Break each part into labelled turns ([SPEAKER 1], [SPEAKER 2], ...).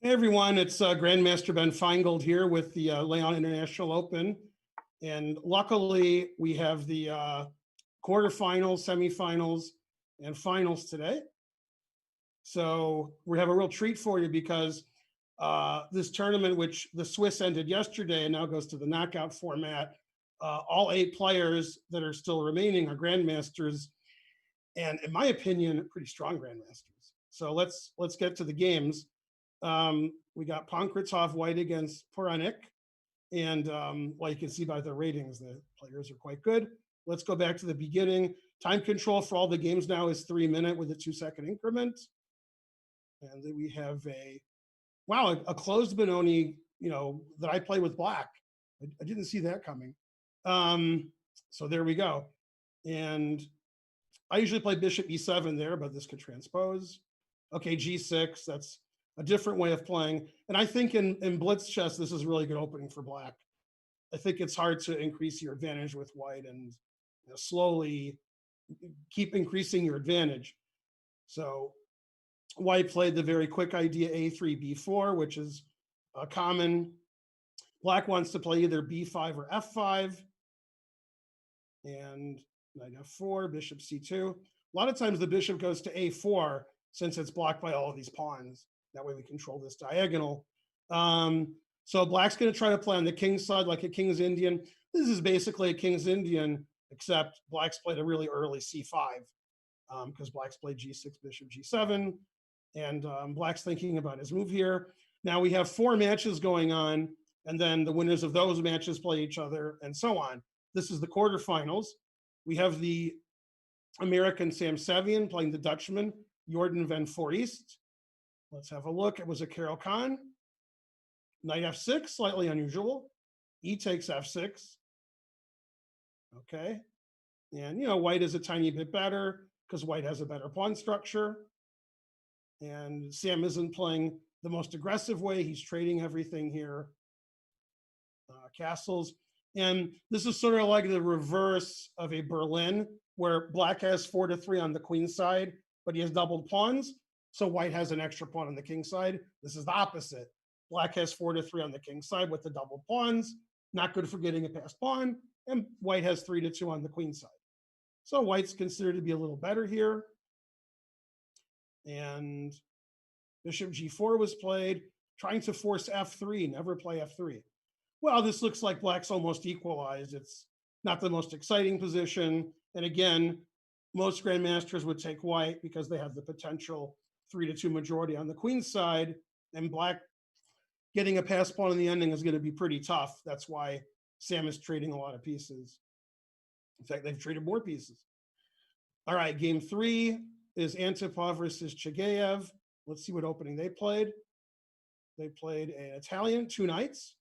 [SPEAKER 1] Hey everyone, it's Grandmaster Ben Feingold here with the Leon International Open. And luckily we have the quarterfinals, semifinals, and finals today. So we have a real treat for you because this tournament, which the Swiss ended yesterday and now goes to the knockout format, all 8 players that are still remaining are Grandmasters, and in my opinion, pretty strong Grandmasters. So let's get to the games. We got Pankratov White against Poranik. And well, you can see by the ratings, the players are quite good. Let's go back to the beginning. Time control for all the games now is 3 minutes with a 2-second increment. And then we have a closed Benoni, that I play with black. I didn't see that coming. So there we go. And I usually play bishop e7 there, but this could transpose. Okay, g6, that's a different way of playing. And I think in blitz chess, this is a really good opening for black. I think it's hard to increase your advantage with white and slowly keep increasing your advantage. So white played the very quick idea a3, b4, which is common. Black wants to play either b5 or f5. And knight f4, bishop c2. A lot of times the bishop goes to a4 since it's blocked by all of these pawns. That way we control this diagonal. So black's going to try to play on the king's side like a king's Indian. This is basically a king's Indian, except black's played a really early c5 because black's played g6, bishop g7, and black's thinking about his move here. Now we have 4 matches going on, and then the winners of those matches play each other, and so on. This is the quarterfinals. We have the American Sam Savian playing the Dutchman Jordan van Foreest. Let's have a look. It was a Carol Khan. Knight f6, slightly unusual. E takes f6. Okay. And, white is a tiny bit better because white has a better pawn structure. And Sam isn't playing the most aggressive way. He's trading everything here. Castles. And this is sort of like the reverse of a Berlin, where black has 4-3 on the queen side, but he has doubled pawns. So white has an extra pawn on the king side. This is the opposite. Black has 4-3 on the king side with the double pawns. Not good for getting a passed pawn. And white has 3-2 on the queen side. So white's considered to be a little better here. And bishop g4 was played, trying to force f3, never play f3. Well, this looks like black's almost equalized. It's not the most exciting position. And again, most grandmasters would take white because they have the potential 3-2 majority on the queen's side, and black getting a pass pawn in the ending is going to be pretty tough. That's why Sam is trading a lot of pieces. In fact, they've traded more pieces. All right, game 3 is Antipov versus Chagayev. Let's see what opening they played. They played an Italian, 2 knights.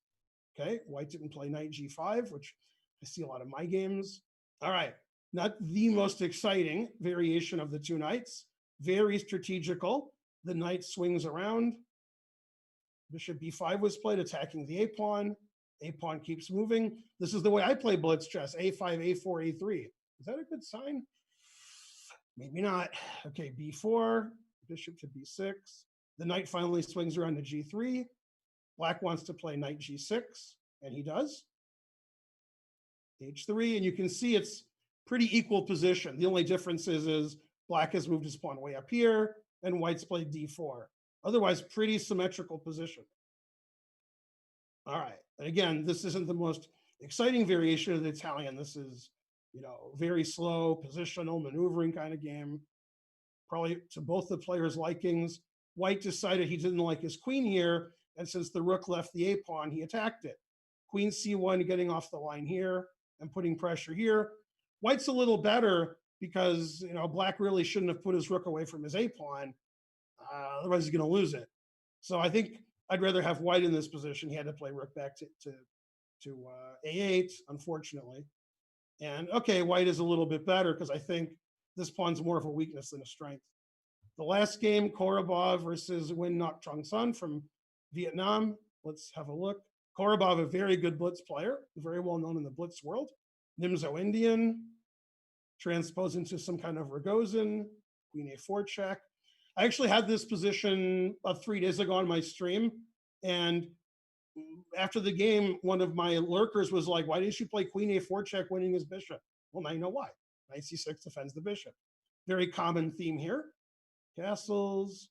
[SPEAKER 1] Okay, white didn't play knight g5, which I see a lot of my games. All right, not the most exciting variation of the 2 knights. Very strategical. The knight swings around. Bishop b5 was played, attacking the a-pawn. A-pawn keeps moving. This is the way I play blitz chess, a5, a4, a3. Is that a good sign? Maybe not. Okay, b4, bishop to b6. The knight finally swings around to g3. Black wants to play knight g6, and he does. h3, and you can see it's pretty equal position. The only difference is black has moved his pawn way up here, and white's played d4. Otherwise, pretty symmetrical position. All right, and again, this isn't the most exciting variation of the Italian. This is, very slow, positional, maneuvering kind of game. Probably to both the players' likings. White decided he didn't like his queen here, and since the rook left the a-pawn, he attacked it. Queen c1 getting off the line here and putting pressure here. White's a little better because, black really shouldn't have put his rook away from his a-pawn. Otherwise, he's going to lose it. So I think I'd rather have white in this position. He had to play rook back to a8, unfortunately. And okay, white is a little bit better because I think this pawn's more of a weakness than a strength. The last game, Korobov versus Win Ngoc Trong Son from Vietnam. Let's have a look. Korobov, a very good blitz player, very well known in the blitz world. Nimzo Indian, transpose into some kind of Rogozin, queen a4 check. I actually had this position 3 days ago on my stream, and after the game, one of my lurkers was like, "Why didn't you play Queen A4 check, winning his bishop?" Well, now you know why. Knight C6 defends the bishop. Very common theme here. Castles.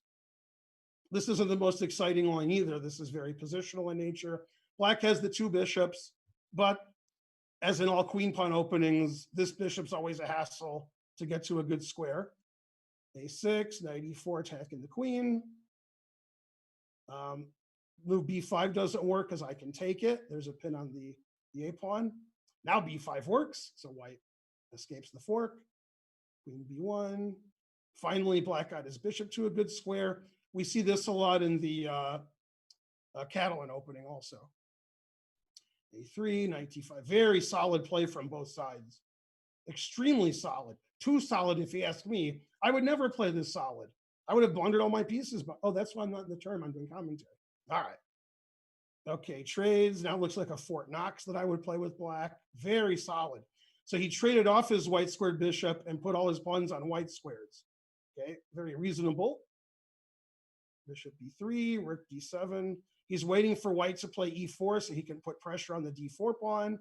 [SPEAKER 1] This isn't the most exciting line either. This is very positional in nature. Black has the 2 bishops, but as in all queen pawn openings, this bishop's always a hassle to get to a good square. A6, knight E4, attacking the queen. Move B5 doesn't work because I can take it. There's a pin on the A pawn. Now B5 works, so white escapes the fork. Queen B1. Finally, black got his bishop to a good square. We see this a lot in the Catalan opening also. A3, knight T5. Very solid play from both sides. Extremely solid. Too solid, if you ask me. I would never play this solid. I would have blundered all my pieces, but oh, that's why I'm not in the term. I'm doing commentary. All right. Okay, trades. Now it looks like a Fort Knox that I would play with black. Very solid. So he traded off his white squared bishop and put all his pawns on white squares. Okay, very reasonable. Bishop B3, rook D7. He's waiting for white to play E4 so he can put pressure on the D4 pawn.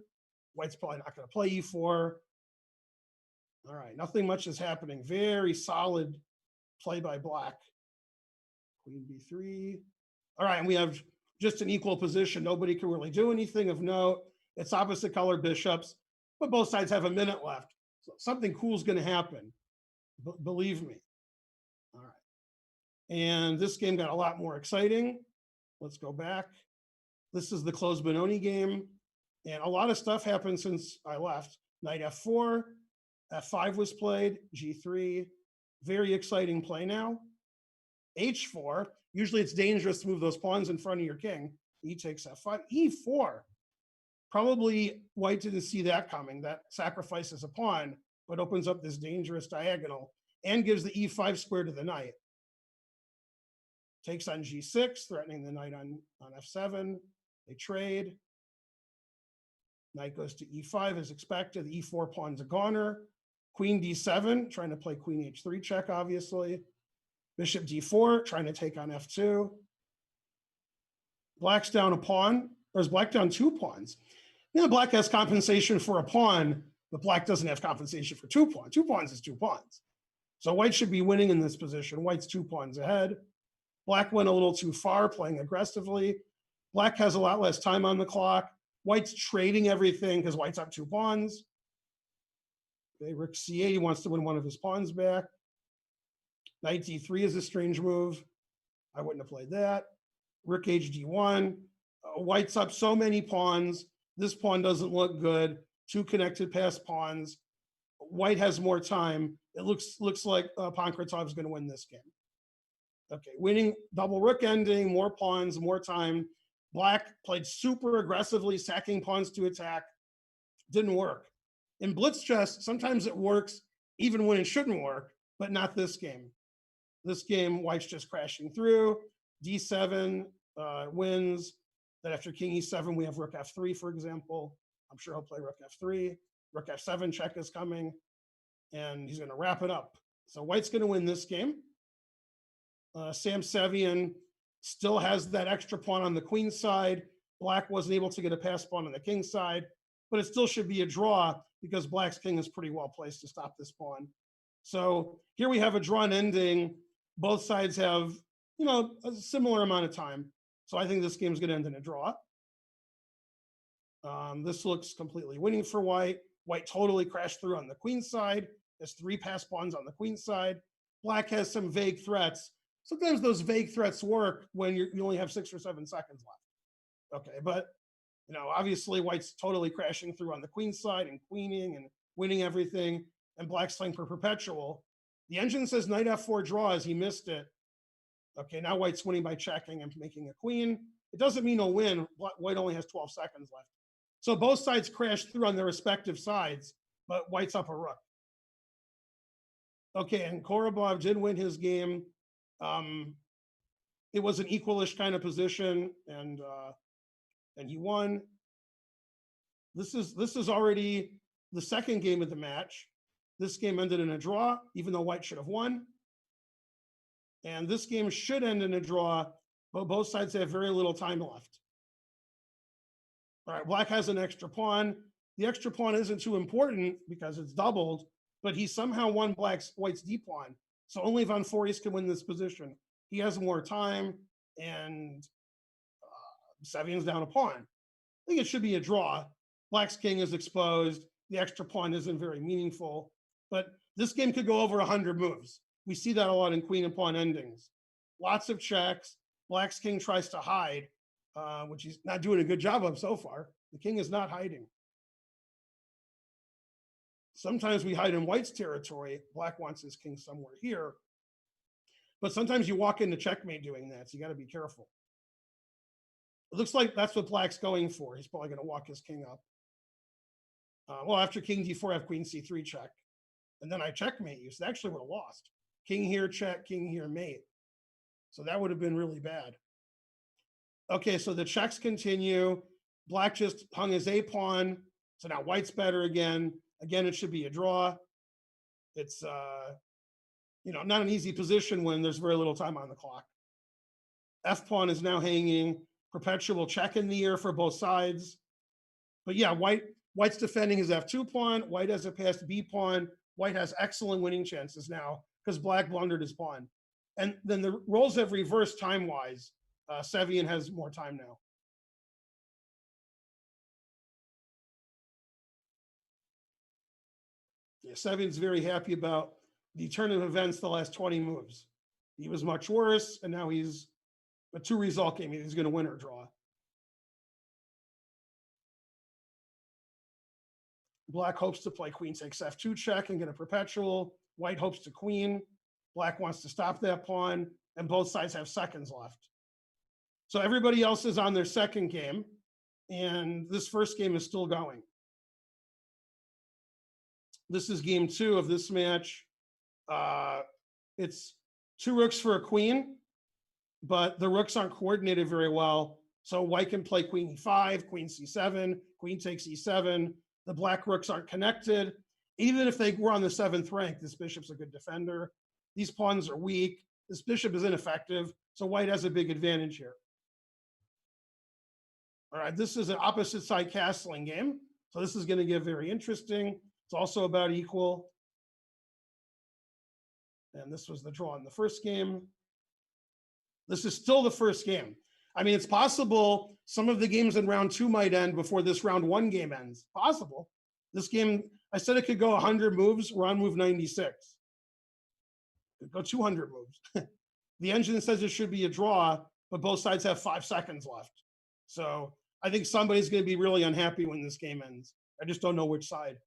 [SPEAKER 1] White's probably not going to play E4. All right, nothing much is happening. Very solid play by black. Queen B3. All right, and we have just an equal position. Nobody can really do anything of note. It's opposite color bishops, but both sides have a minute left. So something cool is going to happen. Believe me. All right. And this game got a lot more exciting. Let's go back. This is the closed Benoni game. And a lot of stuff happened since I left. Knight F4, F5 was played, G3. Very exciting play now. H4. Usually it's dangerous to move those pawns in front of your king. E takes F5. E4. Probably white didn't see that coming. That sacrifices a pawn, but opens up this dangerous diagonal and gives the E5 square to the knight. Takes on G6, threatening the knight on F7. They trade. Knight goes to E5 as expected. The E4 pawn's a goner. Queen D7, trying to play Queen H3 check, obviously. Bishop D4, trying to take on F2. Black's down a pawn, or is black down 2 pawns? You know, black has compensation for a pawn, but black doesn't have compensation for 2 pawns. 2 pawns is 2 pawns. So white should be winning in this position. White's 2 pawns ahead. Black went a little too far, playing aggressively. Black has a lot less time on the clock. White's trading everything because white's up 2 pawns. Okay, rook C8, he wants to win one of his pawns back. Knight D3 is a strange move. I wouldn't have played that. Rook H D1. White's up so many pawns. This pawn doesn't look good. 2 connected past pawns. White has more time. It looks like Pankratov is going to win this game. Okay, winning double rook ending, more pawns, more time. Black played super aggressively, sacking pawns to attack. Didn't work. In blitz chess, sometimes it works even when it shouldn't work, but not this game. This game, white's just crashing through. D7 wins. Then after king E7, we have rook F3, for example. I'm sure he'll play rook F3. Rook F7 check is coming, and he's going to wrap it up. So white's going to win this game. Sam Sevian still has that extra pawn on the queen side. Black wasn't able to get a pass pawn on the king side, but it still should be a draw because black's king is pretty well placed to stop this pawn. So here we have a drawn ending. Both sides have, you know, a similar amount of time. So I think this game's going to end in a draw. This looks completely winning for white. White totally crashed through on the queen side. There's 3 pass pawns on the queen side. Black has some vague threats. Sometimes those vague threats work when you only have 6 or 7 seconds left. Okay, but you know, obviously white's totally crashing through on the queen side and queening and winning everything, and black's playing for perpetual. The engine says knight F4 draws. He missed it. Okay, now white's winning by checking and making a queen. It doesn't mean he'll win. White only has 12 seconds left. So both sides crashed through on their respective sides, but white's up a rook. Okay, and Korobov did win his game. It was an equalish kind of position, and he won. This is already the second game of the match. This game ended in a draw, even though white should have won. And this game should end in a draw, but both sides have very little time left. All right, black has an extra pawn. The extra pawn isn't too important because it's doubled, but he somehow won white's d pawn. So only Von Fourier can win this position. He has more time, and Sevian's down a pawn. I think it should be a draw. Black's king is exposed. The extra pawn isn't very meaningful, but this game could go over 100 moves. We see that a lot in queen and pawn endings. Lots of checks. Black's king tries to hide, which he's not doing a good job of so far. The king is not hiding. Sometimes we hide in white's territory. Black wants his king somewhere here. But sometimes you walk into checkmate doing that, so you got to be careful. It looks like that's what black's going for. He's probably going to walk his king up. Well, after king d4, I have queen c3 check. And then I checkmate you, so they actually would have lost. King here, check, king here, mate. So that would have been really bad. Okay, so the checks continue. Black just hung his a pawn. So now white's better again. Again, it should be a draw. It's not an easy position when there's very little time on the clock. F pawn is now hanging. Perpetual check in the air for both sides. But yeah, white's defending his f2 pawn. White has a passed b pawn. White has excellent winning chances now because black blundered his pawn. And then the roles have reversed time-wise. Sevian has more time now. Yeah, Sevian's very happy about the turn of events the last 20 moves. He was much worse, and now he's a 2-result game. He's going to win or draw. Black hopes to play queen takes f2 check and get a perpetual. White hopes to queen. Black wants to stop that pawn, and both sides have seconds left. So everybody else is on their second game, and this first game is still going. This is game 2 of this match. It's 2 rooks for a queen, but the rooks aren't coordinated very well. So white can play queen e5, queen c7, queen takes e7. The black rooks aren't connected. Even if they were on the 7th rank, this bishop's a good defender. These pawns are weak. This bishop is ineffective. So white has a big advantage here. All right, this is an opposite side castling game. So this is going to get very interesting. It's also about equal. And this was the draw in the first game. This is still the first game. I mean, it's possible some of the games in round 2 might end before this round 1 game ends. Possible. This game, I said it could go 100 moves. We're on move 96. It could go 200 moves. The engine says it should be a draw, but both sides have 5 seconds left. So I think somebody's going to be really unhappy when this game ends. I just don't know which side.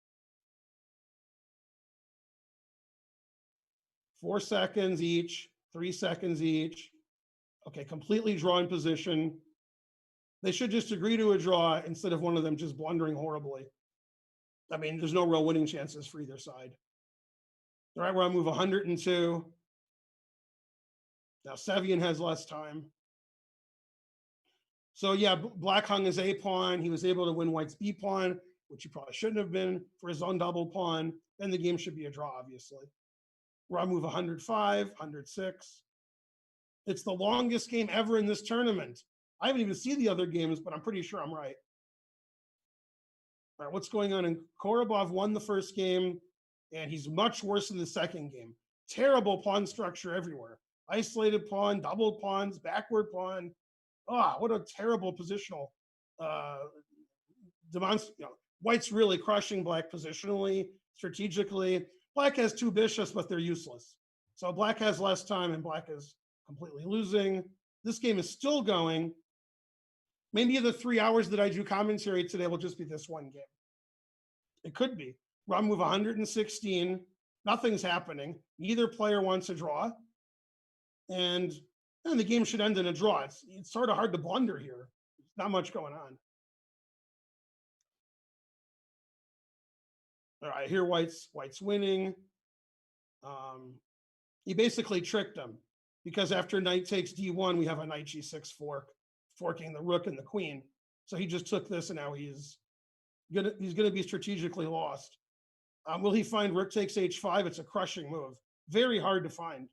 [SPEAKER 1] 4 seconds each, 3 seconds each. Okay, completely drawn position. They should just agree to a draw instead of one of them just blundering horribly. I mean, there's no real winning chances for either side. All right, we're on move 102. Now Sevian has less time. So yeah, black hung his a pawn. He was able to win white's b pawn, which he probably shouldn't have been for his own double pawn. Then the game should be a draw, obviously. We're on move 105, 106. It's the longest game ever in this tournament. I haven't even seen the other games, but I'm pretty sure I'm right. All right, what's going on? Korobov won the first game, and he's much worse in the second game. Terrible pawn structure everywhere. Isolated pawn, doubled pawns, backward pawn. What a terrible positional. White's really crushing black positionally, strategically. Black has 2 bishops, but they're useless. So black has less time, and black is completely losing. This game is still going. Maybe the 3 hours that I do commentary today will just be this one game. It could be. We're on move 116. Nothing's happening. Neither player wants a draw. And the game should end in a draw. It's sort of hard to blunder here. There's not much going on. All right, here white's winning. He basically tricked him because after knight takes d1, we have a knight g6 fork, forking the rook and the queen. So he just took this, and now he's gonna be strategically lost. Will he find rook takes h5? It's a crushing move. Very hard to find.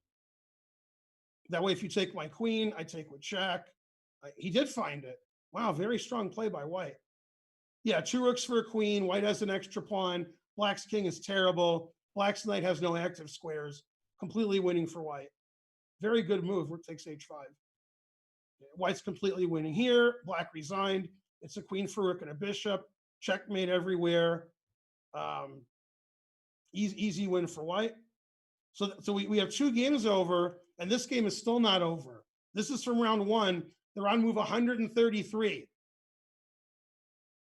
[SPEAKER 1] That way, if you take my queen, I take with check. He did find it. Wow, very strong play by white. Yeah, 2 rooks for a queen. White has an extra pawn. Black's king is terrible. Black's knight has no active squares. Completely winning for white. Very good move. Rook takes h5. White's completely winning here. Black resigned. It's a queen for rook and a bishop. Checkmate everywhere. Easy win for white. So we have 2 games over, and this game is still not over. This is from round 1. They're on move 133.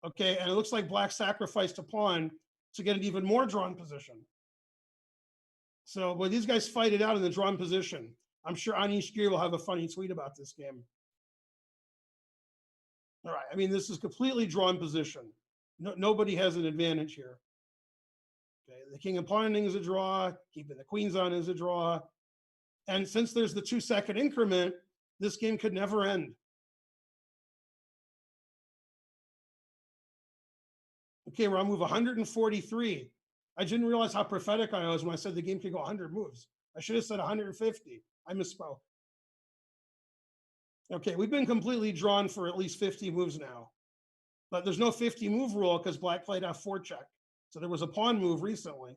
[SPEAKER 1] Okay, and it looks like black sacrificed a pawn to get an even more drawn position. So, but these guys fight it out in the drawn position. I'm sure Anish Giri will have a funny tweet about this game. All right, I mean, this is completely drawn position. Nobody has an advantage here. Okay, the king and pawn ending is a draw, keeping the queens on is a draw. And since there's the 2-second increment, this game could never end. Okay, we're on move 143. I didn't realize how prophetic I was when I said the game could go 100 moves. I should have said 150. I misspoke. Okay, we've been completely drawn for at least 50 moves now. But there's no 50 move rule because black played f4 check. So there was a pawn move recently.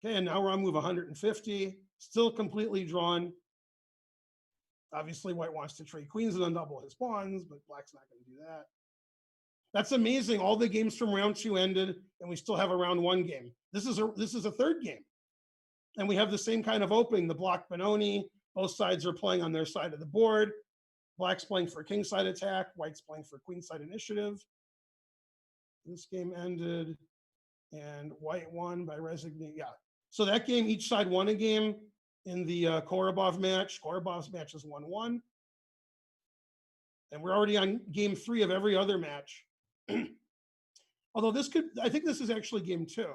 [SPEAKER 1] Okay, and now we're on move 150. Still completely drawn. Obviously, white wants to trade queens and undouble his pawns, but black's not going to do that. That's amazing. All the games from round 2 ended, and we still have a round 1 game. This is a third game. And we have the same kind of opening, the block Benoni. Both sides are playing on their side of the board. Black's playing for king side attack. White's playing for queen side initiative. This game ended, and white won by resignation. Yeah. So that game, each side won a game in the Korobov match. Korobov's match is 1-1. And we're already on game 3 of every other match. Although I think this is actually game 2.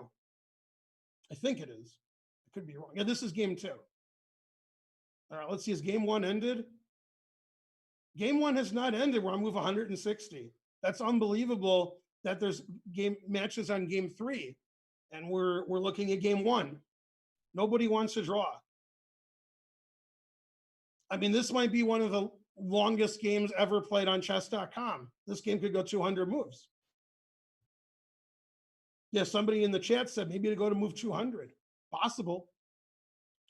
[SPEAKER 1] I think it is. I could be wrong. Yeah, this is game 2. All right, let's see. Has game 1 ended? Game 1 has not ended. We're on move 160. That's unbelievable that there's game matches on game 3, and we're looking at game 1. Nobody wants to draw. I mean, this might be one of the longest games ever played on Chess.com. This game could go 200 moves. Yeah, somebody in the chat said maybe to go to move 200. Possible.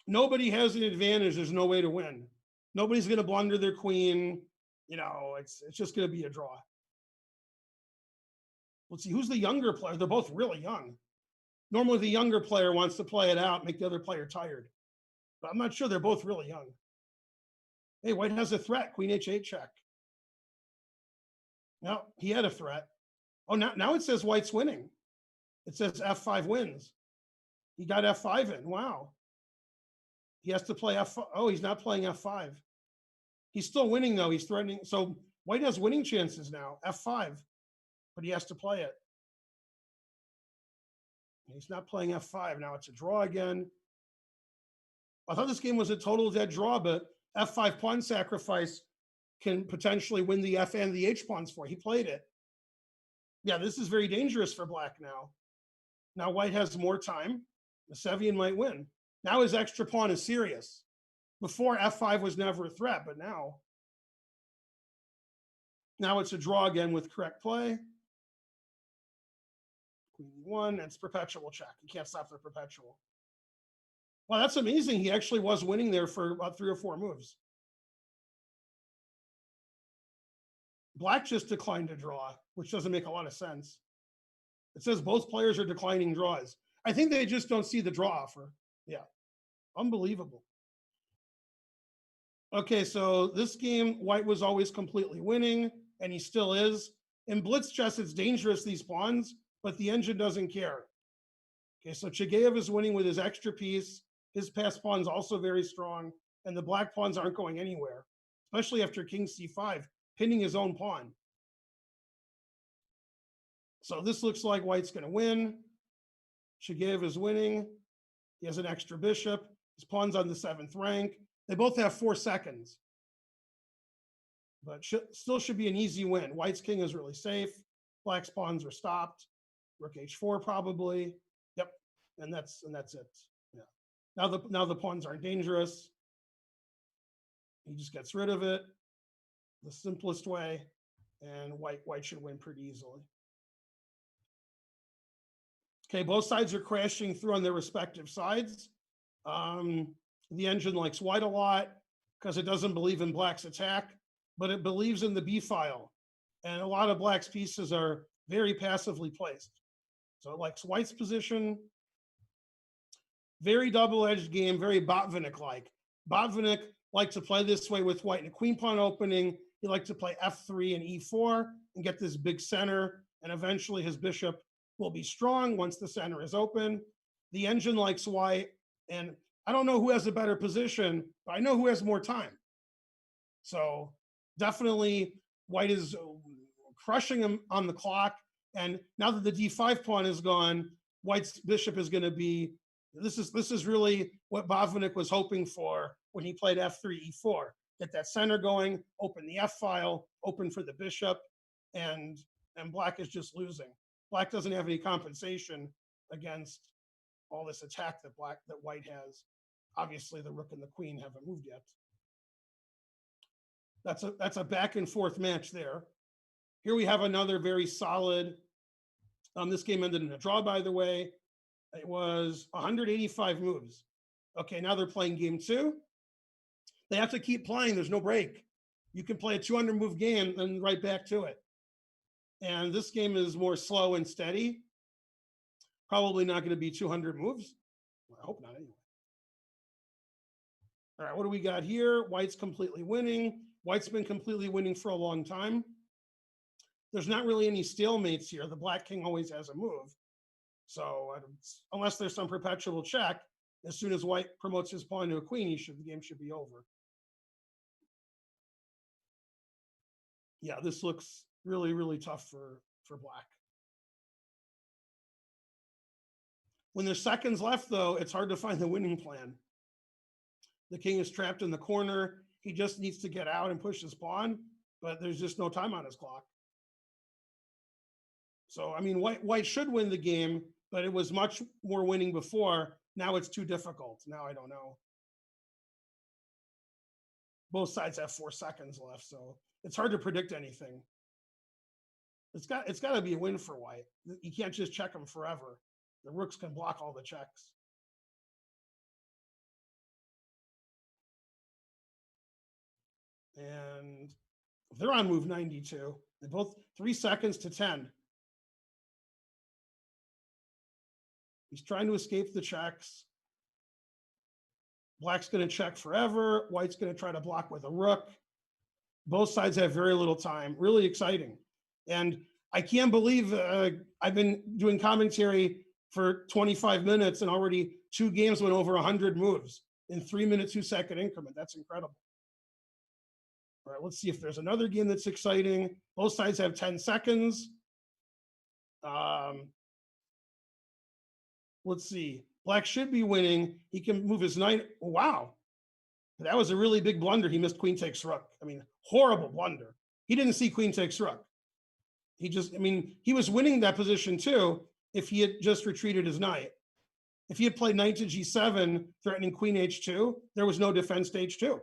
[SPEAKER 1] Nobody has an advantage. There's no way to win. Nobody's going to blunder their queen. You know, it's just going to be a draw. Let's see, who's the younger player? They're both really young. Normally, the younger player wants to play it out, make the other player tired. But I'm not sure. They're both really young. Hey, white has a threat. Queen h8 check. No, he had a threat. Oh, now it says white's winning. It says f5 wins. He got f5 in. Wow. He has to play f5. Oh, he's not playing f5. He's still winning, though. He's threatening. So white has winning chances now, f5. But he has to play it. He's not playing f5. Now it's a draw again. I thought this game was a total dead draw, but f5 pawn sacrifice can potentially win the f and the h pawns for. He played it. Yeah, this is very dangerous for black now. Now white has more time. The Sevian might win. Now his extra pawn is serious. Before, f5 was never a threat, but now it's a draw again with correct play. Queen e1, it's perpetual check. You can't stop the perpetual. Well, that's amazing. He actually was winning there for about 3 or 4 moves. Black just declined a draw, which doesn't make a lot of sense. It says both players are declining draws. I think they just don't see the draw offer. Yeah, unbelievable. Okay, so this game, white was always completely winning, and he still is. In blitz chess, it's dangerous, these pawns, but the engine doesn't care. Okay, so Chigayev is winning with his extra piece. His pass pawn's also very strong, and the black pawns aren't going anywhere, especially after king c5, pinning his own pawn. So this looks like white's going to win. Chigayev is winning. He has an extra bishop. His pawn's on the 7th rank. They both have 4 seconds. But still should be an easy win. White's king is really safe. Black's pawns are stopped. Rook h4 probably. Yep, and that's it. Yeah. Now the pawns aren't dangerous. He just gets rid of it the simplest way, and white should win pretty easily. Okay, both sides are crashing through on their respective sides. The engine likes white a lot because it doesn't believe in black's attack, but it believes in the B file. And a lot of black's pieces are very passively placed. So it likes white's position. Very double-edged game, very Botvinnik-like. Botvinnik liked to play this way with white in a queen pawn opening. He liked to play f3 and e4 and get this big center, and eventually his bishop will be strong once the center is open. The engine likes white, and I don't know who has a better position, but I know who has more time. So definitely white is crushing him on the clock, and now that the d5 pawn is gone, white's bishop is going to be, this is really what Botvinnik was hoping for when he played f3, e4. Get that center going, open the f file, open for the bishop, and black is just losing. Black doesn't have any compensation against all this attack that white has. Obviously, the rook and the queen haven't moved yet. That's a back and forth match there. Here we have another very solid. This game ended in a draw, by the way. It was 185 moves. Okay, now they're playing game two. They have to keep playing. There's no break. You can play a 200 move game and right back to it. And this game is more slow and steady. Probably not going to be 200 moves. Well, I hope not anyway. All right, what do we got here? White's completely winning. White's been completely winning for a long time. There's not really any stalemates here. The black king always has a move. So unless there's some perpetual check, as soon as white promotes his pawn to a queen, the game should be over. Yeah, this looks really, really tough for black. When there's seconds left, though, it's hard to find the winning plan. The king is trapped in the corner. He just needs to get out and push his pawn, but there's just no time on his clock. So, I mean, white should win the game, but it was much more winning before. Now it's too difficult. Now I don't know. Both sides have 4 seconds left, so it's hard to predict anything. It's got to be a win for white. You can't just check them forever. The rooks can block all the checks. And they're on move 92. They're both 3 seconds to 10. He's trying to escape the checks. Black's going to check forever. White's going to try to block with a rook. Both sides have very little time. Really exciting. And I can't believe I've been doing commentary for 25 minutes and already 2 games went over 100 moves in 3-minute, 2-second increment. That's incredible. All right, let's see if there's another game that's exciting. Both sides have 10 seconds. Let's see. Black should be winning. He can move his knight. Oh, wow. That was a really big blunder. He missed queen takes rook. I mean, horrible blunder. He didn't see queen takes rook. He was winning that position too if he had just retreated his knight. If he had played knight to g7, threatening queen h2, there was no defense to h2.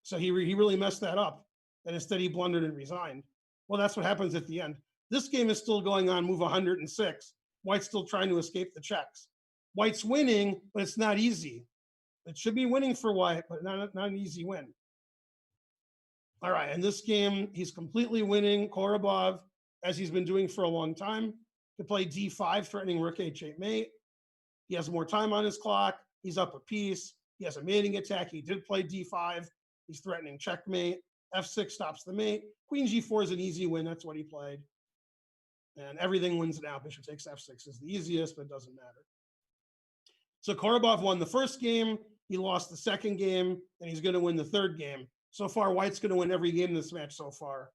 [SPEAKER 1] So he really messed that up. And instead he blundered and resigned. Well, that's what happens at the end. This game is still going on, move 106. White's still trying to escape the checks. White's winning, but it's not easy. It should be winning for white, but not an easy win. All right, in this game, he's completely winning Korobov, as he's been doing for a long time. To play d5, threatening rook h8 mate. He has more time on his clock. He's up a piece. He has a mating attack. He did play d5. He's threatening checkmate. f6 stops the mate. Queen g4 is an easy win. That's what he played. And everything wins now. Bishop takes f6 is the easiest, but it doesn't matter. So Korobov won the first game. He lost the second game, and he's going to win the third game. So far, white's going to win every game in this match so far.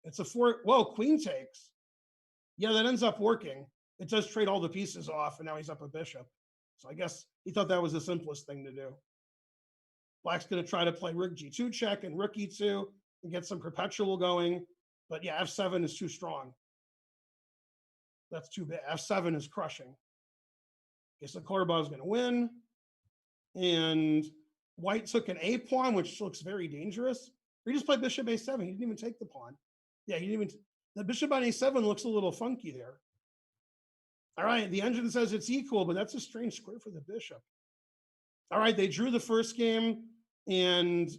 [SPEAKER 1] It's a 4. Whoa, queen takes. Yeah, that ends up working. It does trade all the pieces off, and now he's up a bishop. So I guess he thought that was the simplest thing to do. Black's going to try to play rook g2 check and rook e2 and get some perpetual going. But yeah, f7 is too strong. That's too bad. f7 is crushing. Okay, so Korobov is going to win. And White took an A pawn, which looks very dangerous. Or he just played bishop A7. He didn't even take the pawn. Yeah, he didn't even. The bishop on A7 looks a little funky there. All right, the engine says it's equal, but that's a strange square for the bishop. All right, they drew the first game and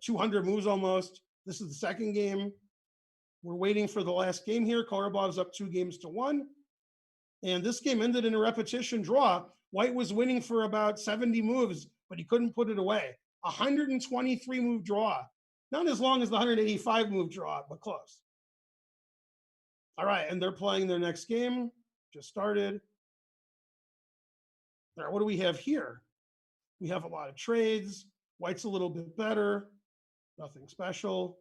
[SPEAKER 1] 200 moves almost. This is the second game. We're waiting for the last game here. Korobov's up 2-1. And this game ended in a repetition draw. White was winning for about 70 moves, but he couldn't put it away. 123 move draw. Not as long as the 185 move draw, but close. All right, and they're playing their next game. Just started. All right, what do we have here? We have a lot of trades. White's a little bit better. Nothing special.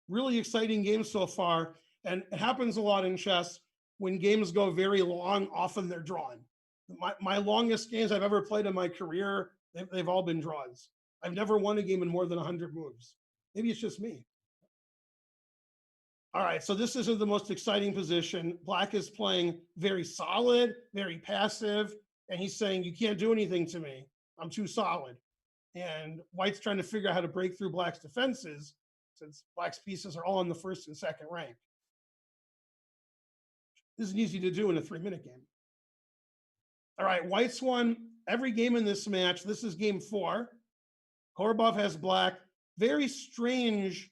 [SPEAKER 1] Really exciting game so far. And it happens a lot in chess. When games go very long, often they're drawn. My longest games I've ever played in my career, they've all been draws. I've never won a game in more than 100 moves. Maybe it's just me. All right, so this isn't the most exciting position. Black is playing very solid, very passive, and he's saying, you can't do anything to me. I'm too solid. And White's trying to figure out how to break through Black's defenses, since Black's pieces are all in the first and second rank. This is easy to do in a 3-minute game. All right, White's won every game in this match. This is game 4. Korobov has Black. Very strange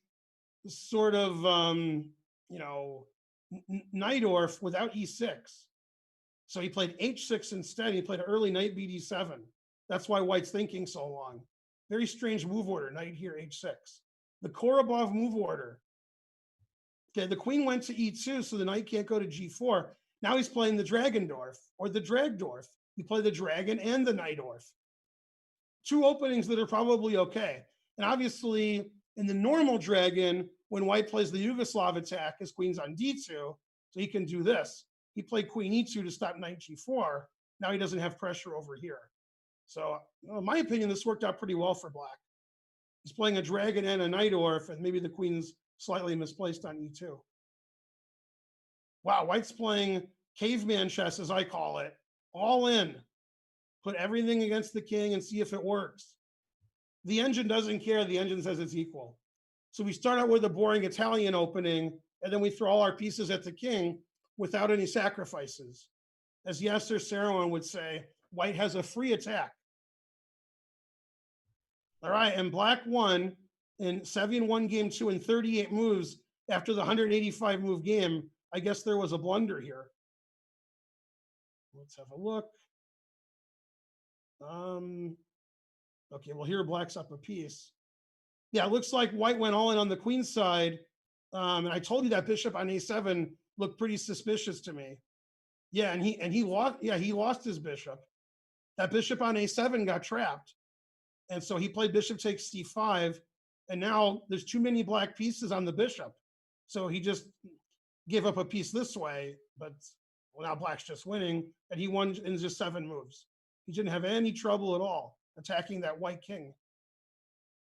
[SPEAKER 1] sort of, Najdorf without E6. So he played H6 instead. He played an early knight BD7. That's why White's thinking so long. Very strange move order, knight here, H6. The Korobov move order. Okay, the queen went to E2, so the knight can't go to G4. Now he's playing the Dragendorf or the Dragdorf. You play the dragon and the Najdorf. 2 openings that are probably okay. And obviously, in the normal dragon, when White plays the Yugoslav attack, his queen's on D2, so he can do this. He played queen E2 to stop knight G4. Now he doesn't have pressure over here. So, in my opinion, this worked out pretty well for Black. He's playing a dragon and a Najdorf, and maybe the queen's slightly misplaced on E2. Wow, White's playing caveman chess, as I call it, all in. Put everything against the king and see if it works. The engine doesn't care. The engine says it's equal. So we start out with a boring Italian opening, and then we throw all our pieces at the king without any sacrifices. As Yasser Serouan would say, White has a free attack. All right, and Black won, and Sevian won game 2 in 38 moves after the 185 move game. I guess there was a blunder here. Let's have a look. Okay, well, here Black's up a piece. Yeah, it looks like White went all in on the queen side. And I told you that bishop on A7 looked pretty suspicious to me. Yeah, and he lost. Yeah, he lost his bishop. That bishop on A7 got trapped, and so he played bishop takes C5. And now there's too many Black pieces on the bishop, so he just gave up a piece this way. But well, now Black's just winning, and he won in just 7 moves. He didn't have any trouble at all attacking that White king.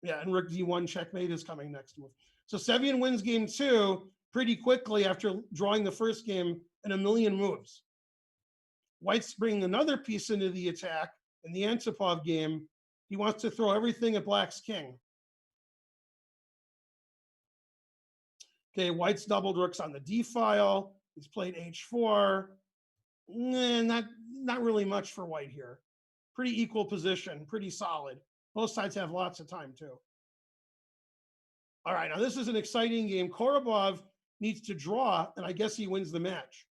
[SPEAKER 1] Yeah, and Rook D1 checkmate is coming next move. So Sevian wins game 2 pretty quickly after drawing the first game in a million moves. White's bringing another piece into the attack in the Antipov game. He wants to throw everything at Black's king. Okay, White's doubled rooks on the D file. He's played H4. Not really much for White here. Pretty equal position, pretty solid. Both sides have lots of time too. All right, now this is an exciting game. Korobov needs to draw, and I guess he wins the match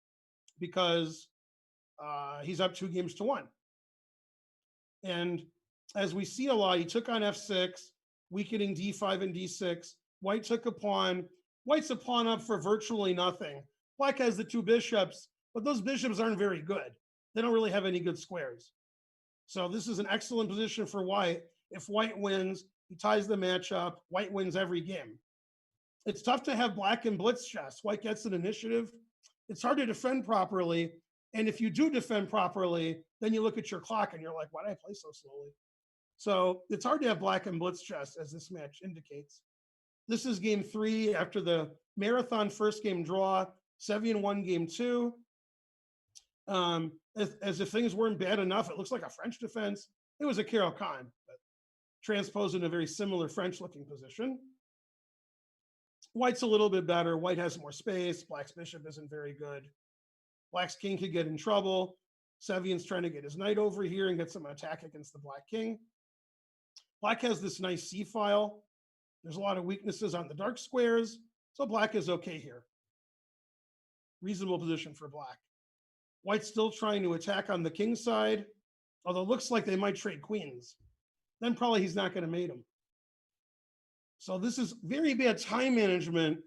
[SPEAKER 1] because he's up 2-1. And as we see a lot, he took on F6, weakening D5 and D6. White took a pawn. White's a pawn up for virtually nothing. Black has the 2 bishops, but those bishops aren't very good. They don't really have any good squares. So this is an excellent position for White. If White wins, he ties the match up. White wins every game. It's tough to have Black in blitz chess. White gets an initiative. It's hard to defend properly. And if you do defend properly, then you look at your clock and you're like, why did I play so slowly? So it's hard to have Black in blitz chess, as this match indicates. This is game 3 after the marathon first game draw. Sevian won game 2. As if things weren't bad enough, it looks like a French defense. It was a Caro-Kann. transposed in a very similar French-looking position. White's a little bit better. White has more space. Black's bishop isn't very good. Black's king could get in trouble. Sevian's trying to get his knight over here and get some attack against the black king. Black has this nice c file. There's a lot of weaknesses on the dark squares, so black is okay here. Reasonable position for black. White's still trying to attack on the king side, although it looks like they might trade queens. Then probably he's not going to mate him. So this is very bad time management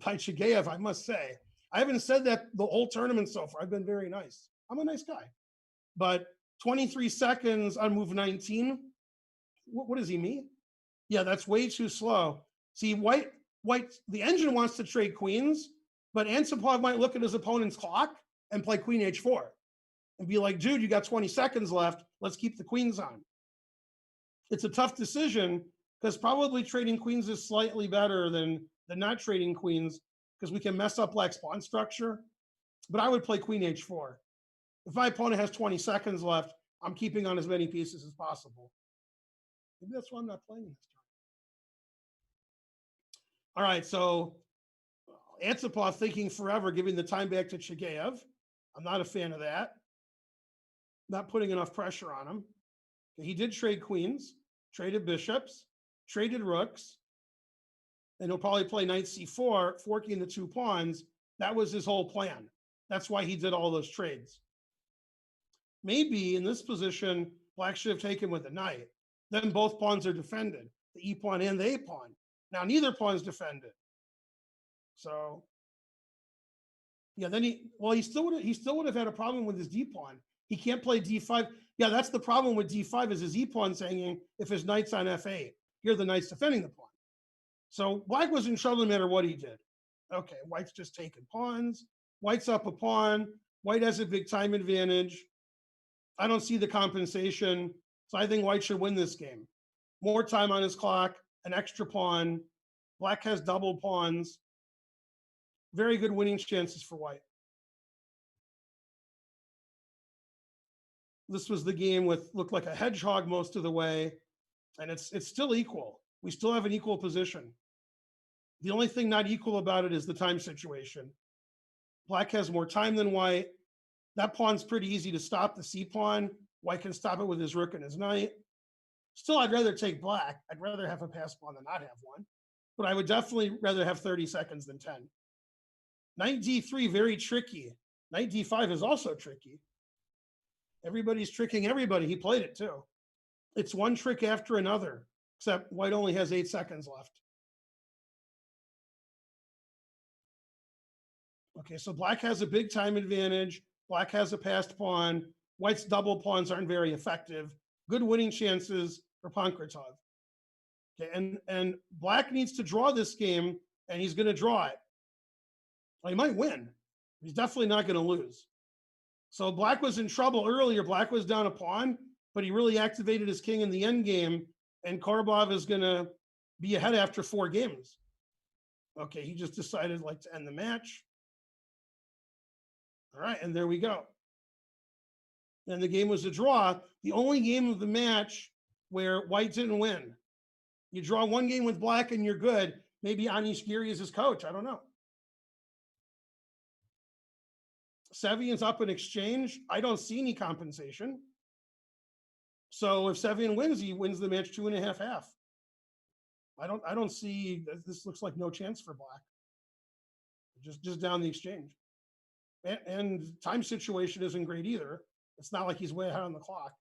[SPEAKER 1] by Chigeyev, I must say. I haven't said that the whole tournament so far. I've been very nice. I'm a nice guy. But 23 seconds on move 19. What does he mean? Yeah, that's way too slow. See, white, the engine wants to trade queens, but Antipov might look at his opponent's clock and play queen h4 and be like, dude, you got 20 seconds left. Let's keep the queens on. It's a tough decision because probably trading queens is slightly better than not trading queens because we can mess up black's pawn structure. But I would play queen h4. If my opponent has 20 seconds left, I'm keeping on as many pieces as possible. Maybe that's why I'm not playing this turn. All right, so Antipov thinking forever, giving the time back to Chigeyev. I'm not a fan of that. Not putting enough pressure on him. He did trade queens, traded bishops, traded rooks, and he'll probably play knight c4, forking the two pawns. That was his whole plan. That's why he did all those trades. Maybe in this position, black should have taken with the knight. Then both pawns are defended, the e pawn and the a pawn. Now neither pawn's defended. So yeah, then he still would have had a problem with his d pawn. He can't play d5. Yeah, that's the problem with d5 is his e pawn's hanging if his knight's on f8. Here the knight's defending the pawn. So black was in trouble no matter what he did. Okay, white's just taking pawns. White's up a pawn. White has a big time advantage. I don't see the compensation. So I think white should win this game. More time on his clock, an extra pawn. Black has double pawns. Very good winning chances for white. This was the game with looked like a hedgehog most of the way, and it's still equal. We still have an equal position. The only thing not equal about it is the time situation. Black has more time than white. That pawn's pretty easy to stop, the c pawn. White can stop it with his rook and his knight. Still, I'd rather take black. I'd rather have a pass pawn than not have one. But I would definitely rather have 30 seconds than 10. Knight d3, very tricky. Knight d5 is also tricky. Everybody's tricking everybody. He played it too. It's one trick after another, except white only has 8 seconds left. Okay, so black has a big time advantage. Black has a passed pawn. White's double pawns aren't very effective. Good winning chances for Pankratov. Okay, and black needs to draw this game, and he's going to draw it. Well, he might win. He's definitely not going to lose. So black was in trouble earlier. Black was down a pawn, but he really activated his king in the end game, and Karbov is going to be ahead after 4 games. Okay, he just decided to end the match. All right, and there we go. And the game was a draw. The only game of the match where white didn't win. You draw one game with black and you're good. Maybe Anish Giri is his coach. I don't know. Sevian's up in exchange. I don't see any compensation. So if Sevian wins, he wins the match 2.5-1/2. I don't see, this looks like no chance for black. Just down the exchange. And time situation isn't great either. It's not like he's way ahead on the clock.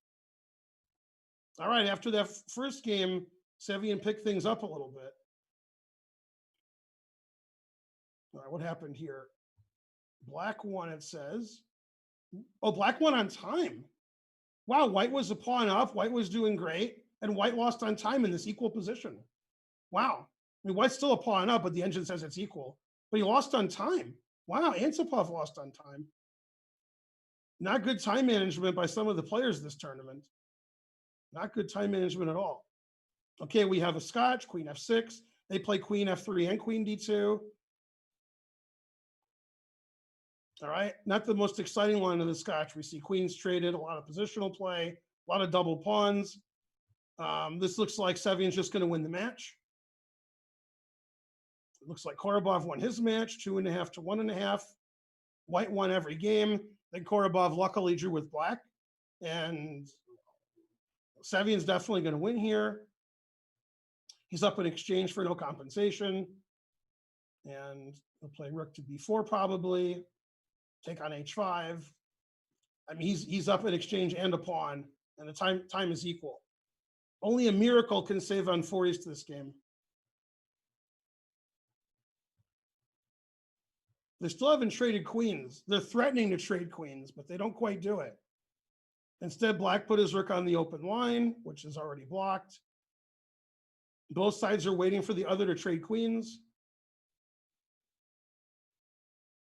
[SPEAKER 1] All right, after that first game, Sevian picked things up a little bit. All right, what happened here? Black won, it says. Oh, black won on time. Wow, white was a pawn up. White was doing great. And white lost on time in this equal position. Wow. I mean, white's still a pawn up, but the engine says it's equal. But he lost on time. Wow, Antipov lost on time. Not good time management by some of the players this tournament. Not good time management at all. Okay, we have a scotch, queen f6. They play queen f3 and queen d2. All right, not the most exciting line of the scotch. We see queens traded, a lot of positional play, a lot of double pawns. This looks like Sevian's just going to win the match. It looks like Korobov won his match, 2.5 to 1.5. White won every game. Then Korobov luckily drew with black. And Sevian's definitely going to win here. He's up in exchange for no compensation. And he'll play rook to b4 probably. Take on h5. I mean, he's up in exchange and a pawn, and the time is equal. Only a miracle can save on 4s to this game. They still haven't traded queens. They're threatening to trade queens, but they don't quite do it. Instead, black put his rook on the open line, which is already blocked. Both sides are waiting for the other to trade queens.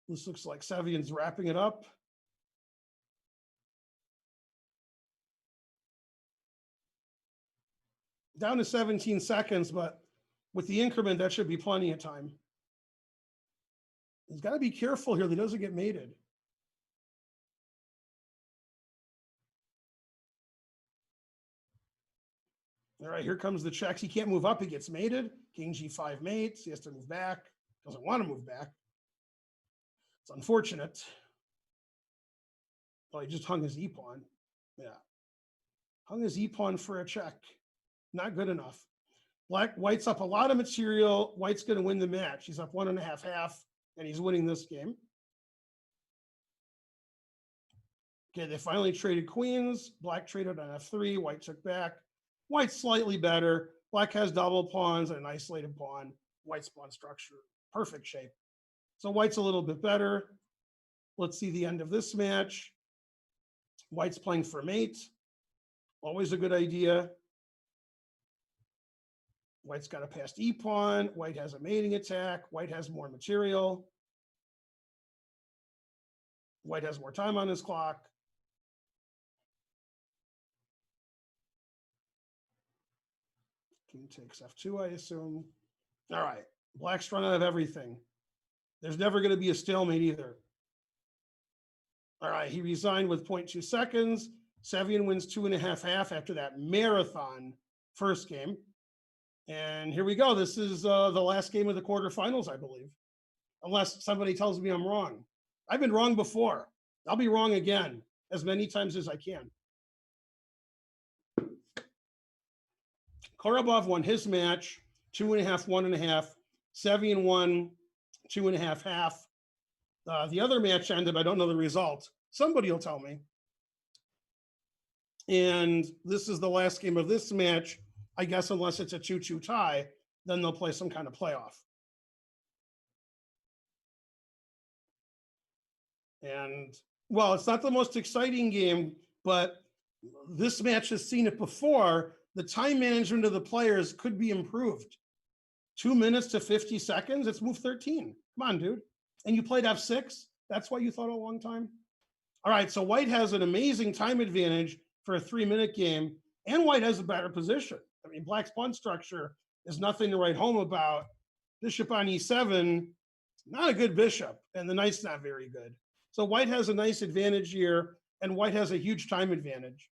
[SPEAKER 1] This looks like Sevian's wrapping it up. Down to 17 seconds, but with the increment, that should be plenty of time. He's got to be careful here that he doesn't get mated. All right, here comes the checks. He can't move up. He gets mated. King g5 mates. He has to move back. Doesn't want to move back. It's unfortunate. Oh, he just hung his e-pawn. Yeah. Hung his e-pawn for a check. Not good enough. White's up a lot of material. White's going to win the match. He's up 1.5 half, and he's winning this game. Okay, they finally traded queens. Black traded on f3. White took back. White's slightly better. Black has double pawns and an isolated pawn. White's pawn structure, perfect shape. So White's a little bit better. Let's see the end of this match. White's playing for mate. Always a good idea. White's got a passed e-pawn. White has a mating attack. White has more material. White has more time on his clock. King takes f2, I assume. All right, black's run out of everything. There's never going to be a stalemate either. All right, he resigned with 0.2 seconds. Sevian wins 2.5 half after that marathon first game. And here we go. This is the last game of the quarterfinals, I believe. Unless somebody tells me I'm wrong. I've been wrong before. I'll be wrong again as many times as I can. Korobov won his match, 2.5, 1.5. Sevian won 2.5 half. The other match ended. I don't know the result. Somebody will tell me. And this is the last game of this match. I guess unless it's a 2-2 tie, then they'll play some kind of playoff. And, well, it's not the most exciting game, but this match has seen it before. The time management of the players could be improved. 2 minutes to 50 seconds, it's move 13. Come on, dude. And you played f6? That's why you thought a long time? All right, so White has an amazing time advantage for a 3-minute game, and White has a better position. I mean, black's pawn structure is nothing to write home about. Bishop on e7, not a good bishop, and the knight's not very good. So White has a nice advantage here, and White has a huge time advantage.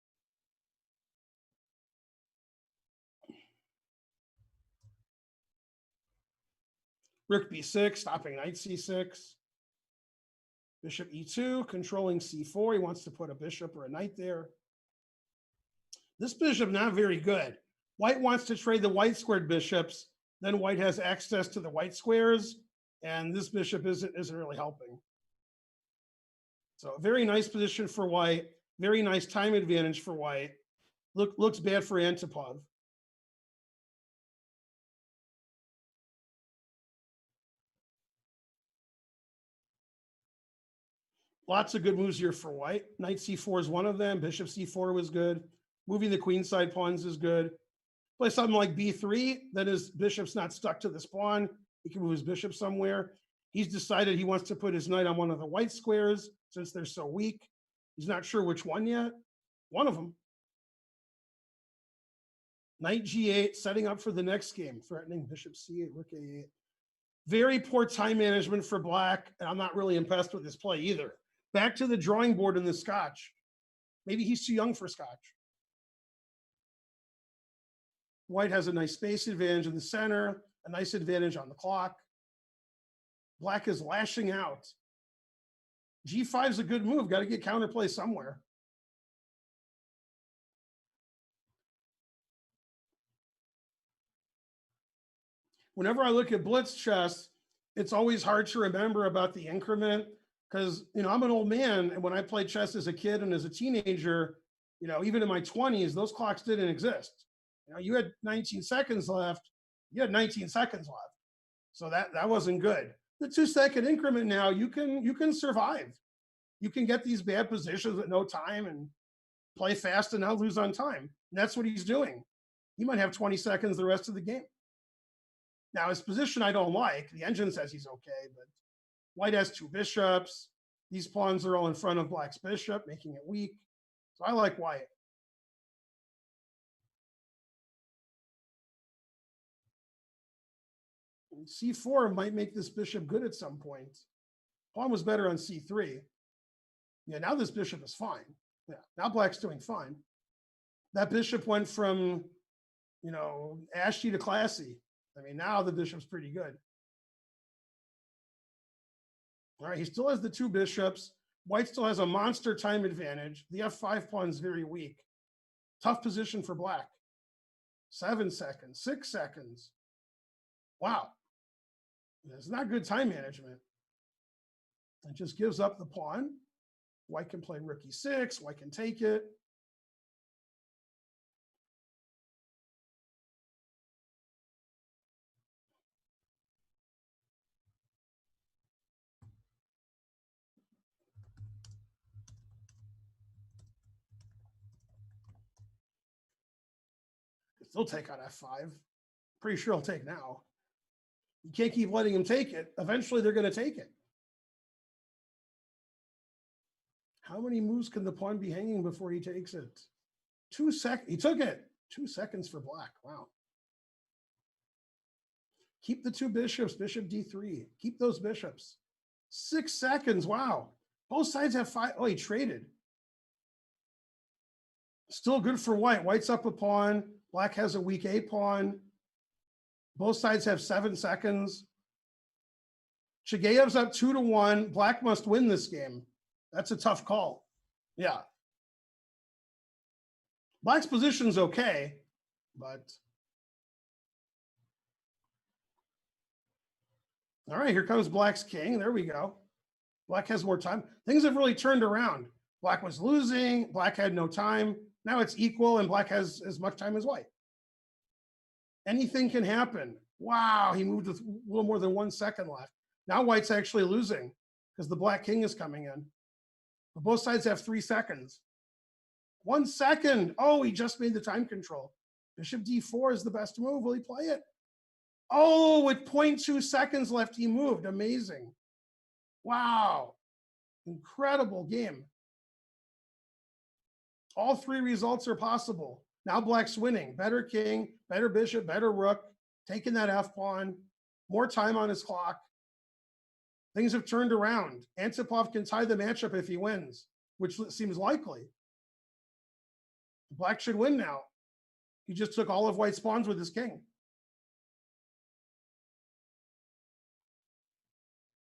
[SPEAKER 1] Rook b6, stopping knight c6. Bishop e2, controlling c4. He wants to put a bishop or a knight there. This bishop not very good. White wants to trade the white squared bishops. Then White has access to the white squares, and this bishop isn't really helping. So very nice position for White. Very nice time advantage for White. Looks bad for Antipov. Lots of good moves here for White. Knight c4 is one of them. Bishop c4 was good. Moving the queenside pawns is good. Play something like b3, then his bishop's not stuck to this pawn. He can move his bishop somewhere. He's decided he wants to put his knight on one of the white squares since they're so weak. He's not sure which one yet. One of them. Knight g8, setting up for the next game, threatening bishop c8, rook a8. Very poor time management for black, and I'm not really impressed with this play either. Back to the drawing board in the Scotch. Maybe he's too young for Scotch. White has a nice space advantage in the center, a nice advantage on the clock. Black is lashing out. G5 is a good move. Got to get counterplay somewhere. Whenever I look at blitz chess, it's always hard to remember about the increment because, I'm an old man. And when I played chess as a kid and as a teenager, even in my 20s, those clocks didn't exist. You had 19 seconds left. You had 19 seconds left. So that wasn't good. The 2-second increment now, you can survive. You can get these bad positions with no time and play fast and not lose on time. And that's what he's doing. He might have 20 seconds the rest of the game. Now, his position I don't like. The engine says he's okay, but White has 2 bishops. These pawns are all in front of Black's bishop, making it weak. So I like White. And C4 might make this bishop good at some point. Pawn was better on C3. Yeah, now this bishop is fine. Yeah, now Black's doing fine. That bishop went from, ashy to classy. Now the bishop's pretty good. All right, he still has the 2 bishops. White still has a monster time advantage. The F5 pawn is very weak. Tough position for Black. 7 seconds, 6 seconds. Wow. It's not good time management. It just gives up the pawn. White can play rook e6. White can take it. Still take on F5. Pretty sure he'll take now. You can't keep letting him take it. Eventually, they're going to take it. How many moves can the pawn be hanging before he takes it? 2 seconds. He took it. 2 seconds for Black. Wow. Keep the 2 bishops. Bishop d3. Keep those bishops. 6 seconds. Wow. Both sides have 5. Oh, he traded. Still good for White. White's up a pawn. Black has a weak A pawn. Both sides have 7 seconds. Chagayev's up 2-1. Black must win this game. That's a tough call. Yeah. Black's position's okay, but. All right, here comes Black's king. There we go. Black has more time. Things have really turned around. Black was losing. Black had no time. Now it's equal, and Black has as much time as White. Anything can happen. Wow, he moved with a little more than 1 second left. Now White's actually losing because the Black king is coming in. But both sides have 3 seconds. 1 second. Oh, he just made the time control. Bishop d4 is the best move. Will he play it? Oh, with 0.2 seconds left, he moved. Amazing. Wow. Incredible game. All 3 results are possible. Now Black's winning. Better king, better bishop, better rook, taking that F pawn, more time on his clock. Things have turned around. Antipov can tie the matchup if he wins, which seems likely. Black should win now. He just took all of White's pawns with his king.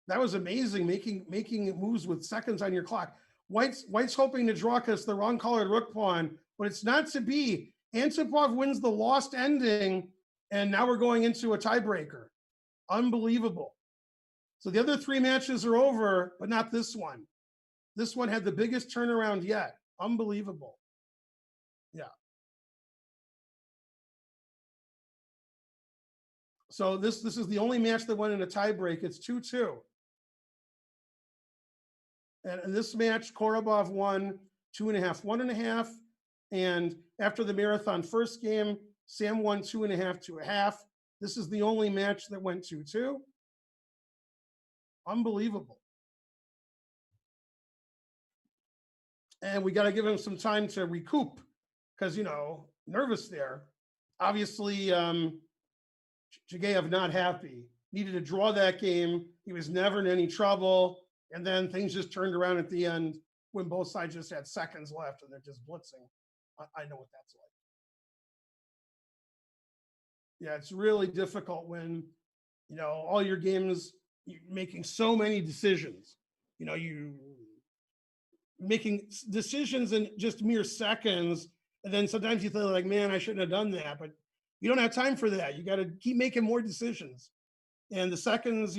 [SPEAKER 1] That was amazing, making moves with seconds on your clock. White's hoping to draw because the wrong colored rook pawn, but it's not to be. Antipov wins the lost ending, and now we're going into a tiebreaker. Unbelievable. So the other 3 matches are over, but not this one. This one had the biggest turnaround yet. Unbelievable. Yeah. So this is the only match that went in a tiebreak. It's 2-2. And in this match, Korobov won 2.5, 1.5. And after the marathon first game, Sam won 2.5 to 1/2. This is the only match that went 2-2. Unbelievable. And we got to give him some time to recoup because, nervous there. Obviously, Chagayev not happy. Needed to draw that game. He was never in any trouble. And then things just turned around at the end when both sides just had seconds left and they're just blitzing. I know what that's like. Yeah, it's really difficult when, all your games, you're making so many decisions. You making decisions in just mere seconds. And then sometimes you feel like, man, I shouldn't have done that. But you don't have time for that. You got to keep making more decisions. And the seconds,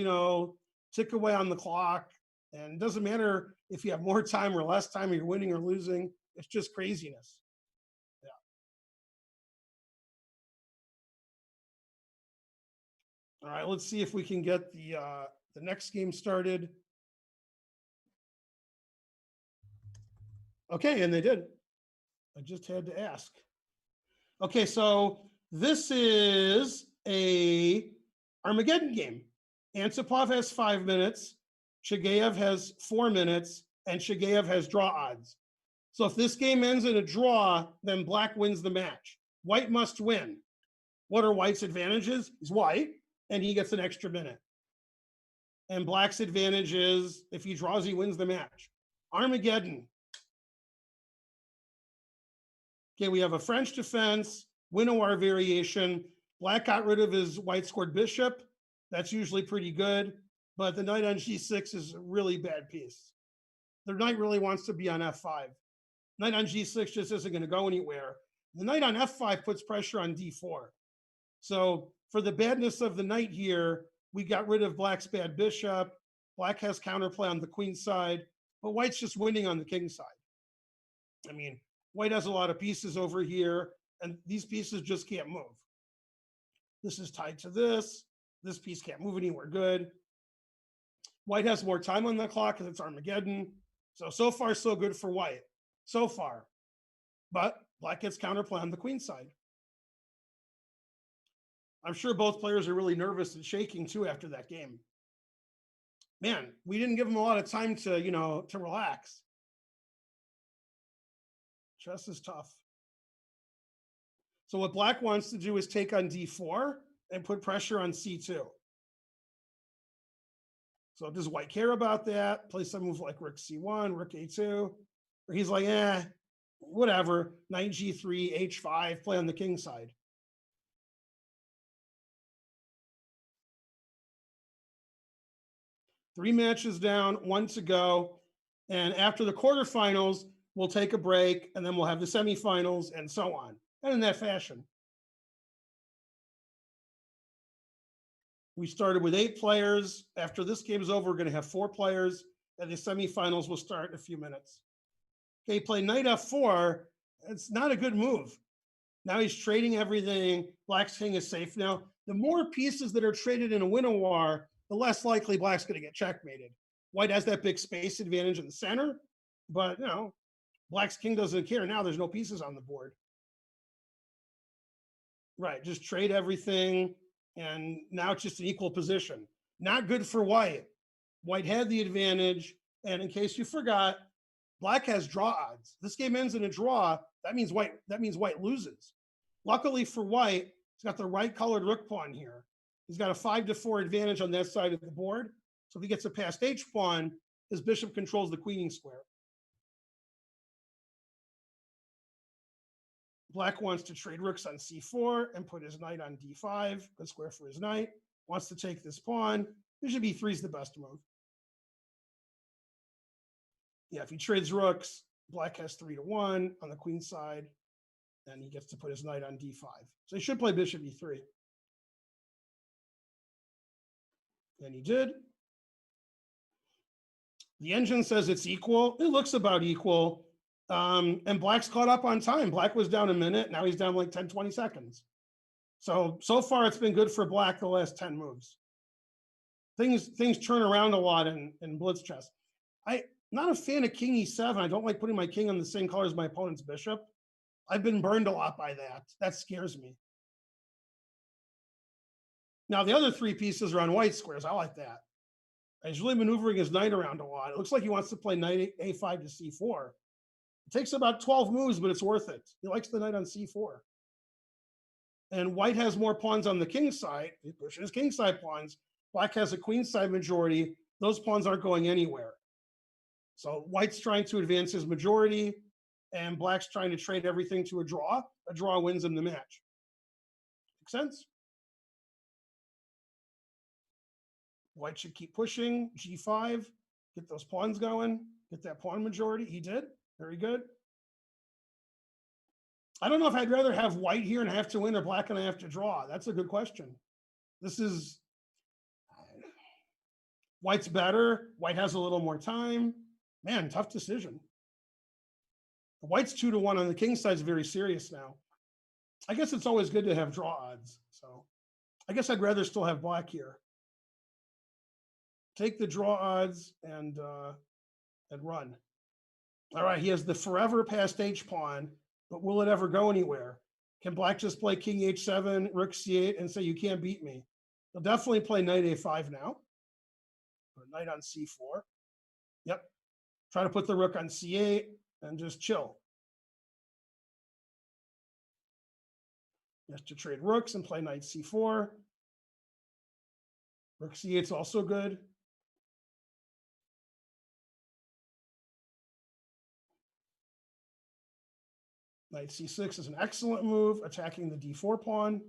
[SPEAKER 1] tick away on the clock. And it doesn't matter if you have more time or less time, or you're winning or losing. It's just craziness. Yeah. All right, let's see if we can get the next game started. Okay, and they did. I just had to ask. Okay, so this is a Armageddon game. Antipov has 5 minutes, Shigeev has 4 minutes, and Shigeev has draw odds. So if this game ends in a draw, then black wins the match. White must win. What are white's advantages? He's white, and he gets an extra minute. And black's advantage is if he draws, he wins the match. Armageddon. Okay, we have a French defense, Winnow variation. Black got rid of his white scored bishop. That's usually pretty good, but the knight on g6 is a really bad piece. The knight really wants to be on f5. Knight on g6 just isn't going to go anywhere. The knight on f5 puts pressure on d4. So for the badness of the knight here, we got rid of black's bad bishop. Black has counterplay on the queen side, but white's just winning on the king side. I mean, white has a lot of pieces over here, and these pieces just can't move. This is tied to this. This piece can't move anywhere good. White has more time on the clock because it's Armageddon. So far, so good for white. So far. But black gets counterplay on the queen side. I'm sure both players are really nervous and shaking too after that game. Man, we didn't give them a lot of time to, to relax. Chess is tough. So what black wants to do is take on d4 and put pressure on c2. So does white care about that? Play some move like rook c1, rook a2, or he's like, whatever, knight g3, h5, play on the king side. Three matches down, 1 to go. And after the quarterfinals, we'll take a break, and then we'll have the semifinals and so on. And in that fashion. We started with 8 players. After this game is over, we're going to have 4 players, and the semifinals will start in a few minutes. Okay, play knight f4. It's not a good move. Now he's trading everything. Black's king is safe now. The more pieces that are traded in a Winnow, the less likely black's going to get checkmated. White has that big space advantage in the center, but black's king doesn't care. Now there's no pieces on the board. Right, just trade everything, and now it's just an equal position. Not good for white. White had the advantage, and in case you forgot, black has draw odds. This game ends in a draw. That means white loses. Luckily for white, he's got the right colored rook pawn here. He's got a 5-4 advantage on that side of the board. So if he gets a past h pawn, his bishop controls the queening square. Black wants to trade rooks on c4 and put his knight on d5, good square for his knight. Wants to take this pawn. Bishop e3 is the best move. Yeah, if he trades rooks, black has 3-1 on the queen side, and he gets to put his knight on d5. So he should play bishop e3. And he did. The engine says it's equal. It looks about equal. And black's caught up on time. Black was down a minute. Now he's down like 10, 20 seconds. So far it's been good for black the last 10 moves. Things turn around a lot in blitz chess. I'm not a fan of king e7. I don't like putting my king on the same color as my opponent's bishop. I've been burned a lot by that. That scares me. Now the other 3 pieces are on white squares. I like that. He's really maneuvering his knight around a lot. It looks like he wants to play knight a5 to c4. It takes about 12 moves, but it's worth it. He likes the knight on c4. And white has more pawns on the king side. He pushes king side pawns. Black has a queen side majority. Those pawns aren't going anywhere. So white's trying to advance his majority, and black's trying to trade everything to a draw. A draw wins him the match. Make sense? White should keep pushing. G5, get those pawns going, get that pawn majority. He did. Very good. I don't know if I'd rather have white here and have to win or black and I have to draw. That's a good question. This is, white's better. White has a little more time. Man, tough decision. White's 2-1 on the king side is very serious now. I guess it's always good to have draw odds. So I guess I'd rather still have black here. Take the draw odds and run. All right, he has the forever passed H pawn, but will it ever go anywhere? Can black just play king H7, rook C8, and say, you can't beat me? He'll definitely play knight A5 now. Or knight on C4. Yep. Try to put the rook on C8 and just chill. He has to trade rooks and play knight C4. Rook C8 is also good. Knight C6 is an excellent move, attacking the D4 pawn.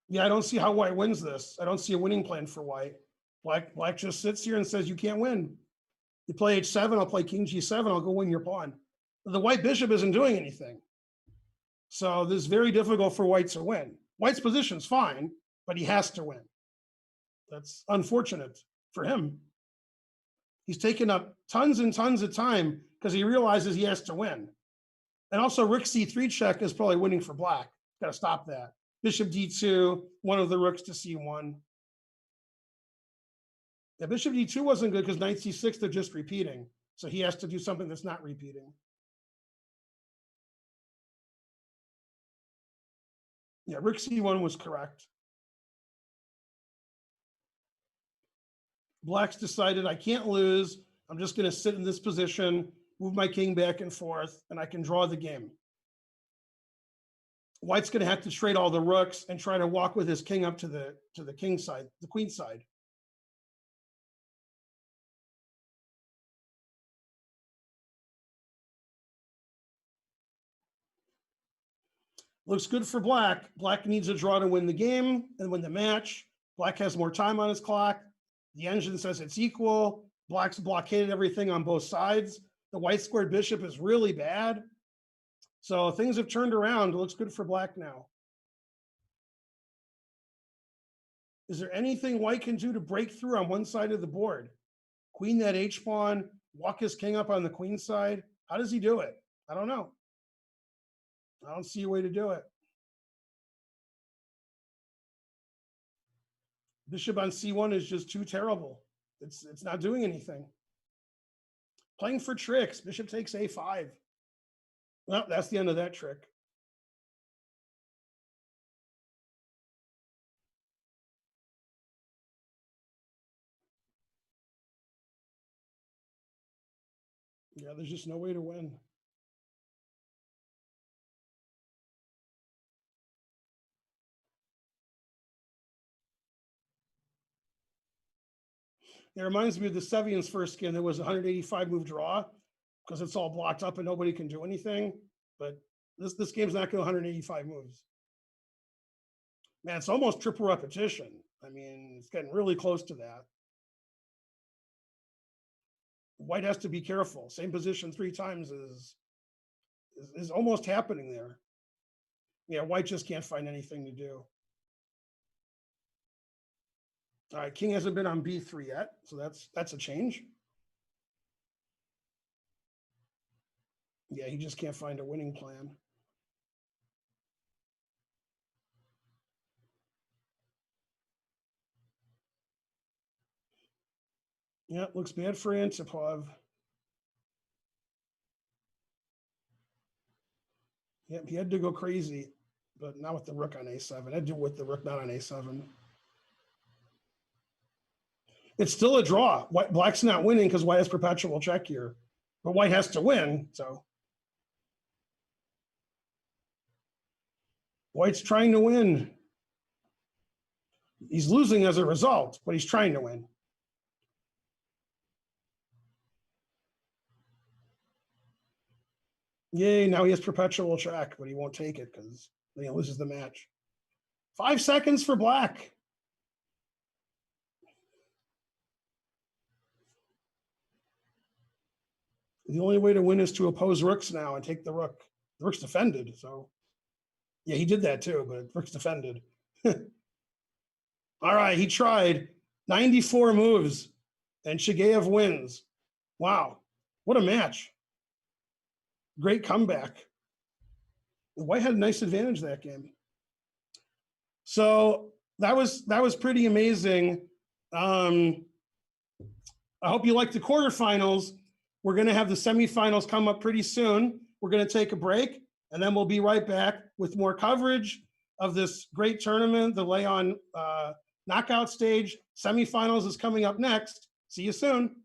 [SPEAKER 1] Yeah, I don't see how white wins this. I don't see a winning plan for white. Black just sits here and says, you can't win. You play H7, I'll play king G7, I'll go win your pawn. The white bishop isn't doing anything. So this is very difficult for white to win. White's position's fine, but he has to win. That's unfortunate for him. He's taken up tons and tons of time because he realizes he has to win. And also rook C3 check is probably winning for black. Got to stop that. Bishop D2, one of the rooks to C1. Yeah, bishop D2 wasn't good because knight C6, they're just repeating. So he has to do something that's not repeating. Yeah, rook C1 was correct. Black's decided I can't lose. I'm just going to sit in this position, move my king back and forth, and I can draw the game. White's going to have to trade all the rooks and try to walk with his king up to the king side, the queen side. Looks good for black. Black needs a draw to win the game and win the match. Black has more time on his clock. The engine says it's equal. Black's blockaded everything on both sides. The white squared bishop is really bad. So things have turned around. It looks good for black now. Is there anything white can do to break through on one side of the board? Queen that H pawn, walk his king up on the queen side. How does he do it? I don't know. I don't see a way to do it. Bishop on C1 is just too terrible. It's not doing anything. Playing for tricks. Bishop takes A5. Well, that's the end of that trick. Yeah, there's just no way to win. It reminds me of the Sevian's first game. There was a 185 move draw because it's all blocked up and nobody can do anything. But this game's not going 185 moves. Man, it's almost triple repetition. I mean, it's getting really close to that. White has to be careful. Same position 3 times is almost happening there. Yeah, white just can't find anything to do. All right, king hasn't been on B3 yet, so that's a change. Yeah, he just can't find a winning plan. Yeah, looks bad for Antipov. Yep, he had to go crazy, but not with the rook on A7. I'd do it with the rook not on A7. It's still a draw. Black's not winning because white has perpetual check here, but white has to win. So white's trying to win. He's losing as a result, but he's trying to win. Yay, now he has perpetual check, but he won't take it because then he loses the match. 5 seconds for black. The only way to win is to oppose rooks now and take the rook. The rook's defended, so yeah, he did that too, but rook's defended. All right, he tried 94 moves, and Shigeev wins. Wow, what a match. Great comeback. White had a nice advantage that game. So that was pretty amazing. I hope you liked the quarterfinals. We're going to have the semifinals come up pretty soon. We're going to take a break, and then we'll be right back with more coverage of this great tournament, the Leon knockout stage. Semifinals is coming up next. See you soon.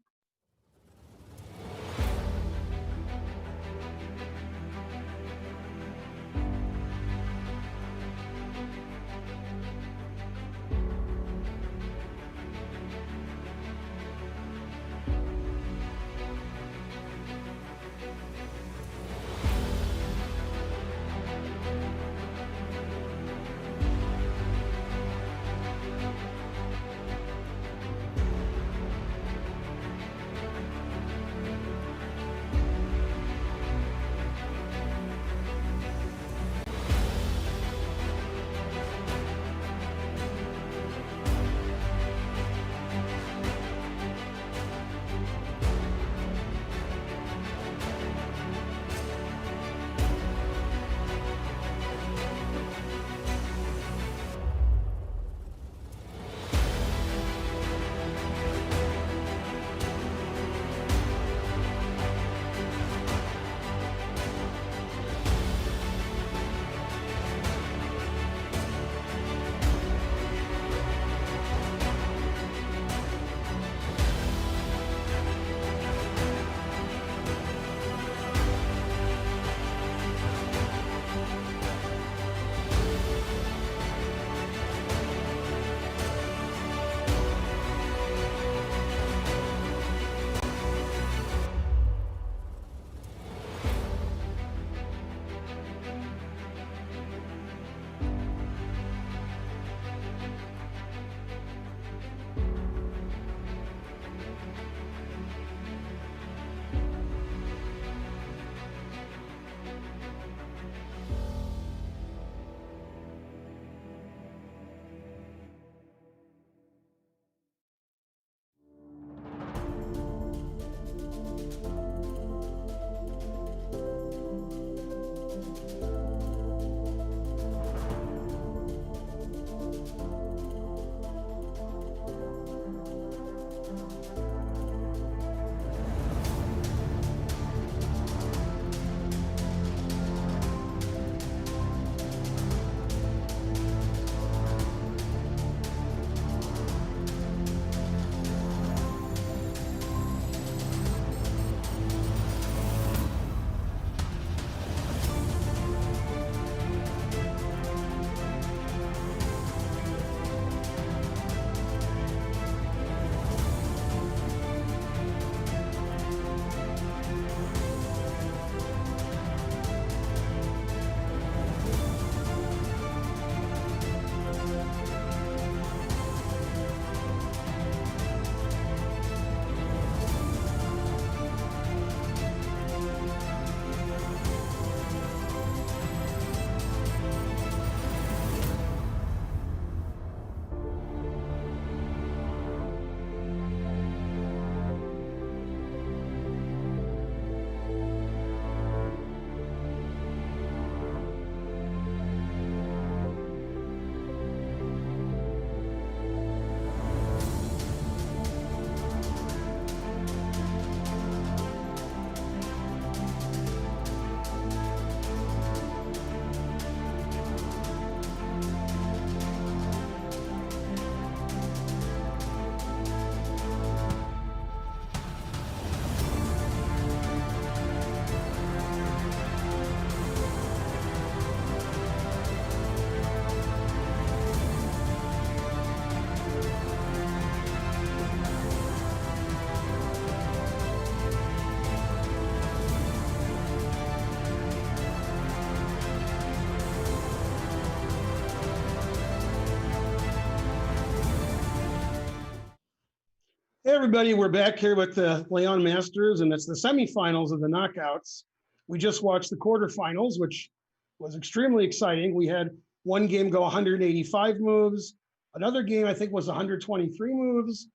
[SPEAKER 1] everybody, we're back here with the Leon Masters, and it's the semifinals of the knockouts. We just watched the quarterfinals, which was extremely exciting. We had one game go 185 moves. Another game, I think, was 123 moves.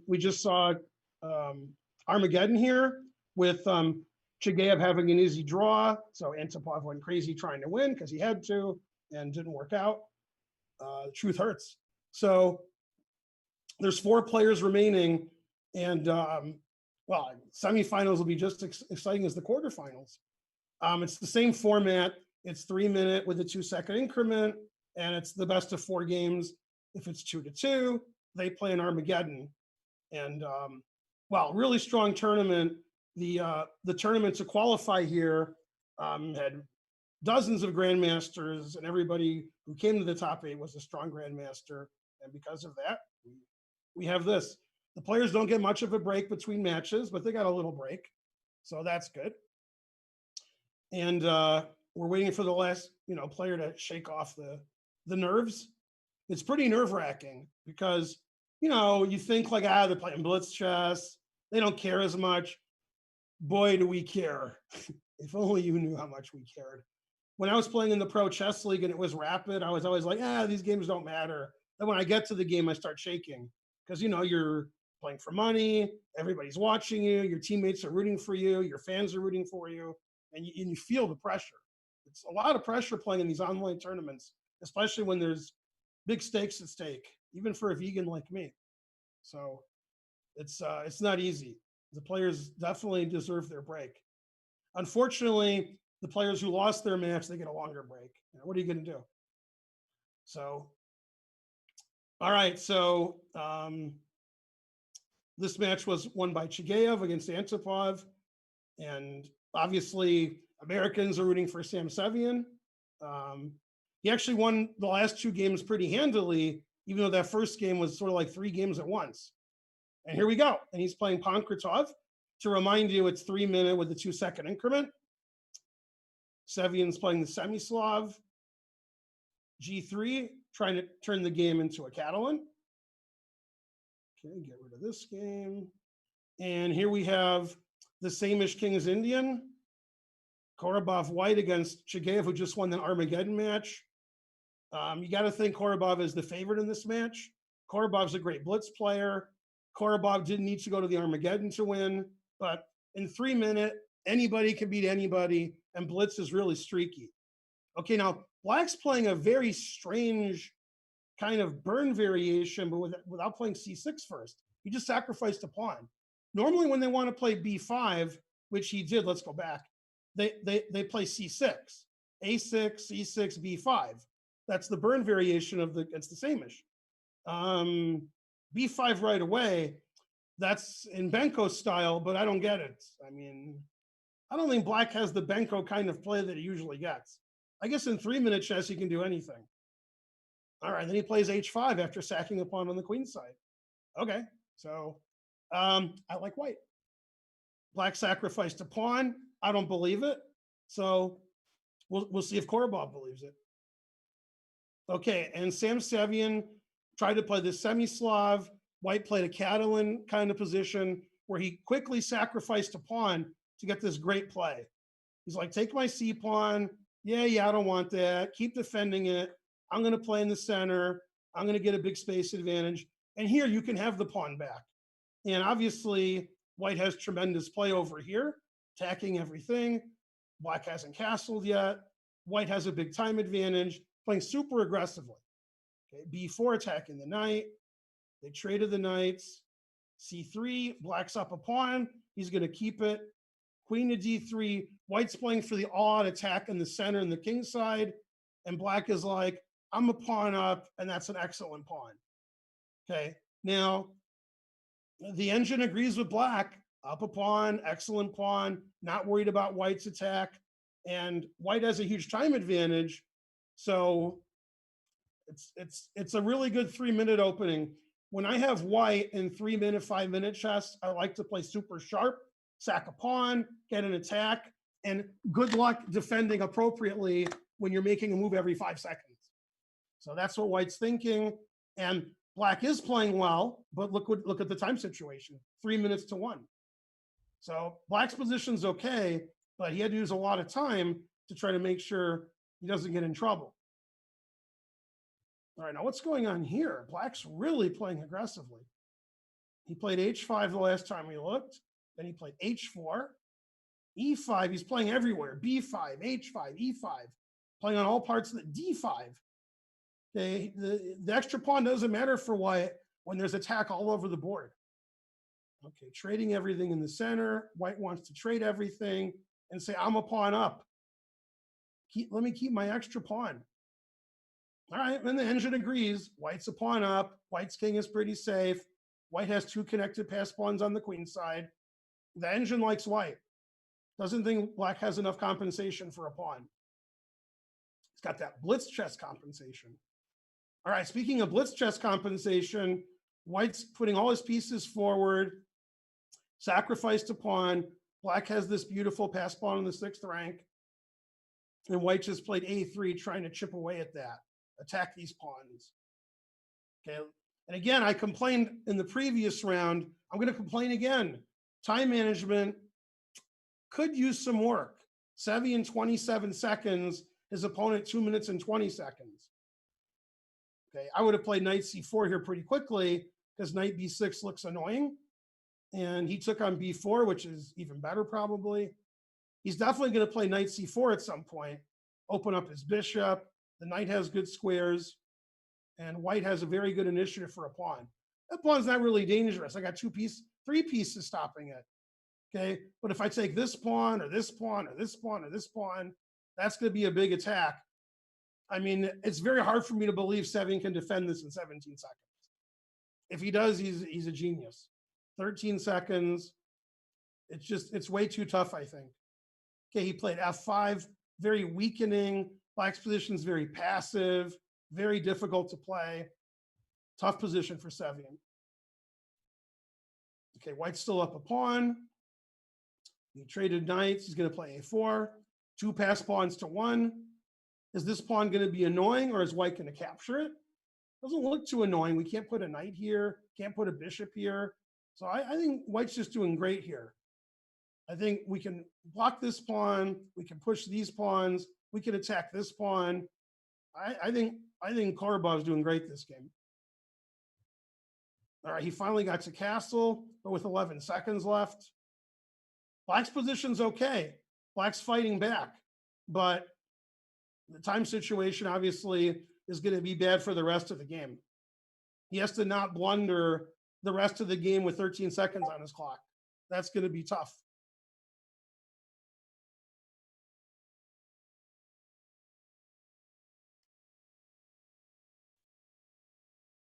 [SPEAKER 1] We just saw Armageddon here with Chigayev having an easy draw. So Antipov went crazy trying to win because he had to and didn't work out. The truth hurts. So there's 4 players remaining, and well, semifinals will be just exciting as the quarterfinals. It's the same format. It's 3-minute with a 2-second increment, and it's the best of 4 games. If it's 2-2, they play an Armageddon, and well, really strong tournament. The tournament to qualify here had dozens of grandmasters, and everybody who came to the top 8 was a strong grandmaster, and because of that, we have this. The players don't get much of a break between matches, but they got a little break. So that's good. And we're waiting for the last, player to shake off the nerves. It's pretty nerve-wracking because, you think like, they're playing blitz chess. They don't care as much. Boy, do we care. If only you knew how much we cared. When I was playing in the Pro Chess League and it was rapid, I was always like, these games don't matter. Then when I get to the game, I start shaking. Because you're playing for money, everybody's watching you, your teammates are rooting for you, your fans are rooting for you, and you feel the pressure. It's a lot of pressure playing in these online tournaments, especially when there's big stakes at stake, even for a vegan like me. So it's not easy. The players definitely deserve their break. Unfortunately, the players who lost their match, they get a longer break. What are you going to do? So all right, so this match was won by Chigayev against Antipov, and obviously Americans are rooting for Sam Sevian. He actually won the last 2 games pretty handily, even though that first game was sort of like 3 games at once. And here we go, and he's playing Pankratov. To remind you, it's 3-minute with a 2-second increment. Sevian's playing the Semi-Slav. G3, trying to turn the game into a Catalan. Okay, get rid of this game. And here we have the Samish King's Indian, Korobov White against Chigayev, who just won the Armageddon match. You got to think Korobov is the favorite in this match. Korobov's a great blitz player. Korobov didn't need to go to the Armageddon to win, but in 3-minute, anybody can beat anybody, and blitz is really streaky. Okay, now Black's playing a very strange kind of burn variation, but without playing C6 first. He just sacrificed a pawn. Normally when they want to play B5, which he did, let's go back, they play C6, A6, E6, B5. That's the burn variation against the Samish. B5 right away, that's in Benko style, but I don't get it. I mean, I don't think Black has the Benko kind of play that he usually gets. I guess in 3-minute chess, he can do anything. All right, then he plays H5 after sacking a pawn on the queen side. Okay, so I like White. Black sacrificed a pawn. I don't believe it. So we'll see if Korobov believes it. Okay, and Sam Sevian tried to play the Semi-Slav. White played a Catalan kind of position where he quickly sacrificed a pawn to get this great play. He's like, take my C pawn. Yeah, I don't want that. Keep defending it. I'm going to play in the center. I'm going to get a big space advantage. And here you can have the pawn back. And obviously, White has tremendous play over here, attacking everything. Black hasn't castled yet. White has a big time advantage, playing super aggressively. Okay, B4 attacking the knight. They traded the knights. C3, Black's up a pawn. He's going to keep it. Queen to D3. White's playing for the all-out attack in the center and the king side. And Black is like, I'm a pawn up, and that's an excellent pawn. Okay, now the engine agrees with Black. Up a pawn, excellent pawn, not worried about White's attack. And White has a huge time advantage. So it's a really good 3-minute opening. When I have White in 3-minute, 5-minute chess, I like to play super sharp, sack a pawn, get an attack, and good luck defending appropriately when you're making a move every 5 seconds. So that's what White's thinking. And Black is playing well, but look at the time situation, 3 minutes to 1. So Black's position's okay, but he had to use a lot of time to try to make sure he doesn't get in trouble. All right, now what's going on here? Black's really playing aggressively. He played h5 the last time we looked. Then he played h4, e5. He's playing everywhere. b5, h5, e5, playing on all parts of the d5. Okay, the extra pawn doesn't matter for White when there's attack all over the board. Okay, trading everything in the center. White wants to trade everything and say, I'm a pawn up. Let me keep my extra pawn. All right, and the engine agrees. White's a pawn up. White's king is pretty safe. White has 2 connected pass pawns on the queen side. The engine likes White. Doesn't think Black has enough compensation for a pawn. It's got that blitz chess compensation. All right, speaking of blitz chess compensation, White's putting all his pieces forward, sacrificed a pawn. Black has this beautiful pass pawn in the 6th rank. And White just played a3, trying to chip away at that, attack these pawns. Okay, and again, I complained in the previous round. I'm going to complain again. Time management could use some work. Sevy in 27 seconds, his opponent 2 minutes and 20 seconds. Okay, I would have played knight c4 here pretty quickly because knight b6 looks annoying. And he took on b4, which is even better probably. He's definitely going to play knight c4 at some point, open up his bishop. The knight has good squares, and White has a very good initiative for a pawn. That pawn's not really dangerous. I got 3 pieces stopping it. Okay, but if I take this pawn or this pawn or this pawn or this pawn, that's going to be a big attack. I mean, it's very hard for me to believe Sevy can defend this in 17 seconds. If he does, he's a genius. 13 seconds. It's way too tough, I think. Okay, he played f5, very weakening. Black's position is very passive, very difficult to play. Tough position for Sevy. Okay, White's still up a pawn. He traded knights. He's going to play a4. 2 pass pawns to 1. Is this pawn going to be annoying, or is White going to capture it? Doesn't look too annoying. We can't put a knight here. Can't put a bishop here. So I think White's just doing great here. I think we can block this pawn. We can push these pawns. We can attack this pawn. I think Korobov's doing great this game. All right, he finally got to castle, but with 11 seconds left. Black's position's okay. Black's fighting back, but the time situation obviously is going to be bad for the rest of the game. He has to not blunder the rest of the game with 13 seconds on his clock. That's going to be tough.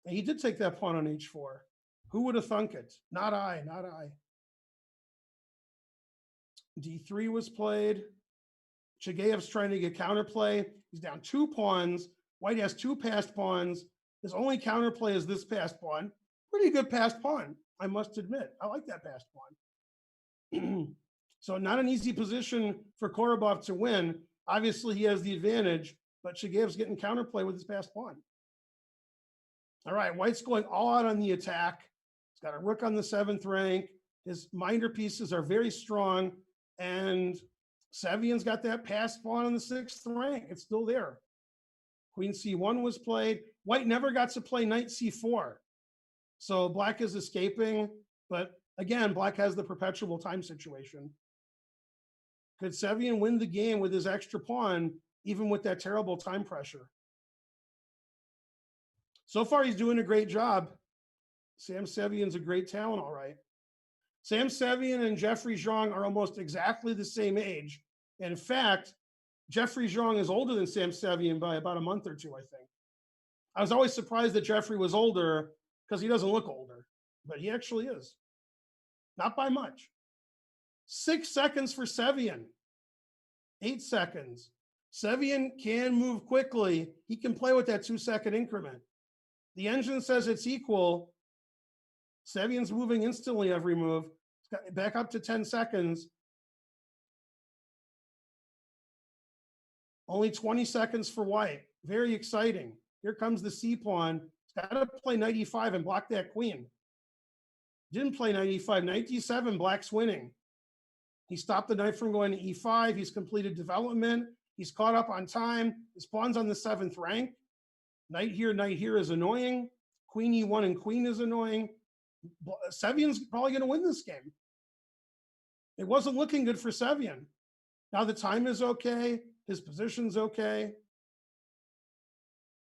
[SPEAKER 1] And he did take that pawn on h4. Who would have thunk it? Not I, not I. d3 was played. Chagayev's trying to get counterplay. He's down 2 pawns. White has 2 passed pawns. His only counterplay is this passed pawn. Pretty good passed pawn, I must admit. I like that passed pawn. So not an easy position for Korobov to win. Obviously, he has the advantage, but Chagayev's getting counterplay with his passed pawn. All right, White's going all out on the attack. He's got a rook on the 7th rank. His minder pieces are very strong, and Sevyan's got that passed pawn on the 6th rank. It's still there. Queen c1 was played. White never got to play knight c4. So Black is escaping, but again, Black has the perpetual time situation. Could Sevyan win the game with his extra pawn, even with that terrible time pressure? So far, he's doing a great job. Sam Sevyan's a great talent, all right. Sam Sevyan and Jeffrey Zhang are almost exactly the same age. And in fact, Jeffrey Zhang is older than Sam Sevyan by about a month or 2, I think. I was always surprised that Jeffrey was older because he doesn't look older, but he actually is. Not by much. 6 seconds for Sevyan. 8 seconds. Sevyan can move quickly. He can play with that 2-second increment. The engine says it's equal. Sevyan's moving instantly every move. It's got back up to 10 seconds. Only 20 seconds for White. Very exciting. Here comes the C pawn. It's Got to play knight e5 and block that queen. Didn't play knight e5. Knight d7, black's winning. He stopped the knight from going to e5. He's completed development. He's caught up on time. His pawn's on the 7th rank. Knight here is annoying. Queen e1 and queen is annoying. Sevian's probably going to win this game. It wasn't looking good for Sevian. Now the time is okay. His position's okay.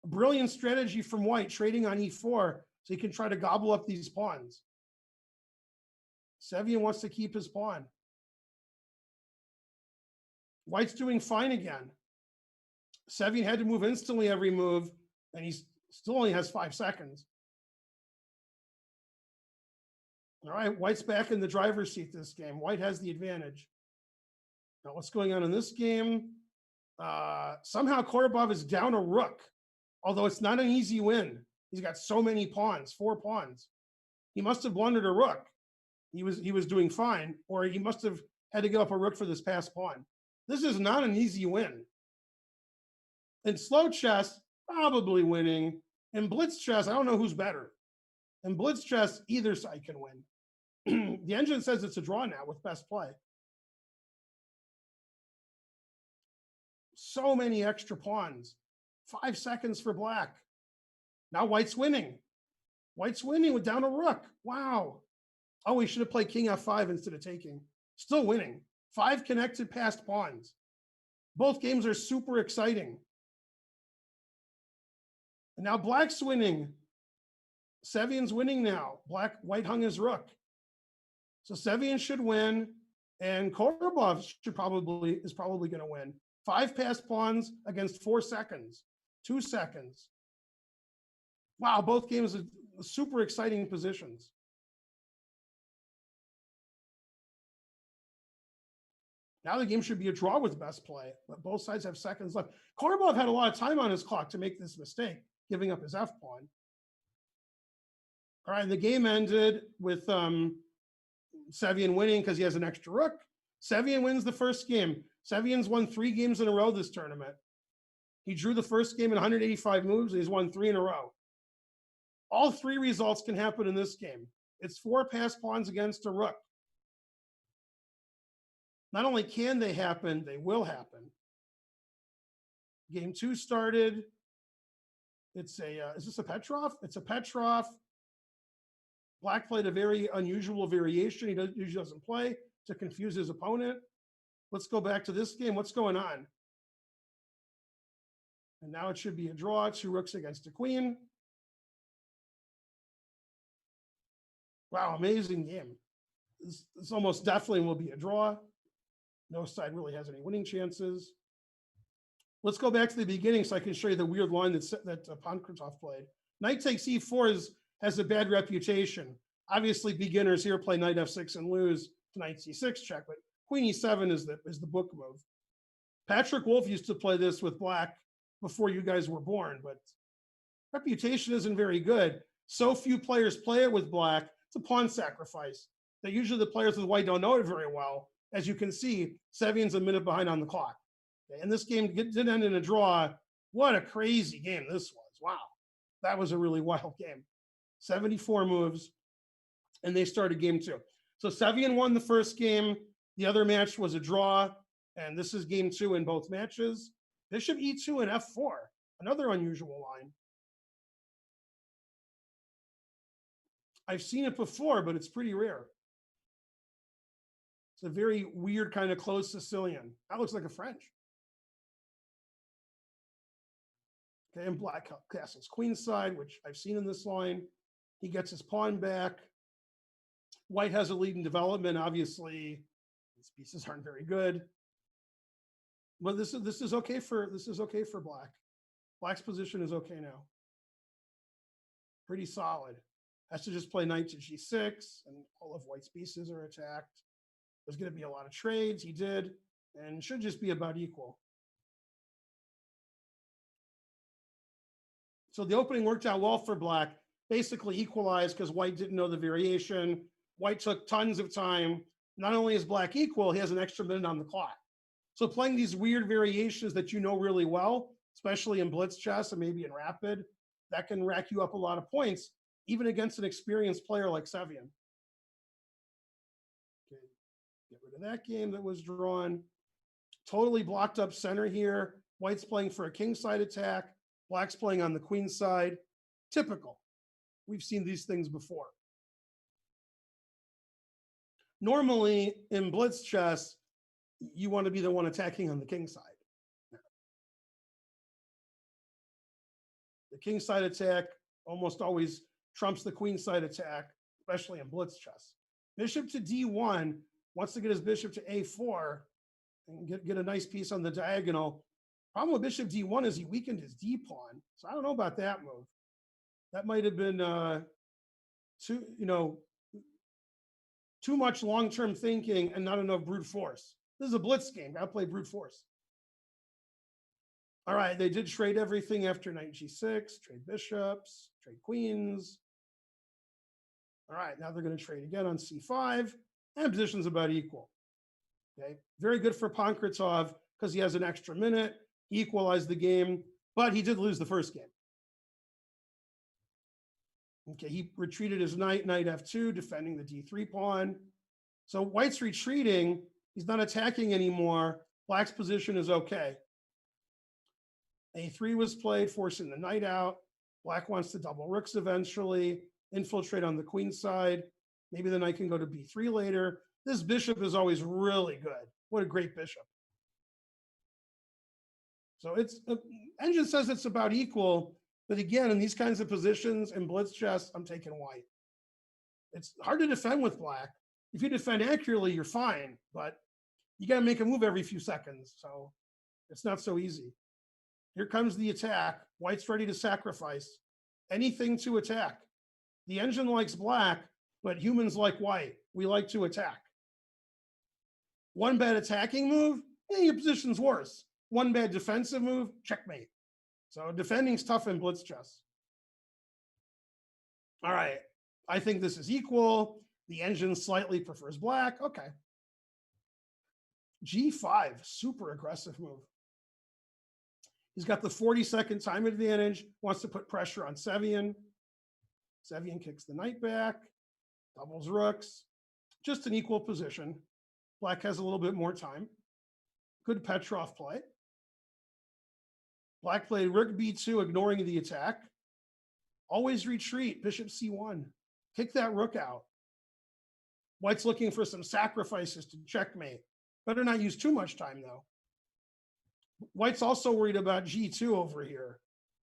[SPEAKER 1] A brilliant strategy from white, trading on e4, so he can try to gobble up these pawns. Sevian wants to keep his pawn. White's doing fine again. Sevian had to move instantly every move, and he still only has 5 seconds. All right, White's back in the driver's seat this game. White has the advantage. Now, what's going on in this game? Somehow Korobov is down a rook, although it's not an easy win. He's got so many pawns, 4 pawns. He must have blundered a rook. He was doing fine, or he must have had to give up a rook for this passed pawn. This is not an easy win. In slow chess, probably winning. In blitz chess, I don't know who's better. In blitz chess, either side can win. The engine says it's a draw now with best play. So many extra pawns. 5 seconds for black. Now white's winning. White's winning with down a rook. Wow. Oh, we should have played king f5 instead of taking. Still winning. 5 connected passed pawns. Both games are super exciting. And now black's winning. Sevian's winning now. White hung his rook. So Sevian should win, and Korobov is probably going to win. 5 passed pawns against 4 seconds, 2 seconds. Wow, both games are super exciting positions. Now the game should be a draw with best play, but both sides have seconds left. Korobov had a lot of time on his clock to make this mistake, giving up his f pawn. All right, the game ended with Sevian winning because he has an extra rook. Sevian wins the first game. Sevian's won 3 games in a row this tournament. He drew the first game in 185 moves, and he's won 3 in a row. All 3 results can happen in this game. It's 4 passed pawns against a rook. Not only can they happen, they will happen. Game 2 started. It's a, is this a Petrov? It's a Petrov. Black played a very unusual variation he usually doesn't play to confuse his opponent. Let's go back to this game. What's going on? And now it should be a draw, 2 rooks against a queen. Wow, amazing game. This almost definitely will be a draw. No side really has any winning chances. Let's go back to the beginning so I can show you the weird line that Pankratov played. Knight takes e4 has a bad reputation. Obviously, beginners here play knight f6 and lose to knight c6 check, but queen e7 is the book move. Patrick Wolf used to play this with black before you guys were born, but reputation isn't very good. So few players play it with black. It's a pawn sacrifice. That usually the players with white don't know it very well. As you can see, Sevian's a minute behind on the clock. Okay, and this game did end in a draw. What a crazy game this was. Wow. That was a really wild game. 74 moves, and they started game 2. So Sevian won the first game. The other match was a draw, and this is game 2 in both matches. Bishop e2 and f4, another unusual line. I've seen it before, but it's pretty rare. It's a very weird kind of close Sicilian. That looks like a French. Okay, and black castles queenside, which I've seen in this line. He gets his pawn back. White has a lead in development. Obviously, these pieces aren't very good. But this is okay for black. Black's position is okay now. Pretty solid. Has to just play knight to g6, and all of white's pieces are attacked. There's going to be a lot of trades. He did, and should just be about equal. So the opening worked out well for black. Basically equalized because white didn't know the variation. White took tons of time. Not only is black equal, he has an extra minute on the clock. So playing these weird variations that you know really well, especially in blitz chess and maybe in rapid, that can rack you up a lot of points, even against an experienced player like Sevian. Okay, get rid of that game that was drawn. Totally blocked up center here. White's playing for a king side attack. Black's playing on the queen side. Typical. We've seen these things before. Normally, in blitz chess, you want to be the one attacking on the king side. The king side attack almost always trumps the queen side attack, especially in blitz chess. Bishop to d1 wants to get his bishop to a4 and get a nice piece on the diagonal. Problem with bishop d1 is he weakened his d pawn. So I don't know about that move. That might have been too much long-term thinking and not enough brute force. This is a blitz game. Gotta play brute force. All right, they did trade everything after knight g6, trade bishops, trade queens. All right, now they're going to trade again on c5, and position's about equal. Okay, very good for Pankratov because he has an extra minute. He equalized the game, but he did lose the first game. Okay, he retreated his knight f2, defending the d3 pawn. So White's retreating. He's not attacking anymore. Black's position is okay. a3 was played, forcing the knight out. Black wants to double rooks eventually, infiltrate on the queen side. Maybe the knight can go to b3 later. This bishop is always really good. What a great bishop. So it's engine says it's about equal, but again, in these kinds of positions in blitz chess, I'm taking white. It's hard to defend with black. If you defend accurately, you're fine, but you got to make a move every few seconds. So it's not so easy. Here comes the attack. White's ready to sacrifice anything to attack. The engine likes black, but humans like white. We like to attack. One bad attacking move, your position's worse. One bad defensive move, checkmate. So defending's tough in blitz chess. All right, I think this is equal. The engine slightly prefers black. Okay. G5, super aggressive move. He's got the 40-second time advantage, wants to put pressure on Sevian. Sevian kicks the knight back, doubles rooks, just an equal position. Black has a little bit more time. Good Petrov play. Black played rook b2, ignoring the attack. Always retreat, bishop c1. Kick that rook out. White's looking for some sacrifices to checkmate. Better not use too much time, though. White's also worried about g2 over here.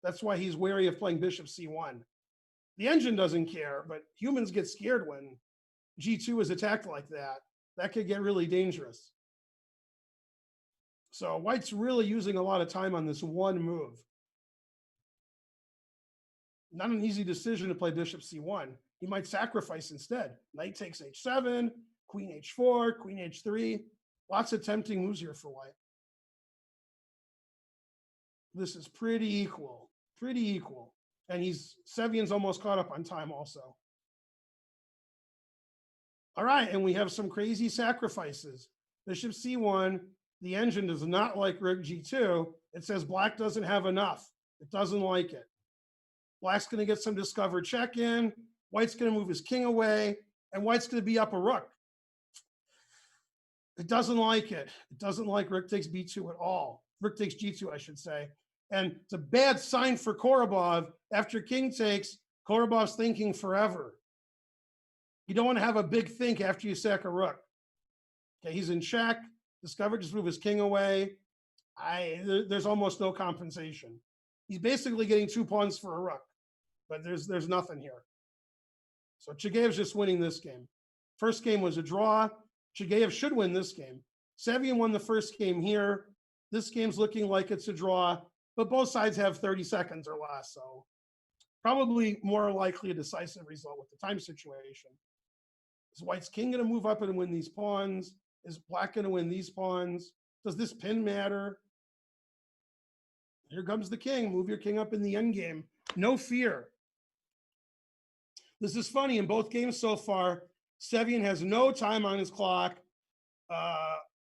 [SPEAKER 1] That's why he's wary of playing bishop c1. The engine doesn't care, but humans get scared when g2 is attacked like that. That could get really dangerous. So White's really using a lot of time on this one move. Not an easy decision to play bishop c1. He might sacrifice instead. Knight takes h7, queen h4, queen h3. Lots of tempting moves here for White. This is pretty equal, pretty equal. And Sevian's almost caught up on time also. All right, and we have some crazy sacrifices. Bishop c1, the engine does not like rook g2. It says black doesn't have enough. It doesn't like it. Black's gonna get some discovered check in. White's gonna move his king away, and White's gonna be up a rook. It doesn't like it. It doesn't like rook takes b2 at all. Rook takes g2, I should say. And it's a bad sign for Korobov. After king takes, Korobov's thinking forever. You don't want to have a big think after you sack a rook. Okay, he's in check. Discovered, just move his king away. There's almost no compensation. He's basically getting 2 pawns for a rook, but there's nothing here. So Chigaev's just winning this game. First game was a draw. Chigaev should win this game. Sevian won the first game here. This game's looking like it's a draw, but both sides have 30 seconds or less, so probably more likely a decisive result with the time situation. Is White's king going to move up and win these pawns? Is Black going to win these pawns? Does this pin matter? Here comes the king. Move your king up in the endgame. No fear. This is funny. In both games so far, Sevian has no time on his clock.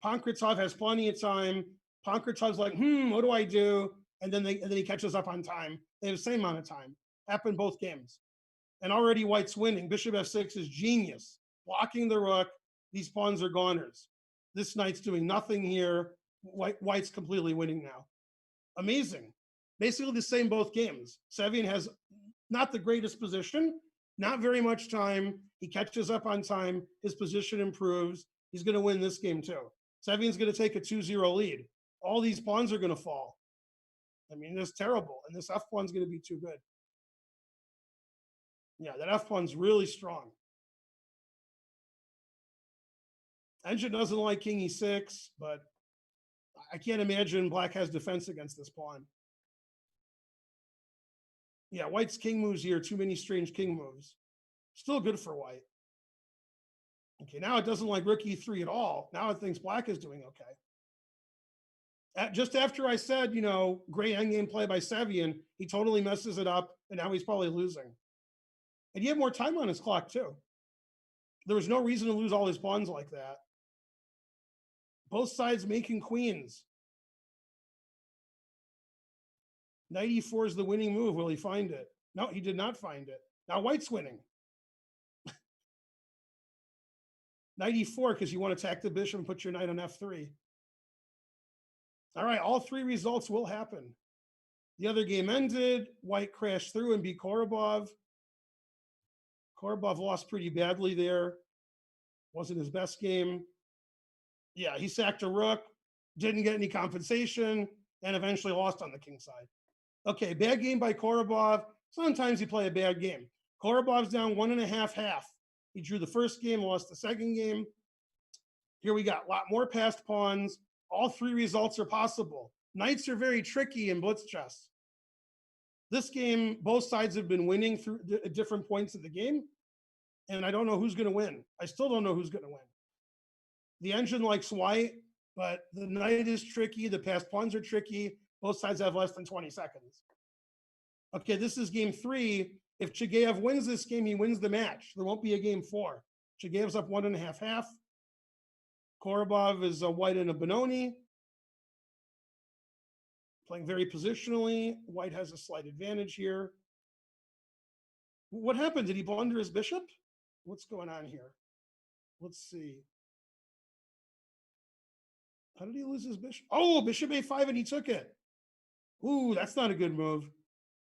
[SPEAKER 1] Pankratov has plenty of time. Pankratov's like, what do I do? and then he catches up on time. They have the same amount of time. Happened both games. And already White's winning. Bishop f6 is genius. Blocking the rook. These pawns are goners. This knight's doing nothing here. White's completely winning now. Amazing. Basically the same both games. Sevian has not the greatest position, not very much time. He catches up on time. His position improves. He's going to win this game too. Sevian's going to take a 2-0 lead. All these pawns are going to fall. I mean, it's terrible. And this F pawn's going to be too good. Yeah, that F pawn's really strong. Engine doesn't like king e6, but I can't imagine black has defense against this pawn. Yeah, White's king moves here. Too many strange king moves. Still good for White. Okay, now it doesn't like rook e3 at all. Now it thinks black is doing okay. Just after I said, you know, great endgame play by Sevian, he totally messes it up, and now he's probably losing. And he had more time on his clock, too. There was no reason to lose all his pawns like that. Both sides making queens. Knight e4 is the winning move. Will he find it? No, he did not find it. Now White's winning. Knight e4, because you want to attack the bishop and put your knight on f3. All right, all three results will happen. The other game ended. White crashed through and beat Korobov. Korobov lost pretty badly there. Wasn't his best game. Yeah, he sacked a rook, didn't get any compensation, and eventually lost on the king side. Okay, bad game by Korobov. Sometimes you play a bad game. Korobov's down 1.5-1/2. He drew the first game, lost the second game. Here we got a lot more passed pawns. All three results are possible. Knights are very tricky in blitz chess. This game, both sides have been winning through at different points of the game, and I don't know who's going to win. I still don't know who's going to win. The engine likes White, but the knight is tricky. The passed pawns are tricky. Both sides have less than 20 seconds. Okay, this is game 3. If Chigayev wins this game, he wins the match. There won't be a game 4. Chigayev's up 1.5-1/2. Korobov is a White and a Benoni. Playing very positionally. White has a slight advantage here. What happened? Did he blunder his bishop? What's going on here? Let's see. How did he lose his bishop? Oh, bishop a5, and he took it. Ooh, that's not a good move.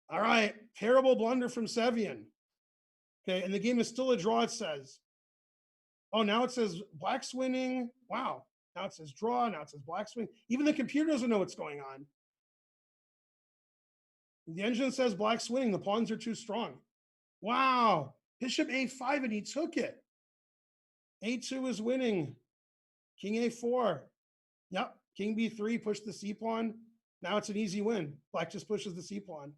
[SPEAKER 1] All right, terrible blunder from Sevian. Okay, and the game is still a draw, it says. Oh, now it says black's winning. Wow. Now it says draw. Now it says black's winning. Even the computer doesn't know what's going on. The engine says black's winning. The pawns are too strong. Wow. Bishop a5, and he took it. a2 is winning. King a4. Yep. King b3, push the c pawn. Now it's an easy win. Black just pushes the c pawn.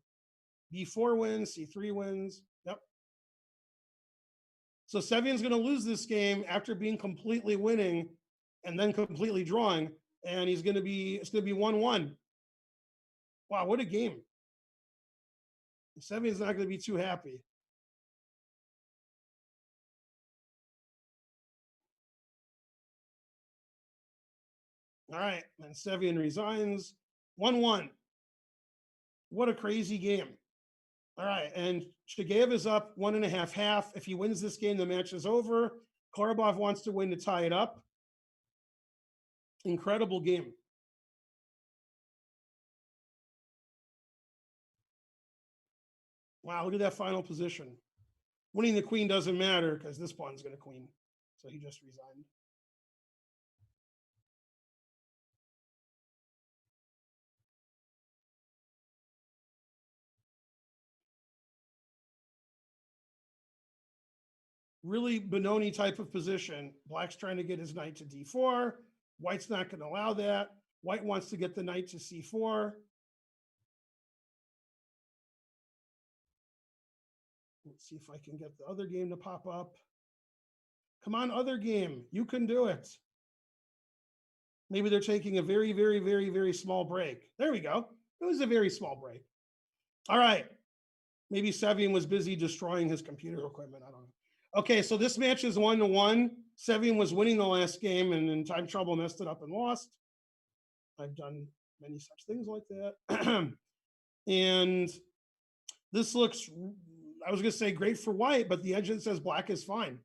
[SPEAKER 1] b4 wins, c3 wins. Yep. So Sevian's going to lose this game after being completely winning and then completely drawing, and it's going to be 1-1. Wow, what a game. Sevian's not going to be too happy. All right, and Sevian resigns. 1-1. What a crazy game. All right, and Chigayev is up 1.5-1/2. If he wins this game, the match is over. Korobov wants to win to tie it up. Incredible game. Wow, look at that final position. Winning the queen doesn't matter because this pawn's going to queen. So he just resigned. Really Benoni type of position. Black's trying to get his knight to d4. White's not going to allow that. White wants to get the knight to c4. Let's see if I can get the other game to pop up. Come on, other game. You can do it. Maybe they're taking a very, very, very, very small break. There we go. It was a very small break. All right. Maybe Sevian was busy destroying his computer equipment. I don't know. Okay, so this match is 1-1. Sevian was winning the last game and in time trouble messed it up and lost. I've done many such things like that. And this looks, I was going to say great for white, but the engine says black is fine.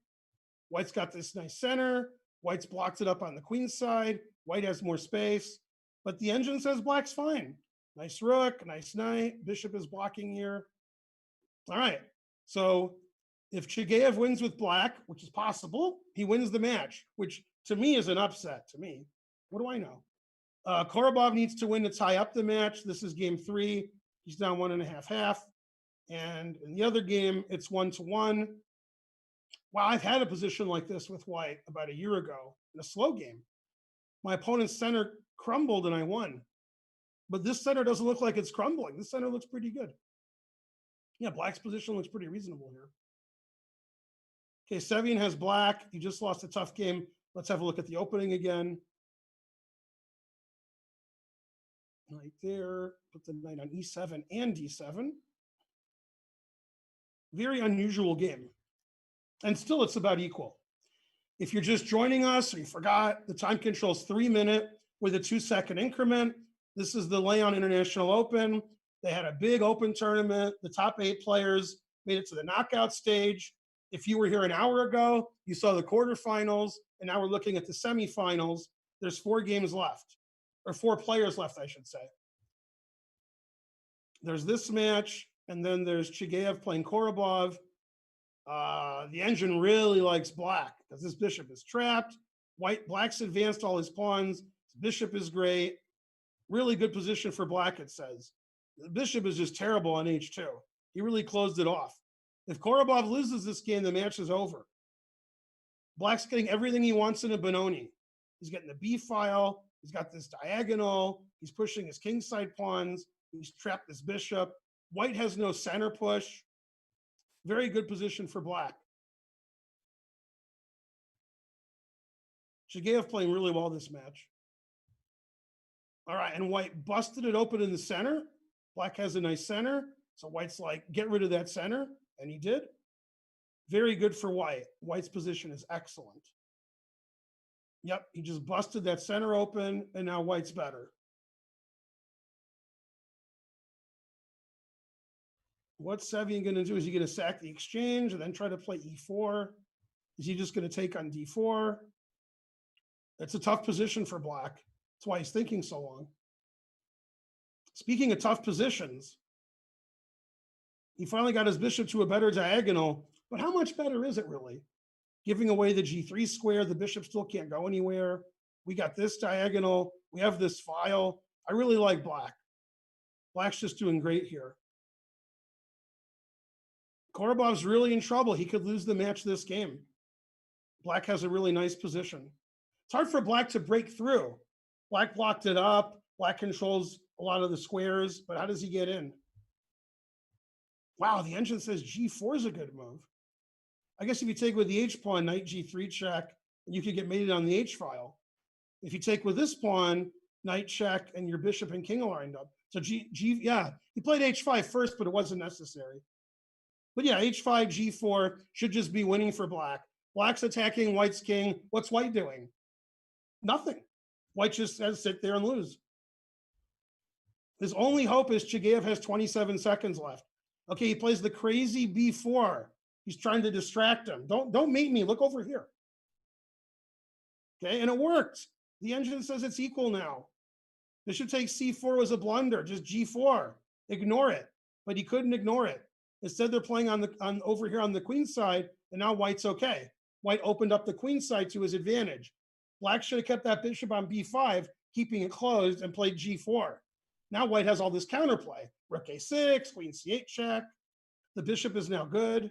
[SPEAKER 1] White's got this nice center. White's blocked it up on the queen side. White has more space, but the engine says black's fine. Nice rook, nice knight. Bishop is blocking here. All right. So if Chigayev wins with black, which is possible, he wins the match, which to me is an upset to me. What do I know? Korobov needs to win to tie up the match. This is game 3. He's down 1.5. And in the other game, it's 1-1. Wow, I've had a position like this with white about a year ago in a slow game. My opponent's center crumbled and I won. But this center doesn't look like it's crumbling. This center looks pretty good. Yeah, black's position looks pretty reasonable here. Okay, Sevian has black. He just lost a tough game. Let's have a look at the opening again. Knight there. Put the knight on e7 and d7. Very unusual game. And still, it's about equal. If you're just joining us or you forgot, the time control is 3 minutes with a 2-second increment. This is the Leon International Open. They had a big open tournament. The top 8 players made it to the knockout stage. If you were here an hour ago, you saw the quarterfinals, and now we're looking at the semifinals. There's 4 games left, or 4 players left, I should say. There's this match, and then there's Chigayev playing Korobov. The engine really likes black because this bishop is trapped. Black's advanced all his pawns. His bishop is great. Really good position for black, it says. The bishop is just terrible on h2. He really closed it off. If Korobov loses this game, the match is over. Black's getting everything he wants in a Benoni. He's getting the b file. He's got this diagonal. He's pushing his kingside pawns. He's trapped this bishop. White has no center push. Very good position for black. Chigayev playing really well this match. All right, and white busted it open in the center. Black has a nice center. So white's like, get rid of that center. And he did. Very good for white. White's position is excellent. Yep, he just busted that center open, and now white's better. What's Sevian going to do? Is he going to sack the exchange and then try to play e4? Is he just going to take on d4? It's a tough position for black. That's why he's thinking so long. Speaking of tough positions, he finally got his bishop to a better diagonal, but how much better is it really? Giving away the g3 square, the bishop still can't go anywhere. We got this diagonal. We have this file. I really like black. Black's just doing great here. Korobov's really in trouble. He could lose the match this game. Black has a really nice position. It's hard for black to break through. Black blocked it up. Black controls a lot of the squares, but how does he get in? Wow, the engine says g4 is a good move. I guess if you take with the h pawn, knight g3 check, you could get mated on the h file. If you take with this pawn, knight check, and your bishop and king are lined up. So yeah, he played h5 first, but it wasn't necessary. But yeah, h5, g4 should just be winning for black. Black's attacking white's king. What's white doing? Nothing. White just has to sit there and lose. His only hope is Chigayev has 27 seconds left. Okay, he plays the crazy b4. He's trying to distract him. Don't mate me. Look over here. Okay, and it worked. The engine says it's equal now. Bishop takes c4 was a blunder. Just g4. Ignore it. But he couldn't ignore it. Instead, they're playing over here on the queen side, and now white's okay. White opened up the queen side to his advantage. Black should have kept that bishop on b5, keeping it closed, and played g4. Now white has all this counterplay. Rook a6, queen c8 check. The bishop is now good.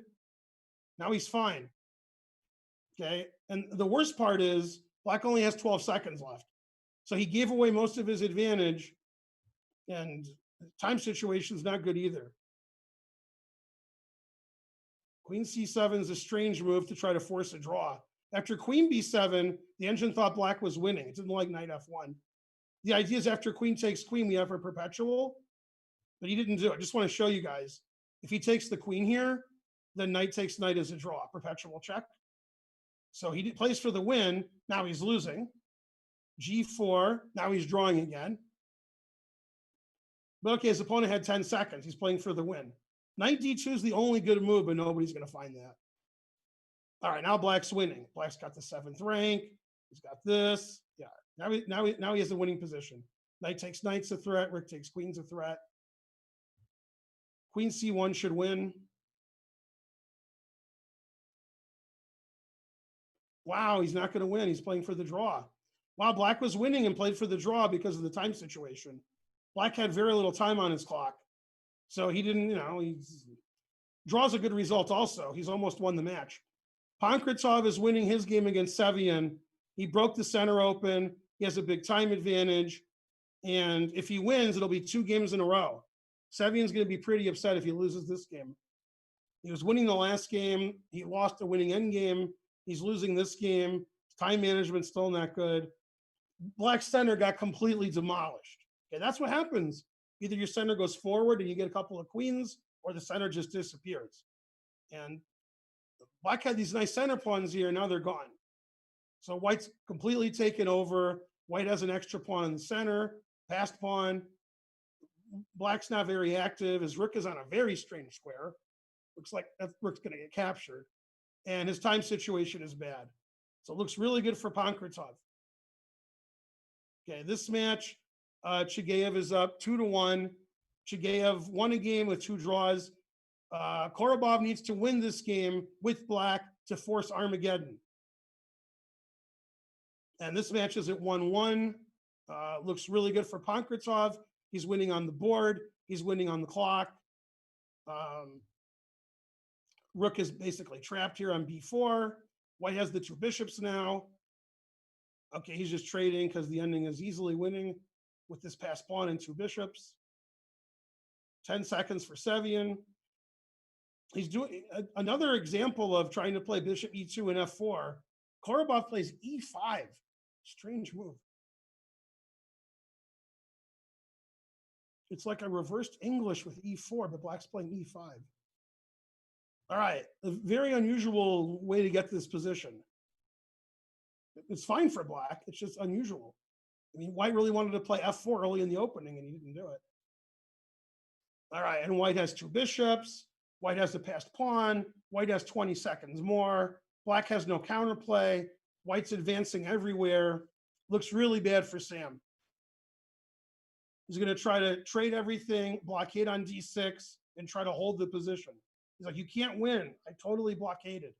[SPEAKER 1] Now he's fine. Okay, and the worst part is black only has 12 seconds left. So he gave away most of his advantage, and the time situation is not good either. Queen c7 is a strange move to try to force a draw. After queen b7, the engine thought black was winning. It didn't like knight f1. The idea is after queen takes queen, we have a perpetual, but he didn't do it. I just want to show you guys. If he takes the queen here, then knight takes knight as a draw, perpetual check. So he plays for the win. Now he's losing. g4, now he's drawing again. But okay, his opponent had 10 seconds. He's playing for the win. Knight d2 is the only good move, but nobody's going to find that. All right, now Black's winning. Black's got the 7th rank. He's got this. Yeah, now he has a winning position. Knight takes knight's a threat. Rook takes queen's a threat. Queen c1 should win. Wow, he's not going to win. He's playing for the draw. Wow, Black was winning and played for the draw because of the time situation. Black had very little time on his clock. So he didn't, draws a good result also. He's almost won the match. Pankratov is winning his game against Sevian. He broke the center open. He has a big time advantage. And if he wins, it'll be 2 games in a row. Sevian's going to be pretty upset if he loses this game. He was winning the last game. He lost the winning end game. He's losing this game. Time management's still not good. Black center got completely demolished. Okay, that's what happens. Either your center goes forward and you get a couple of queens, or the center just disappears. And Black had these nice center pawns here, now they're gone. So White's completely taken over. White has an extra pawn in the center, passed pawn. Black's not very active. His rook is on a very strange square. Looks like that rook's going to get captured. And his time situation is bad. So it looks really good for Pankratov. Okay, this match, Chigayev is up 2-1. Chigayev won a game with 2 draws. Korobov needs to win this game with Black to force Armageddon. And this match is at 1-1. Looks really good for Pankratov. He's winning on the board. He's winning on the clock. Rook is basically trapped here on b4. White has the 2 bishops now. Okay, he's just trading because the ending is easily winning with this passed pawn and 2 bishops. 10 seconds for Sevian. He's doing another example of trying to play bishop e2 and f4. Korobov plays e5. Strange move. It's like a reversed English with e4, but Black's playing e5. All right, a very unusual way to get this position. It's fine for Black, it's just unusual. I mean, White really wanted to play f4 early in the opening, and he didn't do it. All right, and White has 2 bishops. White has the passed pawn. White has 20 seconds more. Black has no counterplay. White's advancing everywhere. Looks really bad for Sam. He's going to try to trade everything, blockade on d6, and try to hold the position. He's like, you can't win. I totally blockaded.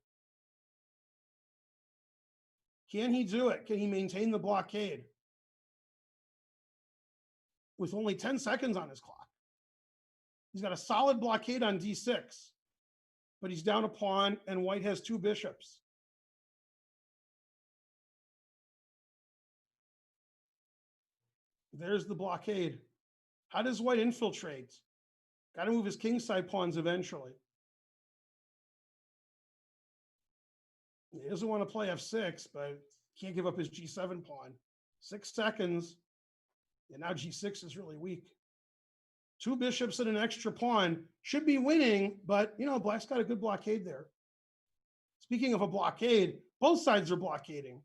[SPEAKER 1] Can he do it? Can he maintain the blockade? With only 10 seconds on his clock. He's got a solid blockade on d6, but he's down a pawn, and White has 2 bishops. There's the blockade. How does White infiltrate? Got to move his kingside pawns eventually. He doesn't want to play f6, but can't give up his g7 pawn. 6 seconds, and now g6 is really weak. 2 bishops and an extra pawn should be winning, but Black's got a good blockade there. Speaking of a blockade, both sides are blockading.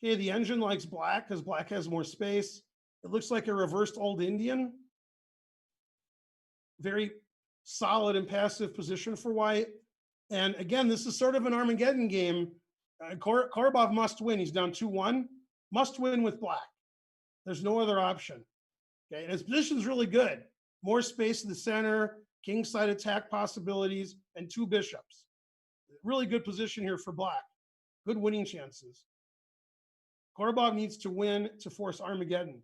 [SPEAKER 1] Okay, the engine likes Black because Black has more space. It looks like a reversed Old Indian. Very solid and passive position for White. And again, this is sort of an Armageddon game. Korobov must win. He's down 2-1. Must win with Black. There's no other option. Okay, and his position is really good. More space in the center, kingside attack possibilities, and 2 bishops. Really good position here for Black. Good winning chances. Korobov needs to win to force Armageddon.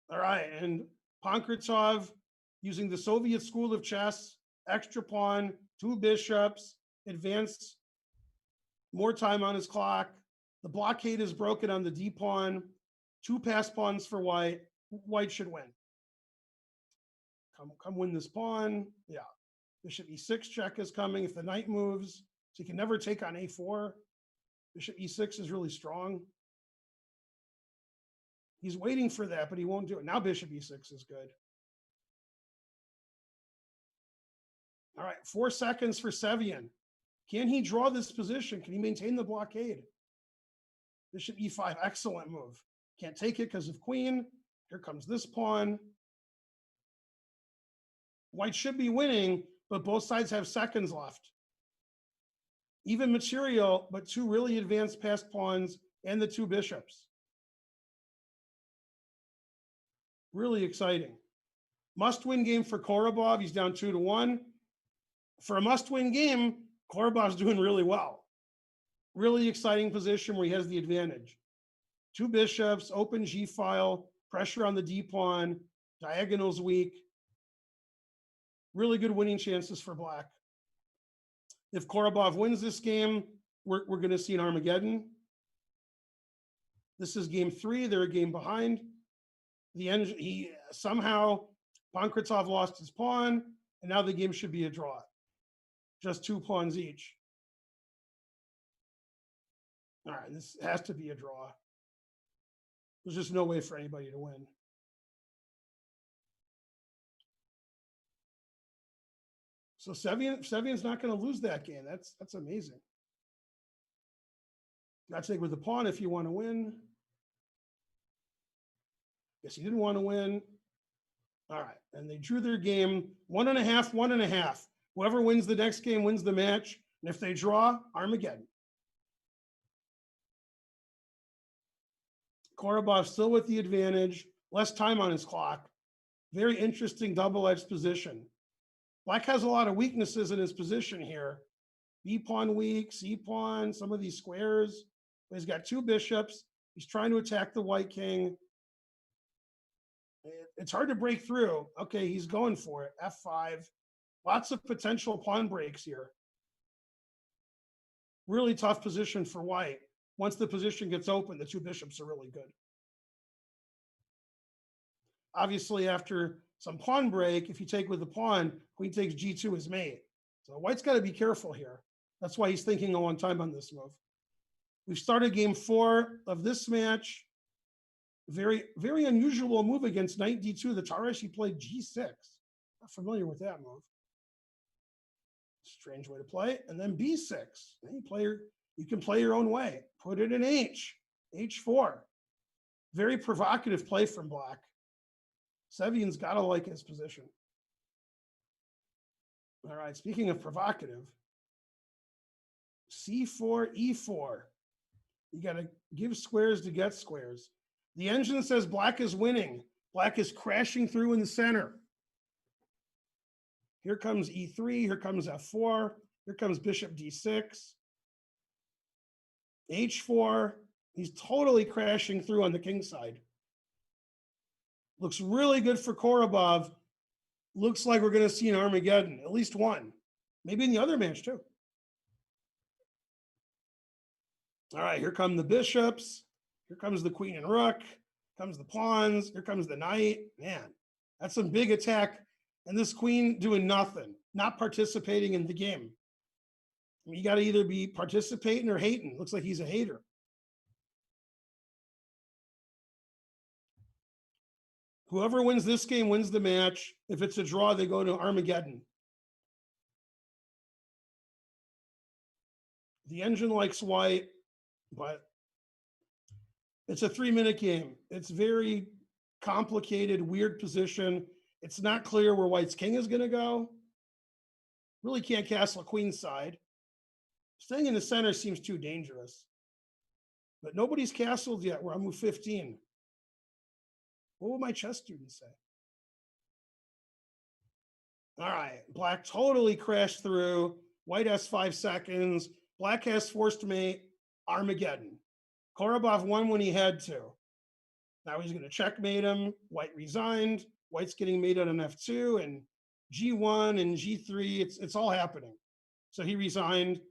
[SPEAKER 1] All right, and Pankratov using the Soviet school of chess, extra pawn, 2 bishops, advance, more time on his clock. The blockade is broken on the D pawn. 2 passed pawns for White. White should win. Come win this pawn. Yeah. Bishop e6 check is coming if the knight moves. So you can never take on a4. Bishop e6 is really strong. He's waiting for that, but he won't do it. Now bishop e6 is good. All right, 4 seconds for Sevian. Can he draw this position? Can he maintain the blockade? Bishop e5, excellent move. Can't take it because of queen. Here comes this pawn. White should be winning, but both sides have seconds left. Even material, but two really advanced passed pawns and the two bishops. Really exciting. Must-win game for Korobov. He's down 2-1. For a must-win game, Korobov's doing really well. Really exciting position where he has the advantage. Two bishops, open G file, pressure on the D pawn, diagonal's weak. Really good winning chances for Black. If Korobov wins this game, we're going to see an Armageddon. This is game 3. They're a game behind. He somehow, Pankratov lost his pawn, and now the game should be a draw. Just 2 pawns each. All right, this has to be a draw. There's just no way for anybody to win. So Sevian's not going to lose that game. That's amazing. Got to take with the pawn if you want to win. Guess he didn't want to win. All right, and they drew their game 1.5, 1.5. Whoever wins the next game wins the match. And if they draw, Armageddon. Korobov still with the advantage, less time on his clock. Very interesting double-edged position. Black has a lot of weaknesses in his position here. B pawn weak, C pawn, some of these squares. He's got 2 bishops. He's trying to attack the white king. It's hard to break through. Okay, he's going for it. F5. Lots of potential pawn breaks here. Really tough position for white. Once the position gets open, the 2 bishops are really good. Obviously, after some pawn break, if you take with the pawn, queen takes G2 as mate. So white's got to be careful here. That's why he's thinking a long time on this move. We've started game 4 of this match. Very, very unusual move against knight D2. The Tarash, he played G6. Not familiar with that move. Strange way to play. And then B6. You can play your own way. Put it in H. H4. Very provocative play from Black. Sevian's got to like his position. All right, speaking of provocative, C4, E4. You got to give squares to get squares. The engine says Black is winning. Black is crashing through in the center. Here comes E3, here comes F4, here comes Bishop D6. H4, he's totally crashing through on the king side. Looks really good for Korobov. Looks like we're going to see an Armageddon, at least one. Maybe in the other match too. All right, here come the bishops. Here comes the queen and rook. Comes the pawns. Here comes the knight. Man, that's some big attack. And this queen doing nothing, not participating in the game. I mean, you got to either be participating or hating. Looks like he's a hater. Whoever wins this game wins the match. If it's a draw, they go to Armageddon. The engine likes white, but it's a 3-minute game. It's very complicated, weird position. It's not clear where white's king is going to go. Really can't castle queen's side. Staying in the center seems too dangerous. But nobody's castled yet. We're on move 15. What will my chess students say? All right, Black totally crashed through. White has 5 seconds. Black has forced mate. Armageddon. Korobov won when he had to. Now he's going to checkmate him. White resigned. White's getting mated on F2 and G1 and G3. It's all happening. So he resigned,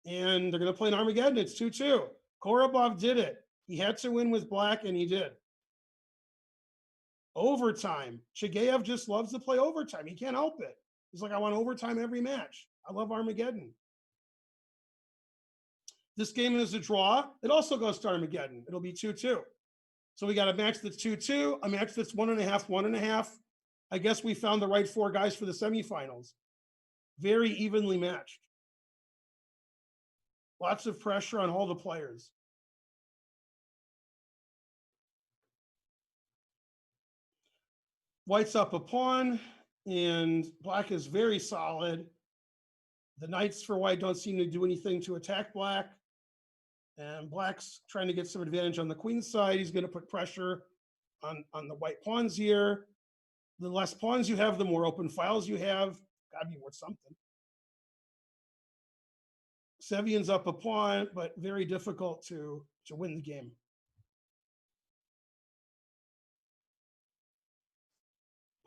[SPEAKER 1] and they're going to play an Armageddon. It's 2-2. Korobov did it. He had to win with Black, and he did. Overtime. Chigayev just loves to play overtime. He can't help it. He's like, I want overtime every match. I love Armageddon. This game is a draw. It also goes to Armageddon. It'll be 2-2. So we got a match that's 2-2, a match that's 1.5, 1.5. I guess we found the right 4 guys for the semifinals. Very evenly matched. Lots of pressure on all the players. White's up a pawn, and black is very solid. The knights for white don't seem to do anything to attack black. And black's trying to get some advantage on the queen side. He's going to put pressure on the white pawns here. The less pawns you have, the more open files you have. Gotta be worth something. Sevian's up a pawn, but very difficult to win the game.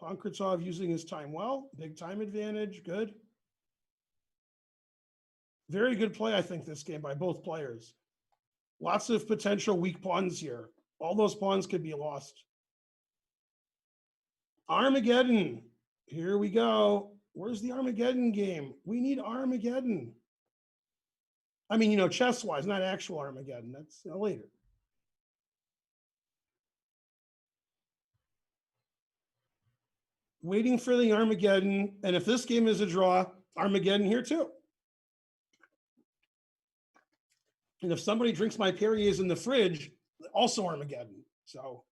[SPEAKER 1] Pankratov using his time well. Big time advantage. Good. Very good play, I think, this game by both players. Lots of potential weak pawns here. All those pawns could be lost. Armageddon. Here we go. Where's the Armageddon game? We need Armageddon. I mean, chess-wise, not actual Armageddon. That's later. Waiting for the Armageddon. And if this game is a draw, Armageddon here too. And if somebody drinks my Perrier's in the fridge, also Armageddon. So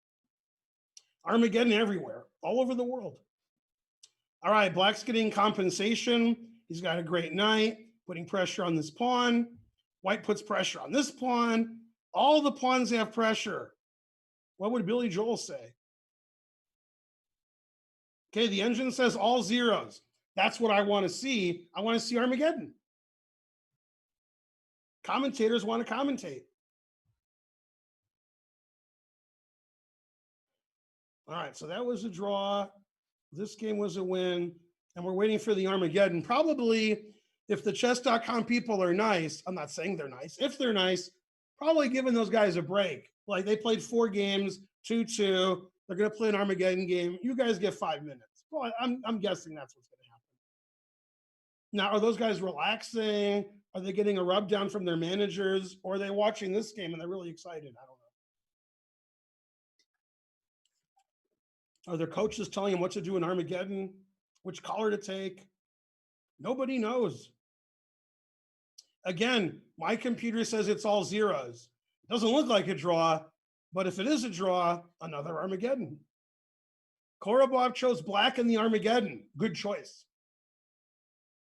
[SPEAKER 1] Armageddon everywhere, all over the world. All right, black's getting compensation. He's got a great knight, putting pressure on this pawn. White puts pressure on this pawn. All the pawns have pressure. What would Billy Joel say? Okay, the engine says all zeros. That's what I want to see. I want to see Armageddon. Commentators want to commentate. All right, so that was a draw. This game was a win, and we're waiting for the Armageddon. Probably, if the Chess.com people are nice, I'm not saying they're nice. If they're nice, probably giving those guys a break. Like they played 4 games, 2-2. They're going to play an Armageddon game. You guys get 5 minutes. Well, I'm guessing that's what's going to happen. Now, are those guys relaxing? Are they getting a rub down from their managers? Or are they watching this game and they're really excited? I don't know. Are their coaches telling them what to do in Armageddon? Which color to take? Nobody knows. Again, my computer says it's all zeros. It doesn't look like a draw, but if it is a draw, another Armageddon. Korobov chose black in the Armageddon. Good choice.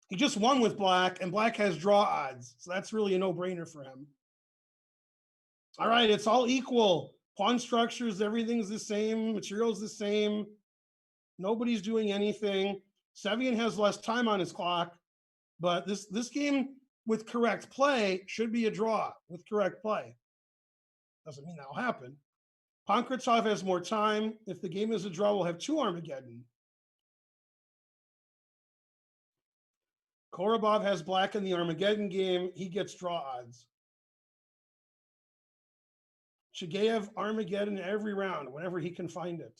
[SPEAKER 1] He just won with black, and black has draw odds. So that's really a no-brainer for him. All right, it's all equal. Pawn structures, everything's the same. Material's the same. Nobody's doing anything. Sevian has less time on his clock, but this game with correct play should be a draw with correct play. Doesn't mean that'll happen. Pankratov has more time. If the game is a draw, we'll have 2 Armageddon. Korobov has black in the Armageddon game. He gets draw odds. Chigayev Armageddon every round, whenever he can find it.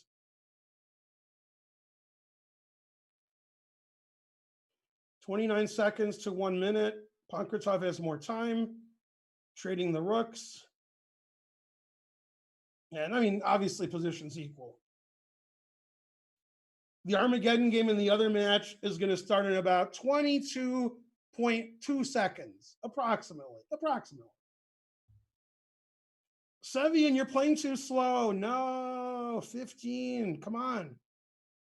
[SPEAKER 1] "29 seconds to 1 minute. Pankratov has more time. Trading the rooks. And I mean, obviously positions equal. The Armageddon game in the other match is going to start in about 22.2 seconds, approximately. Sevian, you're playing too slow. No, 15, come on.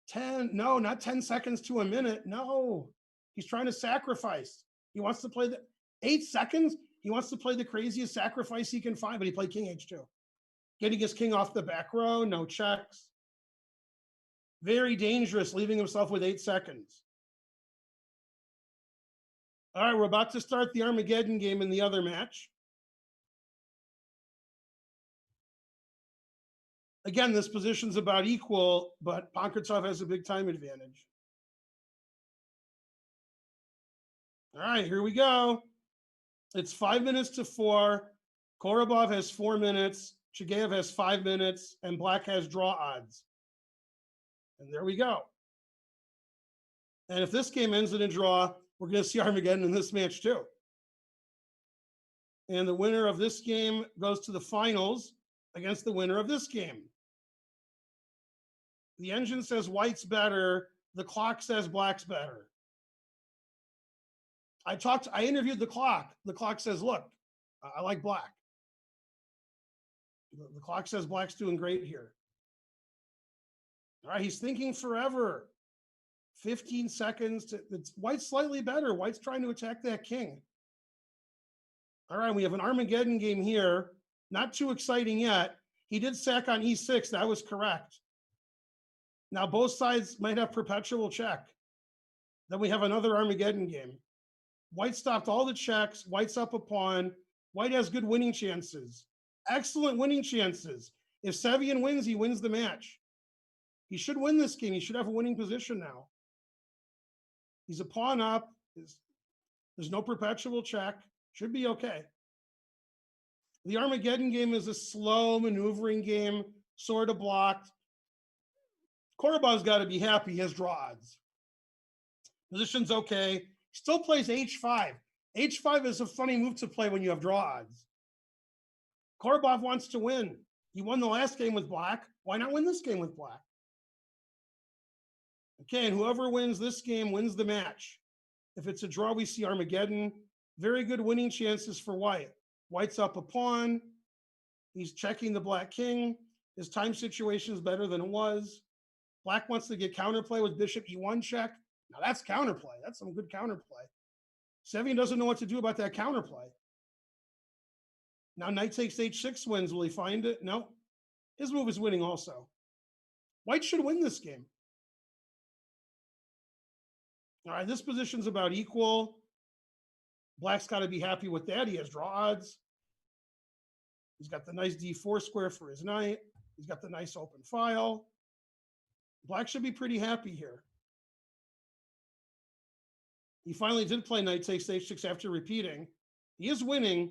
[SPEAKER 1] 10, no, not 10 seconds to a minute. No, he's trying to sacrifice. He wants to play the 8 seconds. He wants to play the craziest sacrifice he can find, but he played King H2. Getting his king off the back row, no checks. Very dangerous, leaving himself with 8 seconds. All right, we're about to start the Armageddon game in the other match. Again, this position's about equal, but Pankratov has a big time advantage. All right, here we go. It's 5 minutes to 4. Korobov has 4 minutes. Chigayev has 5 minutes, and black has draw odds. And there we go. And if this game ends in a draw, we're going to see Armageddon in this match too. And the winner of this game goes to the finals against the winner of this game. The engine says white's better. The clock says black's better. I interviewed the clock. The clock says, look, I like black. The clock says black's doing great here. All right, he's thinking forever. 15 seconds. White's slightly better. White's trying to attack that king. All right, we have an Armageddon game here. Not too exciting yet. He did sack on e6. That was correct. Now both sides might have perpetual check. Then we have another Armageddon game. White stopped all the checks. White's up a pawn. White has good winning chances. Excellent winning chances. If Sevian wins, he wins the match. He should win this game. He should have a winning position now. He's a pawn up. There's no perpetual check. Should be okay. The Armageddon game is a slow maneuvering game, sort of blocked. Korobov's got to be happy. He has draw odds. Position's okay. Still plays h5. h5 is a funny move to play when you have draw odds. Korobov wants to win. He won the last game with black. Why not win this game with black? Okay, and whoever wins this game wins the match. If it's a draw, we see Armageddon. Very good winning chances for White. White's up a pawn. He's checking the black king. His time situation is better than it was. Black wants to get counterplay with bishop e1 check. Now that's counterplay. That's some good counterplay. Sevian doesn't know what to do about that counterplay. Now knight takes h6 wins. Will he find it? No. His move is winning also. White should win this game. All right, this position's about equal. Black's got to be happy with that. He has draw odds. He's got the nice d4 square for his knight. He's got the nice open file. Black should be pretty happy here. He finally did play knight takes h6 after repeating. He is winning,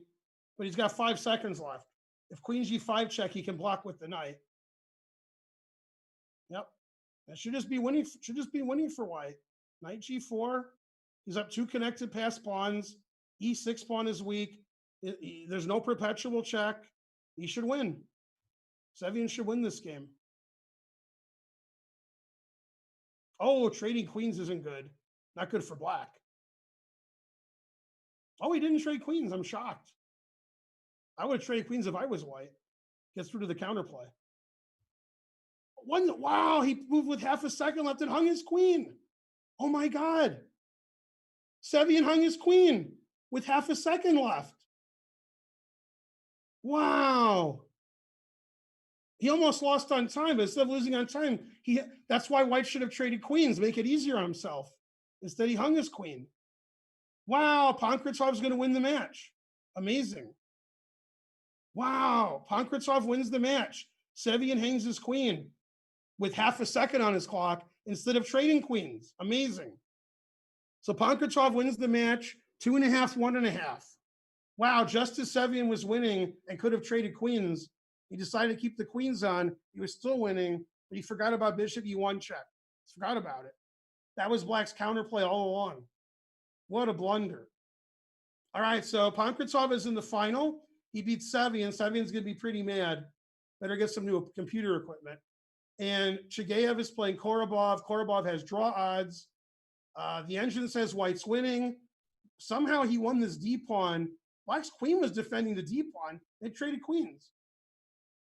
[SPEAKER 1] but he's got 5 seconds left. If queen g5 check, he can block with the knight. Yep. That should just be winning. Should just be winning for White. Knight g4. He's up 2 connected pass pawns. e6 pawn is weak. There's no perpetual check. He should win. Sevian should win this game. Oh, trading queens isn't good. Not good for black. Oh, he didn't trade queens. I'm shocked. I would trade queens if I was White. Gets through to the counterplay. Wow, he moved with half a second left and hung his queen. Oh my God. Sevian hung his queen with half a second left. Wow. He almost lost on time, but instead of losing on time, that's why White should have traded queens, make it easier on himself. Instead, he hung his queen. Wow, Pankratov going to win the match. Amazing. Wow, Pankratov wins the match. Sevian hangs his queen with half a second on his clock instead of trading queens. Amazing. So Pankratov wins the match, 2.5, 1.5. Wow, just as Sevian was winning and could have traded queens, he decided to keep the queens on. He was still winning, but he forgot about bishop e1 check. He forgot about it. That was Black's counterplay all along. What a blunder. All right, so Pankratov is in the final. He beats Sevian. Sevian's going to be pretty mad. Better get some new computer equipment. And Chigayev is playing Korobov. Korobov has draw odds. The engine says White's winning. Somehow he won this d-pawn. Black's queen was defending the d-pawn. They traded queens.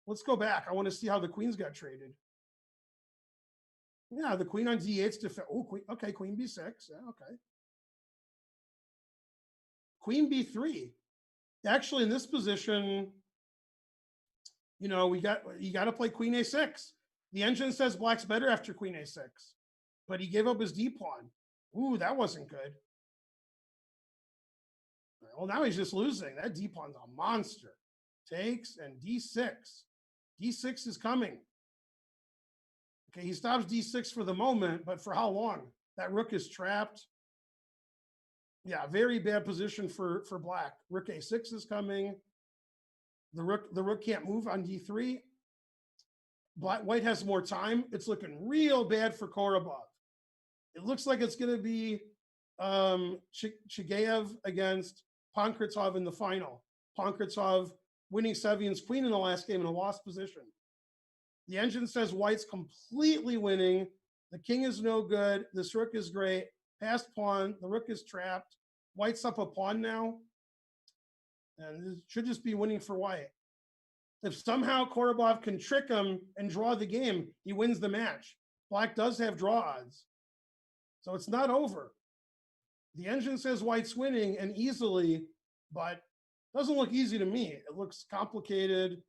[SPEAKER 1] Let's go back. I want to see how the queens got traded. Yeah, the queen on d8's defend. Oh, queen. Okay, queen b6. Yeah, okay. Queen b3. Actually, in this position, you know, you got to play queen a6. The engine says Black's better after queen a6, but he gave up his d-pawn. Ooh, that wasn't good. Well, now he's just losing. That d-pawn's a monster. Takes and d6. d6 is coming. Okay, he stops d6 for the moment, but for how long? That rook is trapped. Yeah, very bad position for Black. Rook a6 is coming. The rook can't move on d3. White has more time. It's looking real bad for Korobov. It looks like it's going to be Chigayev against Pankratov in the final. Pankratov winning Sevian's queen in the last game in a lost position. The engine says White's completely winning. The king is no good. This rook is great. Passed pawn. The rook is trapped. White's up a pawn now. And it should just be winning for White. If somehow Korobov can trick him and draw the game, he wins the match. Black does have draw odds. So it's not over. The engine says white's winning and easily, but it doesn't look easy to me. It looks complicated.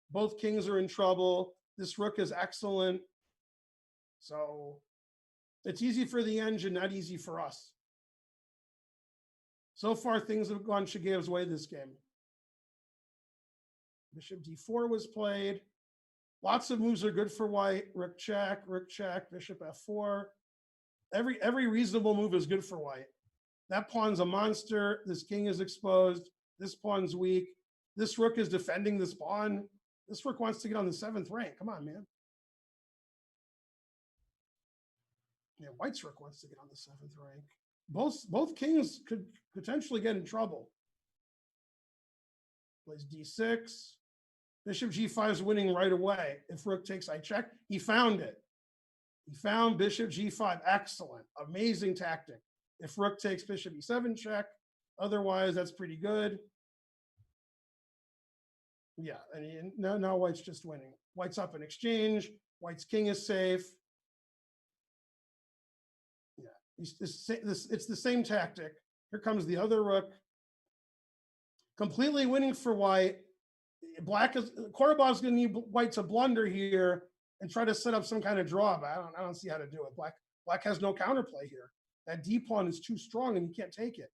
[SPEAKER 1] Both kings are in trouble. This rook is excellent. So it's easy for the engine, not easy for us. So far, things have gone Chagayev's way this game. Bishop d4 was played. Lots of moves are good for white. Rook check, bishop f4. Every reasonable move is good for white. That pawn's a monster. This king is exposed. This pawn's weak. This rook is defending this pawn. This rook wants to get on the 7th rank. Come on, man. Yeah, white's rook wants to get on the 7th rank. Both kings could potentially get in trouble. Plays d6. Bishop g5 is winning right away. If rook takes, I check. He found it. He found bishop g5. Excellent. Amazing tactic. If rook takes, bishop e7 check. Otherwise, that's pretty good. Yeah, and now white's just winning. White's up in exchange. White's king is safe. Yeah, it's the same tactic. Here comes the other rook. Completely winning for white. Korobov's going to need white to blunder here and try to set up some kind of draw, but I don't see how to do it. Black has no counterplay here. That d pawn is too strong and he can't take it.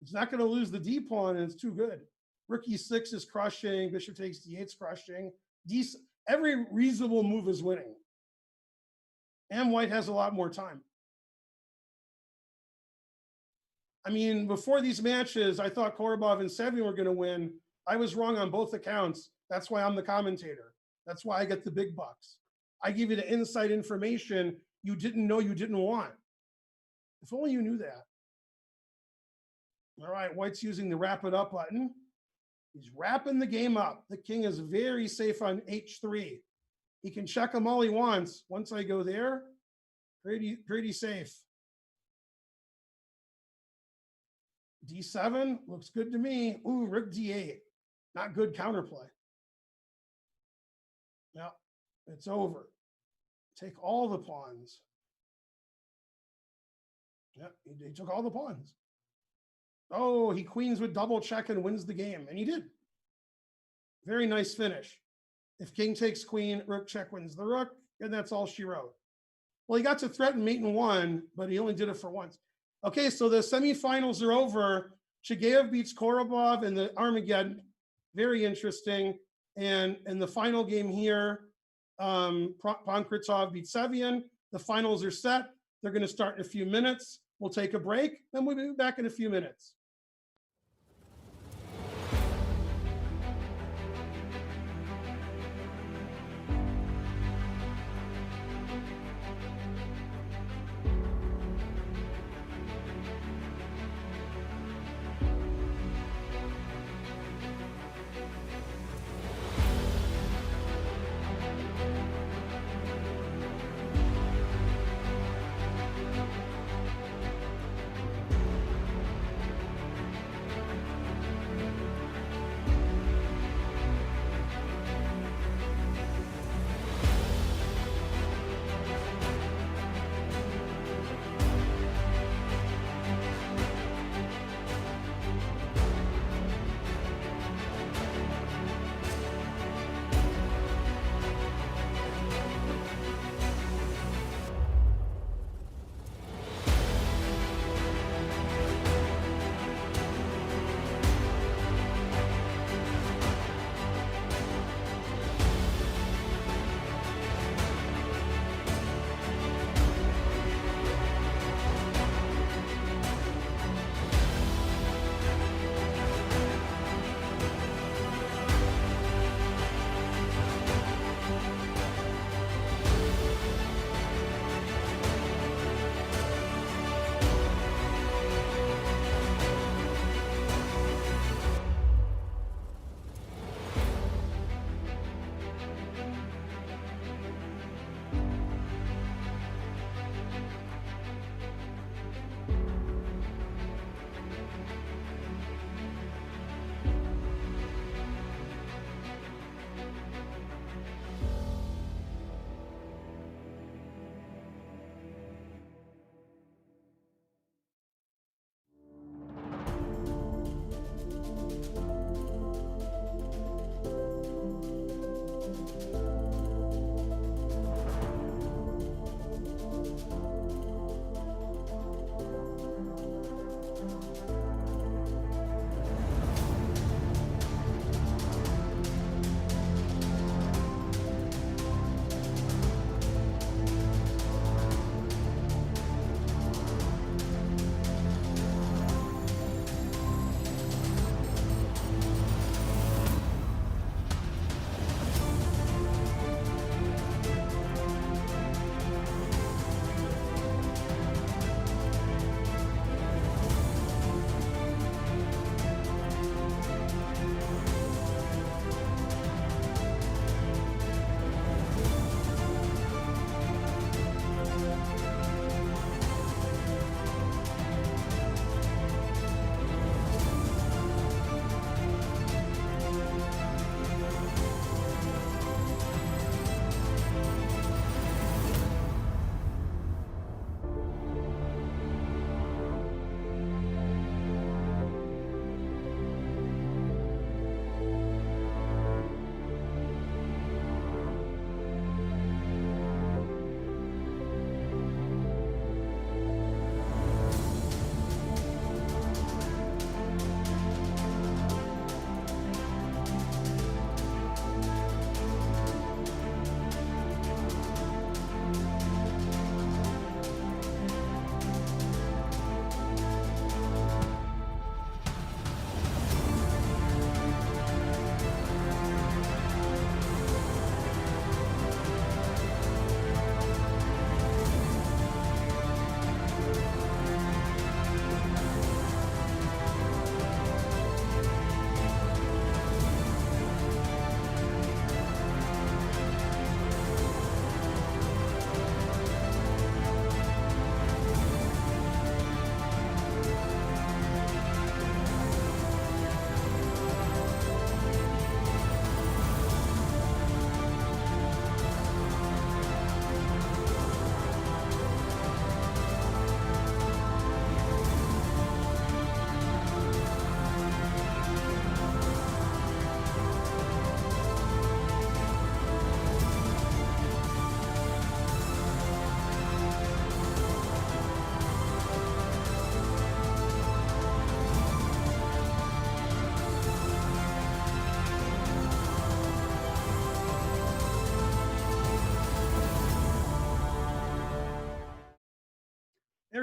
[SPEAKER 1] He's not going to lose the d pawn and it's too good. Rook e6 is crushing. Bishop takes d8 is crushing. Every reasonable move is winning. And white has a lot more time. I mean, before these matches, I thought Korobov and Sevian were going to win. I was wrong on both accounts. That's why I'm the commentator. That's why I get the big bucks. I give you the inside information you didn't know you didn't want. If only you knew that. All right, white's using the wrap it up button. He's wrapping the game up. The king is very safe on h3. He can check him all he wants. Once I go there, pretty safe. d7 looks good to me. Ooh, rook d8. Not good counterplay. Yeah, it's over. Take all the pawns. Yeah, he took all the pawns. Oh, he queens with double check and wins the game. And he did. Very nice finish. If king takes queen, rook check wins the rook. And that's all she wrote. Well, he got to threaten mate and won, but he only did it for once. Okay, so the semifinals are over. Chagayev beats Korobov in the Armageddon. Very interesting. And in the final game here, Pankratov beats Sevian. The finals are set. They're going to start in a few minutes. We'll take a break, and we'll be back in a few minutes.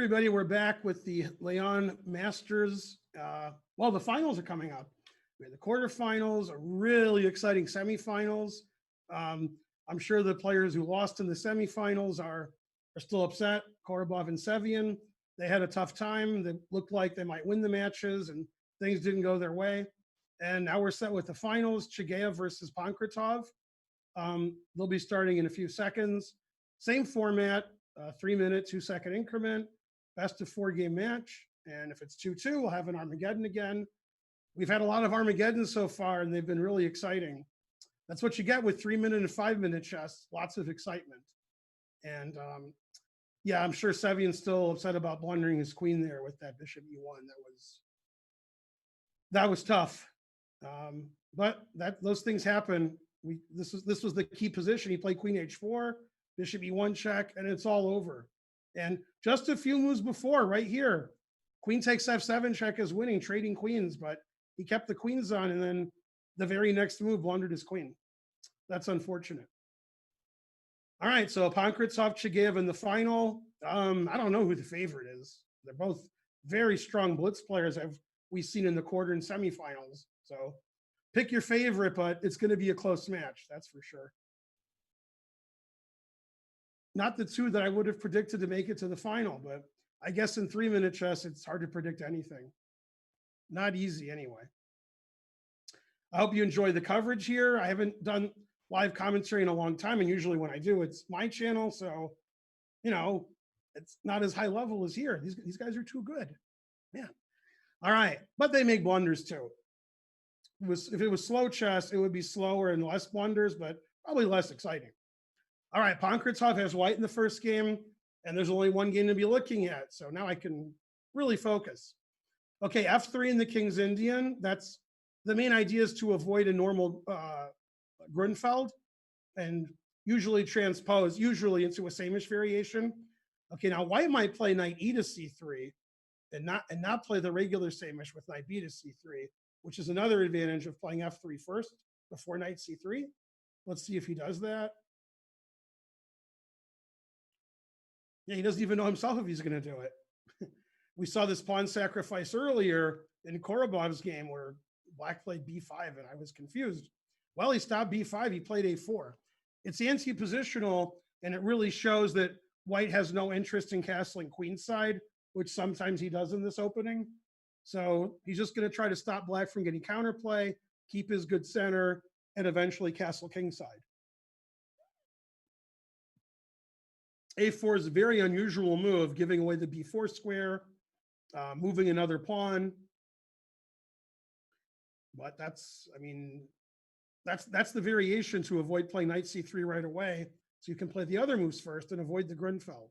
[SPEAKER 1] everybody, we're back with the Leon Masters. Well, the finals are coming up. We have the quarterfinals, a really exciting semifinals. I'm sure the players who lost in the semifinals are still upset. Korobov and Sevian, they had a tough time. They looked like they might win the matches and things didn't go their way. And now we're set with the finals, Chigayev versus Pankratov. They'll be starting in a few seconds. Same format, 3-minute, 2-second increment, best of 4-game match. And if it's 2-2, we'll have an Armageddon again. We've had a lot of Armageddons so far, and they've been really exciting. That's what you get with 3-minute and 5-minute chess, lots of excitement. And yeah, I'm sure Sevian's still upset about blundering his queen there with that bishop e1. That was tough. But those things happen. This was the key position. He played queen h4, bishop e1 check, and it's all over. And just a few moves before, right here, queen takes f7 check is winning, trading queens, but he kept the queens on, and then the very next move blundered his queen. That's unfortunate. All right, so Pankratov, Chigayev in the final. I don't know who the favorite is. They're both very strong blitz players we've seen in the quarter and semifinals. So pick your favorite, but it's going to be a close match, that's for sure. Not the two that I would have predicted to make it to the final, but I guess in 3-minute chess, it's hard to predict anything. Not easy anyway. I hope you enjoy the coverage here. I haven't done live commentary in a long time, and usually when I do, it's my channel, so, you know, it's not as high level as here. These guys are too good, man. All right, but they make blunders too. If it was slow chess, it would be slower and less blunders, but probably less exciting. All right, Pankratov has white in the first game, and there's only one game to be looking at, so now I can really focus. Okay, f3 in the King's Indian. That's the main idea, is to avoid a normal Grunfeld and usually transpose into a Samish variation. Okay, now white might play knight e to c3 and not play the regular Samish with knight b to c3, which is another advantage of playing f3 first before knight c3. Let's see if he does that. Yeah, he doesn't even know himself if he's going to do it. We saw this pawn sacrifice earlier in Korobov's game where black played b5 and I was confused. Well, he stopped b5, he played a4. It's anti-positional, and it really shows that white has no interest in castling queenside, which sometimes he does in this opening. So he's just going to try to stop black from getting counterplay, keep his good center, and eventually castle kingside. a4 is a very unusual move, giving away the b4 square, moving another pawn. But that's the variation to avoid playing knight c3 right away. So you can play the other moves first and avoid the Grunfeld.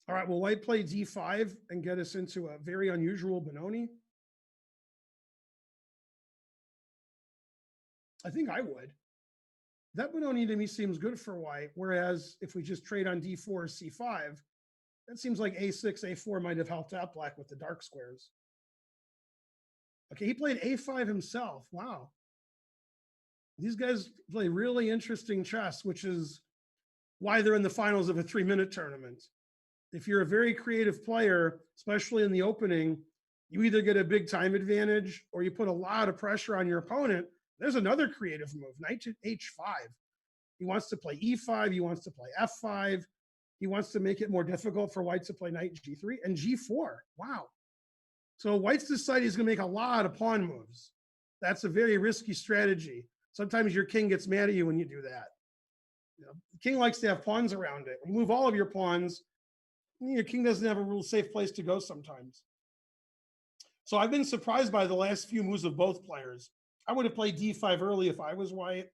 [SPEAKER 1] All right, will white play d5 and get us into a very unusual Benoni? I think I would. That Benoni to me seems good for white, whereas if we just trade on d4 or c5, that seems like a6, a4 might have helped out black with the dark squares. Okay, he played a5 himself. Wow. These guys play really interesting chess, which is why they're in the finals of a 3-minute tournament. If you're a very creative player, especially in the opening, you either get a big time advantage or you put a lot of pressure on your opponent. There's another creative move, knight to h5. He wants to play e5, he wants to play f5. He wants to make it more difficult for white to play knight g3 and g4. Wow. So white's decided he's going to make a lot of pawn moves. That's a very risky strategy. Sometimes your king gets mad at you when you do that. You know, the king likes to have pawns around it. When you move all of your pawns, your king doesn't have a real safe place to go sometimes. So I've been surprised by the last few moves of both players. I would have played d5 early if I was white.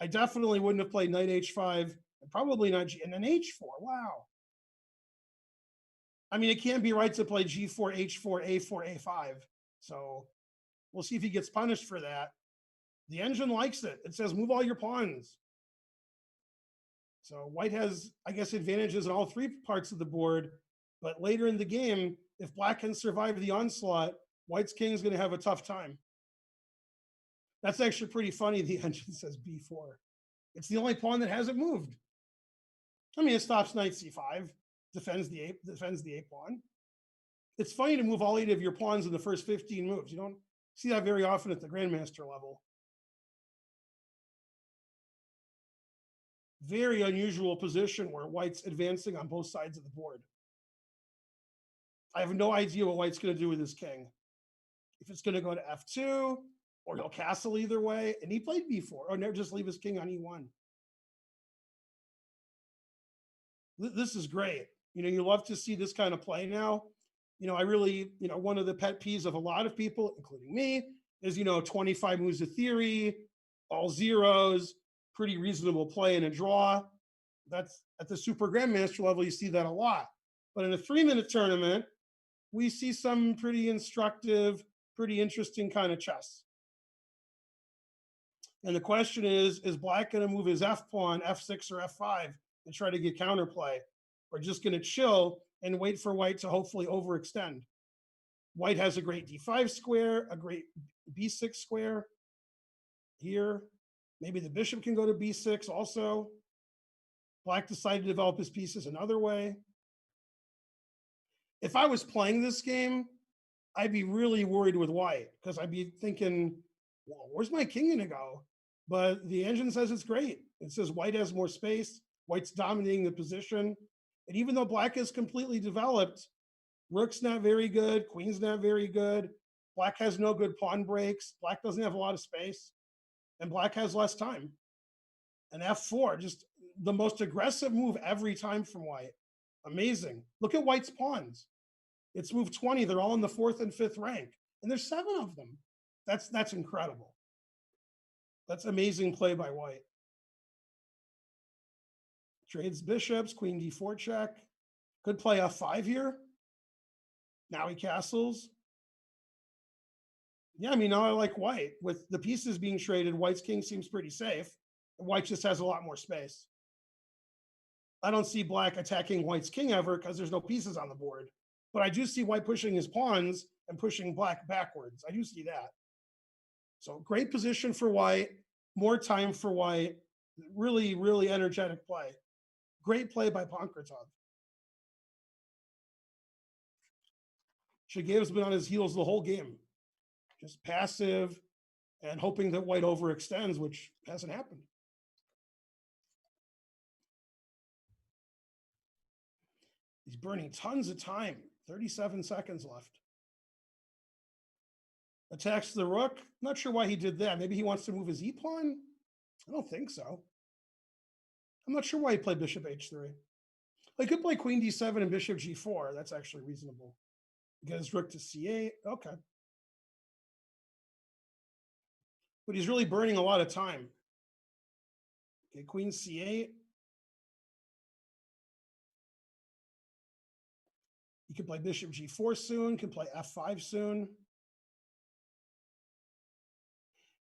[SPEAKER 1] I definitely wouldn't have played knight h5, and probably not and then h4. Wow. I mean, it can't be right to play g4, h4, a4, a5. So we'll see if he gets punished for that. The engine likes it. It says move all your pawns. So white has, I guess, advantages in all three parts of the board. But later in the game, if black can survive the onslaught, white's king is going to have a tough time. That's actually pretty funny. The engine says b4. It's the only pawn that hasn't moved. I mean, it stops knight c5. defends the A pawn. It's funny to move all 8 of your pawns in the first 15 moves. You don't see that very often at the grandmaster level. Very unusual position where white's advancing on both sides of the board. I have no idea what white's going to do with his king. If it's going to go to f2, or he'll castle either way. And he played b4, or never just leave his king on e1. This is great. You love to see this kind of play now. I really, one of the pet peeves of a lot of people, including me, is, 25 moves of theory, all zeros, pretty reasonable play in a draw. That's at the super grandmaster level, you see that a lot. But in a 3-minute tournament, we see some pretty instructive, pretty interesting kind of chess. And the question is Black going to move his f pawn, f6 or f5, and try to get counterplay, or just going to chill and wait for white to hopefully overextend? White has a great d5 square, a great b6 square here. Maybe the bishop can go to b6 also. Black decided to develop his pieces another way. If I was playing this game, I'd be really worried with white, because I'd be thinking, well, where's my king going to go? But the engine says it's great. It says white has more space. White's dominating the position. And even though Black is completely developed, rook's not very good, queen's not very good. Black has no good pawn breaks. Black doesn't have a lot of space. And Black has less time. And f4, just the most aggressive move every time from white. Amazing. Look at white's pawns. It's move 20. They're all in the 4th and 5th rank. And there's 7 of them. That's incredible. That's amazing play by white. Trades bishops, queen d4 check. Could play f5 here. Now he castles. Yeah, now I like white. With the pieces being traded, white's king seems pretty safe. White just has a lot more space. I don't see Black attacking white's king ever because there's no pieces on the board. But I do see white pushing his pawns and pushing Black backwards. I do see that. So great position for white, more time for white. Really, really energetic play. Great play by Pankratov. Shigev's been on his heels the whole game. Just passive and hoping that white overextends, which hasn't happened. He's burning tons of time. 37 seconds left. Attacks the rook. Not sure why he did that. Maybe he wants to move his e-pawn? I don't think so. I'm not sure why he played bishop h3. He could play queen d7 and bishop g4. That's actually reasonable. Get his rook to c8. Okay. But he's really burning a lot of time. Okay, queen c8. He could play bishop g4 soon, can play f5 soon.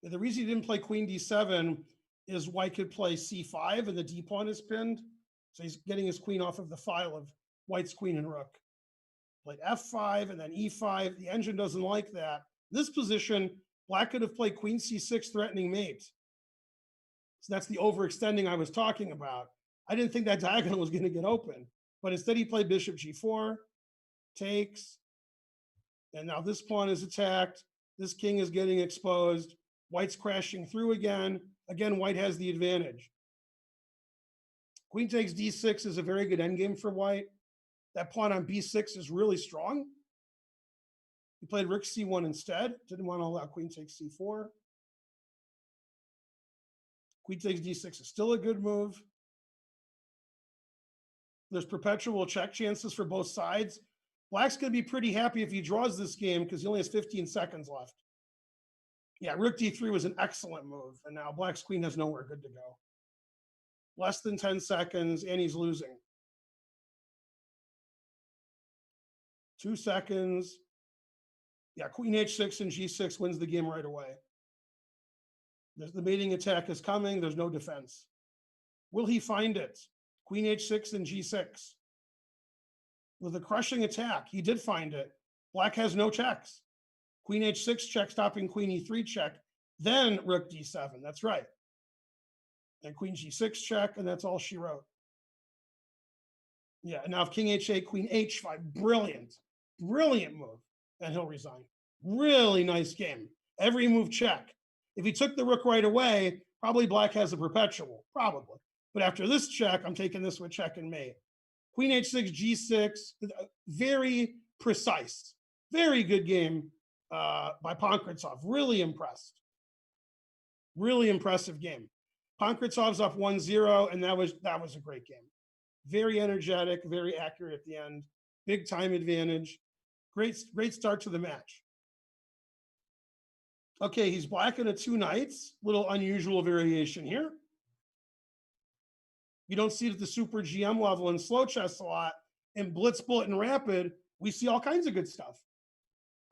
[SPEAKER 1] And the reason he didn't play queen d7 is white could play c5 and the d pawn is pinned. So he's getting his queen off of the file of white's queen and rook. Played f5 and then e5. The engine doesn't like that. This position, Black could have played queen c6 threatening mate. So that's the overextending I was talking about. I didn't think that diagonal was going to get open. But instead he played bishop g4, takes. And now this pawn is attacked. This king is getting exposed. White's crashing through again. Again, white has the advantage. Queen takes d6 is a very good endgame for white. That pawn on b6 is really strong. He played rook c1 instead. Didn't want to allow queen takes c4. Queen takes d6 is still a good move. There's perpetual check chances for both sides. Black's going to be pretty happy if he draws this game because he only has 15 seconds left. Yeah, rook d3 was an excellent move, and now Black's queen has nowhere good to go. Less than 10 seconds, and he's losing. 2 seconds. Yeah, queen h6 and g6 wins the game right away. The mating attack is coming. There's no defense. Will he find it? Queen h6 and g6. With a crushing attack, he did find it. Black has no checks. Queen h6 check, stopping queen e3 check. Then rook d7. That's right. And queen g6 check, and that's all she wrote. Yeah, now if king h8, queen h5, brilliant move, and he'll resign. Really nice game. Every move check. If he took the rook right away, probably black has a perpetual, probably. But after this check, I'm taking this with check and mate. Queen h6, g6, very precise. Very good game by Pankritsov. Really impressed. Really impressive game. Pankritsov's up 1-0, and that was a great game. Very energetic, very accurate at the end. Big time advantage. Great start to the match. Okay, he's black in a 2 knights. Little unusual variation here. You don't see it at the super GM level in slow chess a lot. In blitz, bullet, and rapid, we see all kinds of good stuff.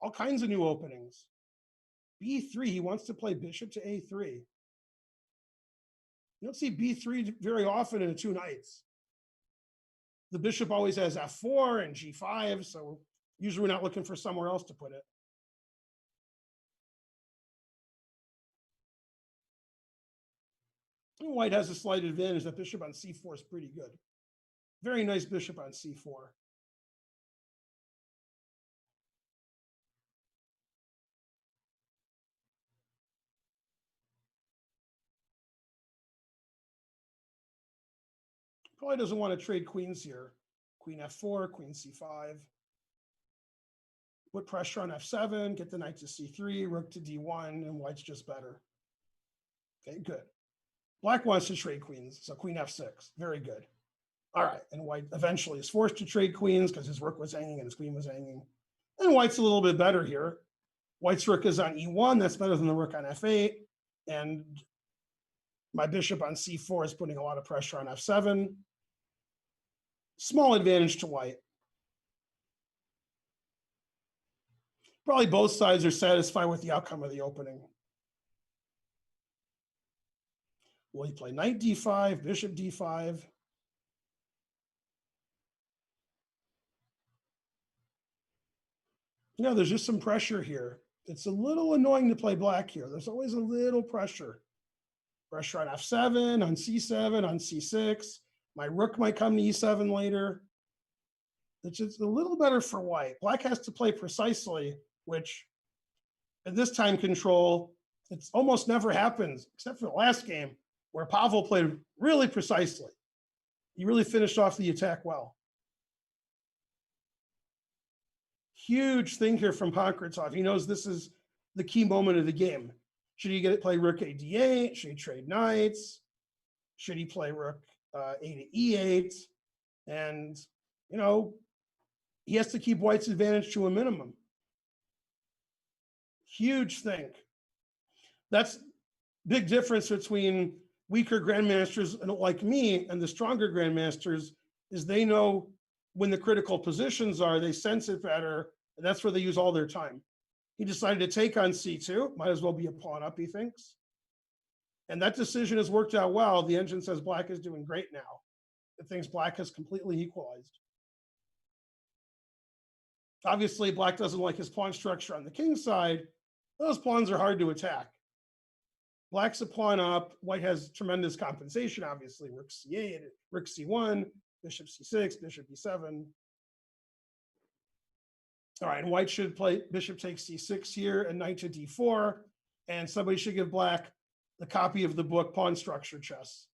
[SPEAKER 1] All kinds of new openings. B3, he wants to play bishop to A3. You don't see B3 very often in a 2 knights. The bishop always has F4 and G5, so usually we're not looking for somewhere else to put it. White has a slight advantage. That bishop on C4 is pretty good. Very nice bishop on C4. Probably doesn't want to trade queens here. Queen F4, queen C5. Put pressure on F7, get the knight to C3, rook to D1, and white's just better. Okay, good. Black wants to trade queens, so queen F6, very good. All right, and white eventually is forced to trade queens because his rook was hanging and his queen was hanging. And white's a little bit better here. White's rook is on E1, that's better than the rook on F8. And my bishop on C4 is putting a lot of pressure on F7. Small advantage to white. Probably both sides are satisfied with the outcome of the opening. Will he play knight D5, bishop D5? Yeah, there's just some pressure here. It's a little annoying to play black here. There's always a little pressure. Pressure on F7, on C7, on C6. My rook might come to E7 later. It's just a little better for white. Black has to play precisely, which in this time control, it's almost never happens, except for the last game, where Pavel played really precisely. He really finished off the attack well. Huge thing here from Pankritsov. He knows this is the key moment of the game. Should he play rook a d8? Should he trade knights? Should he play rook a to e8? And, you know, he has to keep white's advantage to a minimum. Huge thing. That's big difference between weaker grandmasters like me and the stronger grandmasters is they know when the critical positions are, they sense it better, and that's where they use all their time. He decided to take on C2, might as well be a pawn up, he thinks. And that decision has worked out well. The engine says black is doing great now. It thinks black has completely equalized. Obviously, black doesn't like his pawn structure on the king side. Those pawns are hard to attack. Black's a pawn up. White has tremendous compensation, obviously. Rook C8, rook C1, bishop C6, bishop E7. All right, and white should play bishop takes C6 here and knight to D4. And somebody should give black the copy of the book Pawn Structure Chess.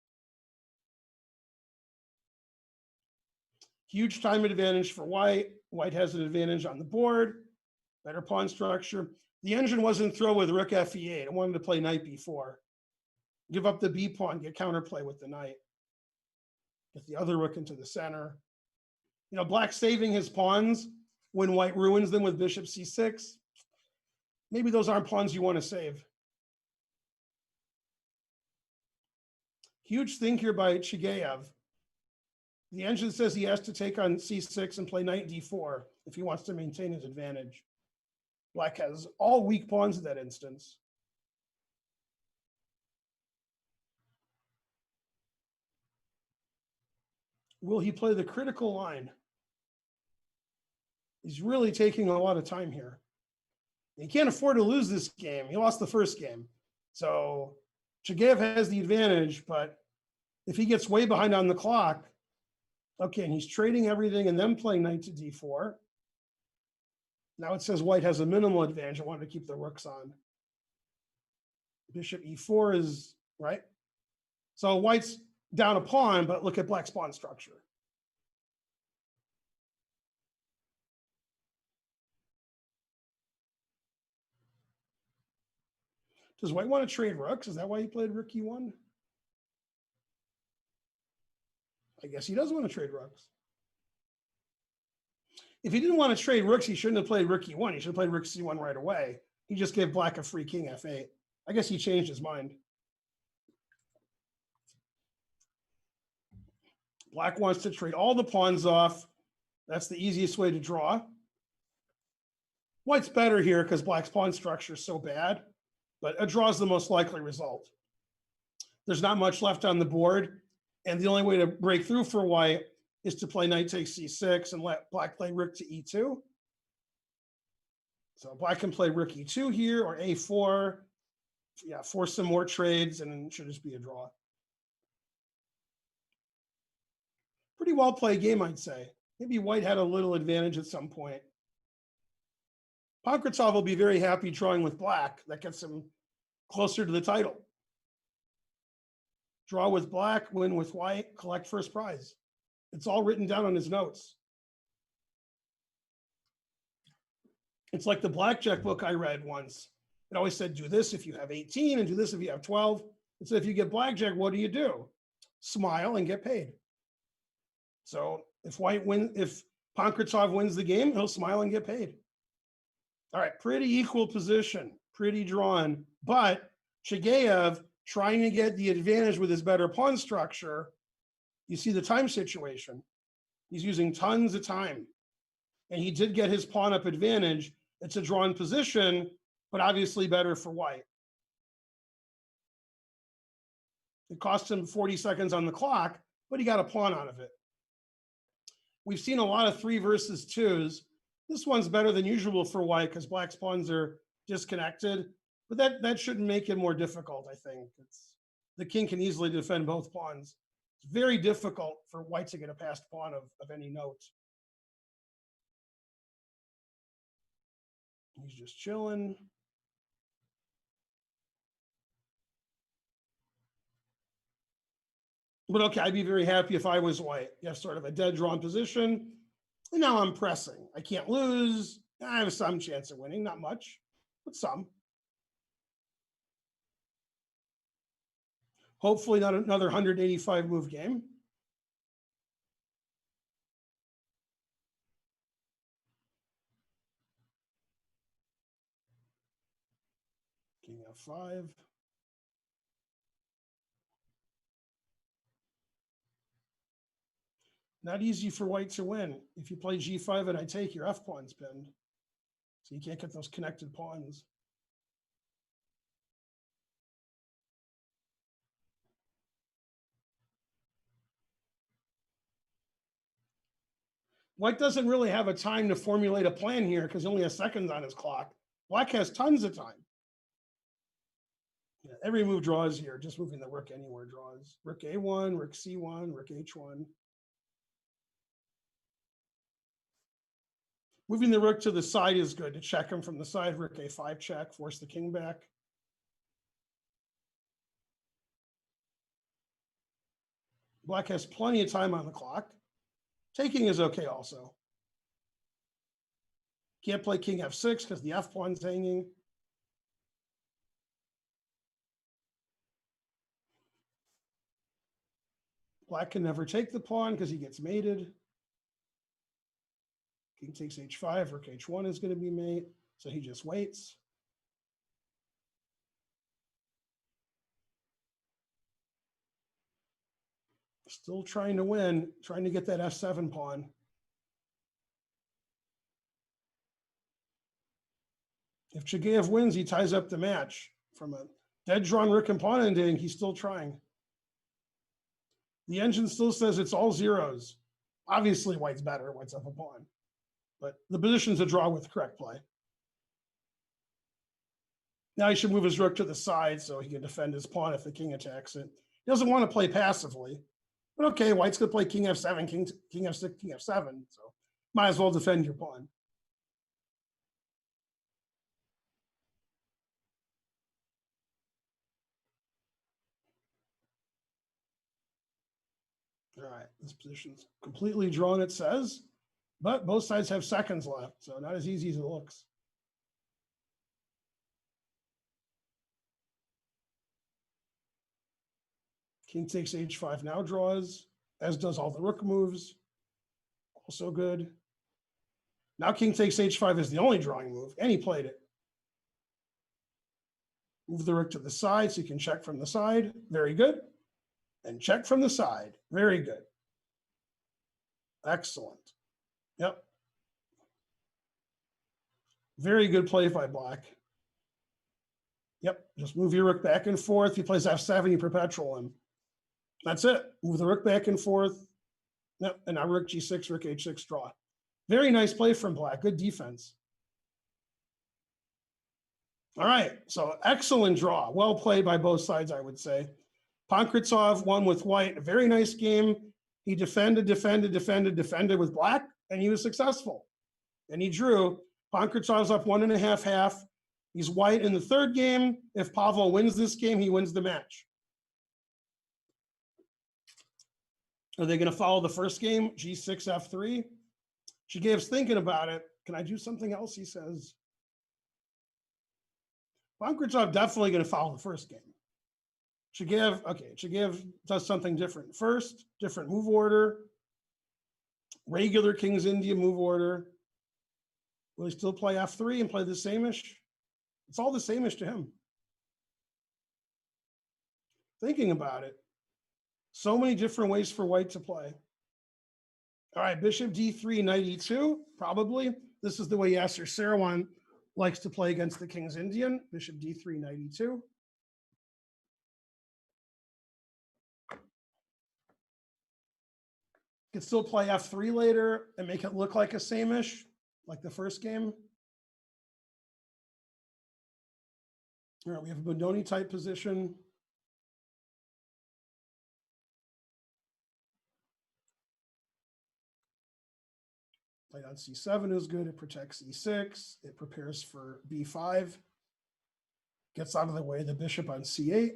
[SPEAKER 1] Huge time advantage for white. White has an advantage on the board. Better pawn structure. The engine wasn't thrown with rook Fe8. It wanted to play knight B4. Give up the B pawn, get counterplay with the knight. Get the other rook into the center. You know, black saving his pawns when white ruins them with bishop C6. Maybe those aren't pawns you want to save. Huge thing here by Chigayev. The engine says he has to take on C6 and play knight D4 if he wants to maintain his advantage. Black has all weak pawns in that instance. Will he play the critical line? He's really taking a lot of time here. He can't afford to lose this game. He lost the first game. So Chigayev has the advantage, but if he gets way behind on the clock, Okay, and he's trading everything and then playing knight to d4. Now it says white has a minimal advantage. I wanted to keep the rooks on. Bishop e4 is right. So white's down a pawn, but look at black's pawn structure. Does white want to trade rooks? Is that why he played rook e1? I guess he does want to trade rooks. If he didn't want to trade rooks, he shouldn't have played rook e1. He should have played rook c1 right away. He just gave black a free king f8. I guess he changed his mind. Black wants to trade all the pawns off. That's the easiest way to draw. White's better here because black's pawn structure is so bad, but a draw is the most likely result. There's not much left on the board, and the only way to break through for white is to play knight takes c6 and let black play rook to e2. So black can play rook e2 here or a4. Yeah, force some more trades, and it should just be a draw. Pretty well played game, I'd say. Maybe white had a little advantage at some point. Pankratov will be very happy drawing with black. That gets him closer to the title. Draw with black, win with white, collect first prize. It's all written down on his notes. It's like the blackjack book I read once. It always said, do this if you have 18 and do this if you have 12. It said, if you get blackjack, what do? Smile and get paid. So if Pankratov wins the game, he'll smile and get paid. All right, pretty equal position, pretty drawn, but Chigayev trying to get the advantage with his better pawn structure. You see the time situation. He's using tons of time, and he did get his pawn up advantage. It's a drawn position, but obviously better for white. It cost him 40 seconds on the clock, but he got a pawn out of it. We've seen a lot of 3 versus 2s. This one's better than usual for white because black's pawns are disconnected, but that shouldn't make it more difficult, I think. The king can easily defend both pawns. It's very difficult for white to get a passed pawn of any note. He's just chilling. But okay, I'd be very happy if I was white. You have sort of a dead drawn position. And now I'm pressing. I can't lose. I have some chance of winning, not much, but some. Hopefully not another 185 move game. King f5. Not easy for white to win. If you play g5 and I take, your f pawn's pinned. So you can't get those connected pawns. White doesn't really have a time to formulate a plan here because he only has seconds on his clock. Black has tons of time. Yeah, every move draws here, just moving the rook anywhere draws. Rook a1, rook c1, rook h1. Moving the rook to the side is good to check him from the side. Rook a5 check, force the king back. Black has plenty of time on the clock. Taking is okay also. Can't play king f6 because the f pawn's hanging. Black can never take the pawn because he gets mated. King takes h5, rook h1 is going to be mate, so he just waits. Still trying to win, trying to get that f7 pawn. If Chigayev wins, he ties up the match. From a dead drawn rook and pawn ending, he's still trying. The engine still says it's all zeros. Obviously, white's better, white's up a pawn. But the position's a draw with correct play. Now he should move his rook to the side so he can defend his pawn if the king attacks it. He doesn't want to play passively. But okay, white's going to play king f7, king f6, king f7. So might as well defend your pawn. All right, this position's completely drawn, it says, but both sides have seconds left, so not as easy as it looks. King takes h5 now draws, as does all the rook moves. Also good. Now king takes h5 is the only drawing move, and he played it. Move the rook to the side so you can check from the side. Very good. And check from the side. Very good. Excellent. Yep. Very good play by black. Yep. Just move your rook back and forth. He plays f7, you perpetual him. That's it. Move the rook back and forth. Yep. And now rook g6, rook h6 draw. Very nice play from black. Good defense. All right. So excellent draw. Well played by both sides, I would say. Pankrazov won with white. A very nice game. He defended with black, and he was successful. And he drew. Pankrazov's up 1.5 half. He's white in the third game. If Pavel wins this game, he wins the match. Are they going to follow the first game? G6, F3. Chigayev's thinking about it. Can I do something else? He says. Pankrazov definitely going to follow the first game. Chigayev does something different. First, different move order. Regular King's India move order. Will he still play F3 and play the same-ish? It's all the same-ish to him. Thinking about it. So many different ways for white to play. All right, bishop d3, knight e2, probably. This is the way Yasser Seirawan likes to play against the King's Indian. Bishop d3, knight e2. Could still play f3 later and make it look like a same-ish, like the first game. All right, we have a Bodoni type position. Knight on c7 is good. It protects e6. It prepares for b5. Gets out of the way the bishop on c8.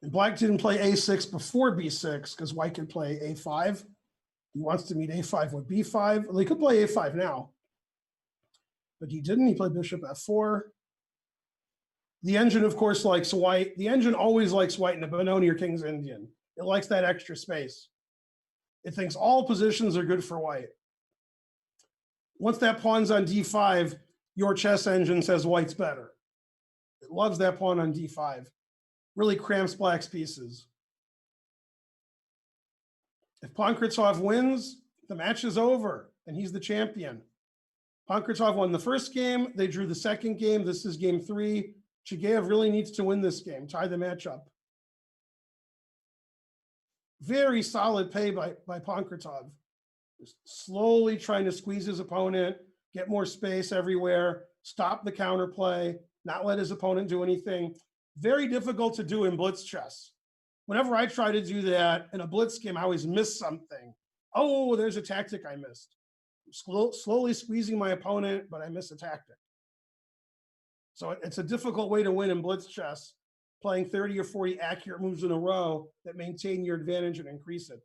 [SPEAKER 1] And black didn't play a6 before b6 because white could play a5. He wants to meet a5 with b5. Well, he could play a5 now, but he didn't. He played bishop f4. The engine, of course, likes white. The engine always likes white in a Benoni or King's Indian. It likes that extra space. It thinks all positions are good for white. Once that pawn's on d5, your chess engine says white's better. It loves that pawn on d5. Really cramps black's pieces. If Pankrazov wins, the match is over, and he's the champion. Pankrazov won the first game. They drew the second game. This is game 3. Chigayev really needs to win this game, tie the match up. Very solid play by Pankrazov. Just slowly trying to squeeze his opponent, get more space everywhere, stop the counterplay, not let his opponent do anything. Very difficult to do in blitz chess. Whenever I try to do that in a blitz game, I always miss something. Oh, there's a tactic I missed. I'm slowly squeezing my opponent, but I miss a tactic. So it's a difficult way to win in blitz chess, playing 30 or 40 accurate moves in a row that maintain your advantage and increase it.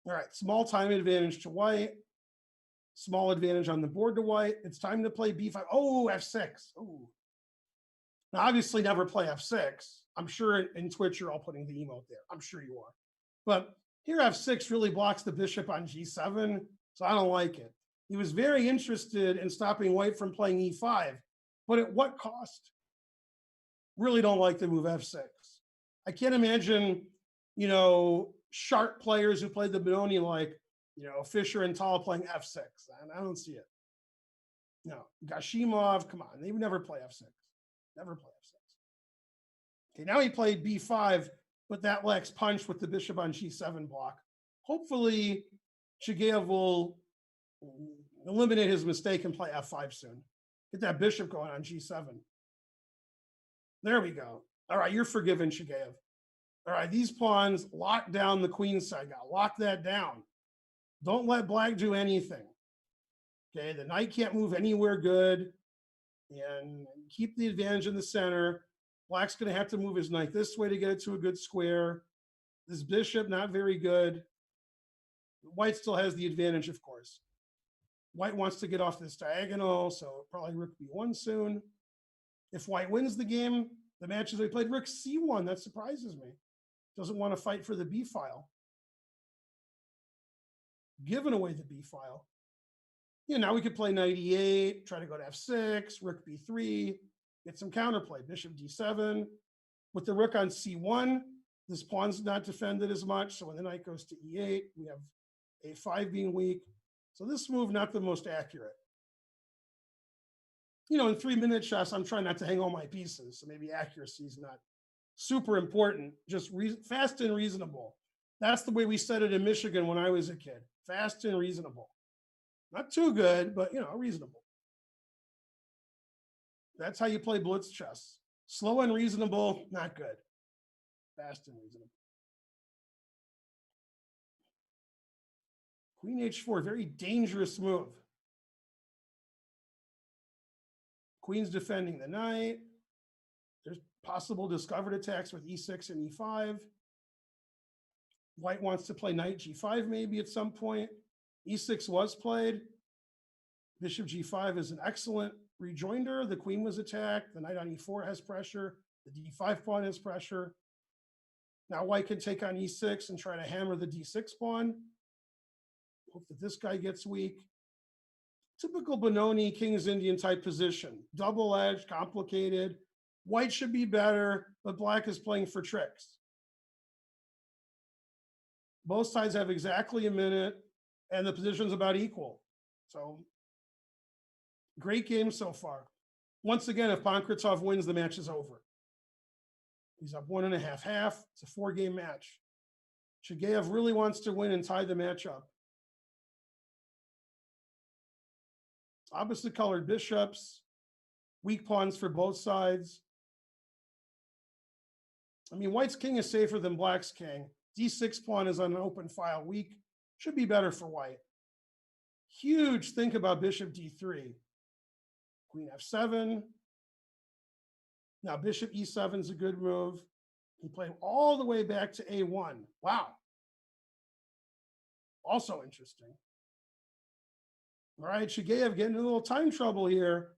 [SPEAKER 1] All right, small time advantage to white. Small advantage on the board to white. It's time to play b5. Oh, f6. Oh. Now, obviously, never play f6. I'm sure in Twitch you're all putting the emote there. I'm sure you are. But here f6 really blocks the bishop on g7, so I don't like it. He was very interested in stopping white from playing e5, but at what cost? Really don't like the move f6. I can't imagine, sharp players who played the Benoni like, Fischer and Tal playing f6. I don't see it. No, Gashimov, come on. They would never play f6. Never play f6. Okay, now he played b5, but that lacks punch with the bishop on g7 block. Get that bishop going on G7. There we go. All right, you're forgiven, Shigeev. All right, these pawns lock down the queen side. Got lock that down. Don't let black do anything. Okay, the knight can't move anywhere good. And keep the advantage in the center. Black's going to have to move his knight this way to get it to a good square. This bishop, not very good. White still has the advantage, of course. White wants to get off this diagonal, so probably rook b1 soon. If white wins the game, the matches they played, rook c1. That surprises me. Doesn't want to fight for the b file. Giving away the b file. Yeah, now we could play knight e8, try to go to f6, rook b3, get some counterplay, bishop d7. With the rook on c1, this pawn's not defended as much, so when the knight goes to e8, we have a5 being weak. So this move, not the most accurate. You know, in 3-minute chess, I'm trying not to hang all my pieces, so maybe accuracy is not super important, just fast and reasonable. That's the way we said it in Michigan when I was a kid, fast and reasonable. Not too good, but, you know, reasonable. That's how you play blitz chess. Slow and reasonable, not good. Fast and reasonable. Queen h4, very dangerous move. Queen's defending the knight. There's possible discovered attacks with e6 and e5. White wants to play knight g5 maybe at some point. e6 was played. Bishop g5 is an excellent rejoinder. The queen was attacked. The knight on e4 has pressure. The d5 pawn has pressure. Now white can take on e6 and try to hammer the d6 pawn. Hope that this guy gets weak. Typical Benoni, King's Indian type position. Double-edged, complicated. White should be better, but black is playing for tricks. Both sides have exactly a minute, and the position's about equal. So, great game so far. Once again, if Pankratov wins, the match is over. He's up 1.5-1/2. It's a 4-game match. Shigeev really wants to win and tie the match up. Opposite colored bishops, weak pawns for both sides. I mean, white's king is safer than black's king. D6 pawn is on an open file, weak. Should be better for white. Huge think about bishop d3. Queen f7. Now bishop e7 is a good move. He played all the way back to a1. Wow. Also interesting. All right, Shigeev getting a little time trouble here.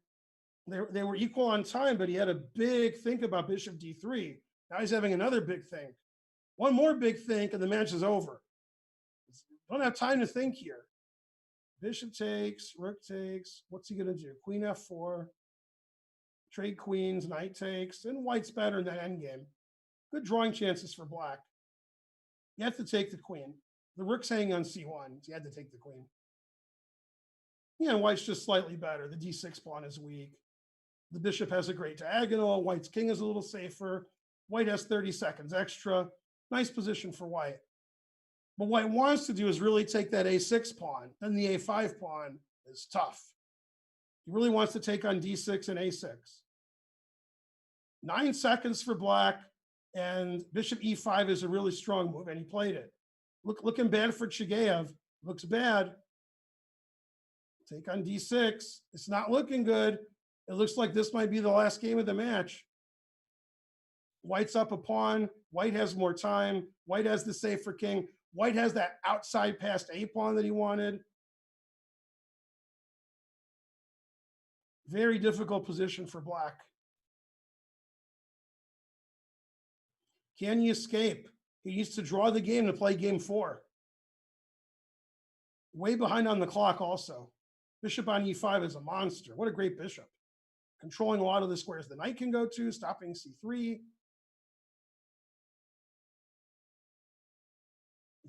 [SPEAKER 1] They were equal on time, but he had a big think about bishop d3. Now he's having another big think. One more big think, and the match is over. Don't have time to think here. Bishop takes, rook takes. What's he going to do? Queen f4. Trade queens, knight takes, and white's better in that endgame. Good drawing chances for black. You have to take the queen. The rook's hanging on c1, so you had to take the queen. Yeah, white's just slightly better. The d6 pawn is weak. The bishop has a great diagonal. White's king is a little safer. White has 30 seconds extra. Nice position for white. What white wants to do is really take that a6 pawn. Then the a5 pawn is tough. He really wants to take on d6 and a6. 9 seconds for black, and bishop e5 is a really strong move, and he played it. Looking bad for Shigeev. Looks bad. Take on d6. It's not looking good. It looks like this might be the last game of the match. White's up a pawn. White has more time. White has the safer king. White has that outside past a pawn that he wanted. Very difficult position for black. Can he escape? He needs to draw the game to play game 4. Way behind on the clock also. Bishop on e5 is a monster. What a great bishop. Controlling a lot of the squares the knight can go to, stopping c3.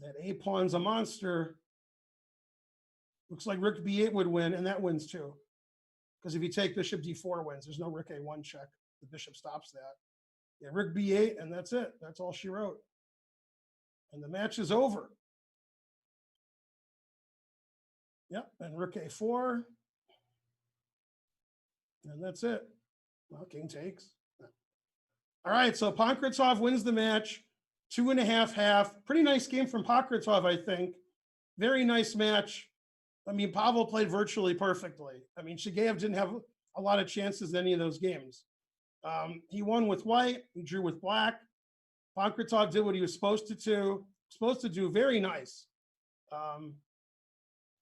[SPEAKER 1] That a pawn's a monster. Looks like rook b8 would win, and that wins too. Because if you take bishop d4 wins, there's no rook a1 check. The bishop stops that. Yeah, rook b8, and that's it. That's all she wrote. And the match is over. Yep, and rook a4. And that's it. Well, king takes. All right, so Pankratov wins the match, 2.5. Pretty nice game from Pankratov, I think. Very nice match. I mean, Pavel played virtually perfectly. I mean, Shigeev didn't have a lot of chances in any of those games. He won with white. He drew with black. Pankratov did what he was supposed to do. Very nice.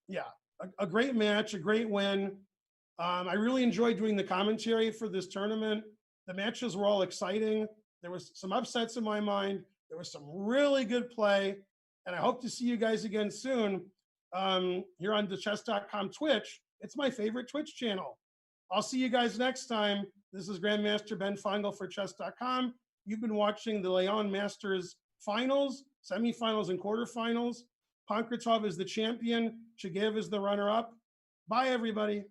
[SPEAKER 1] Yeah, a great match, a great win. I really enjoyed doing the commentary for this tournament. The matches were all exciting. There was some upsets in my mind. There was some really good play. And I hope to see you guys again soon here on the Chess.com Twitch. It's my favorite Twitch channel. I'll see you guys next time. This is Grandmaster Ben Feingold for Chess.com. You've been watching the Leon Masters finals, semifinals, and quarterfinals. Pankratov is the champion. Shigeev is the runner-up. Bye, everybody.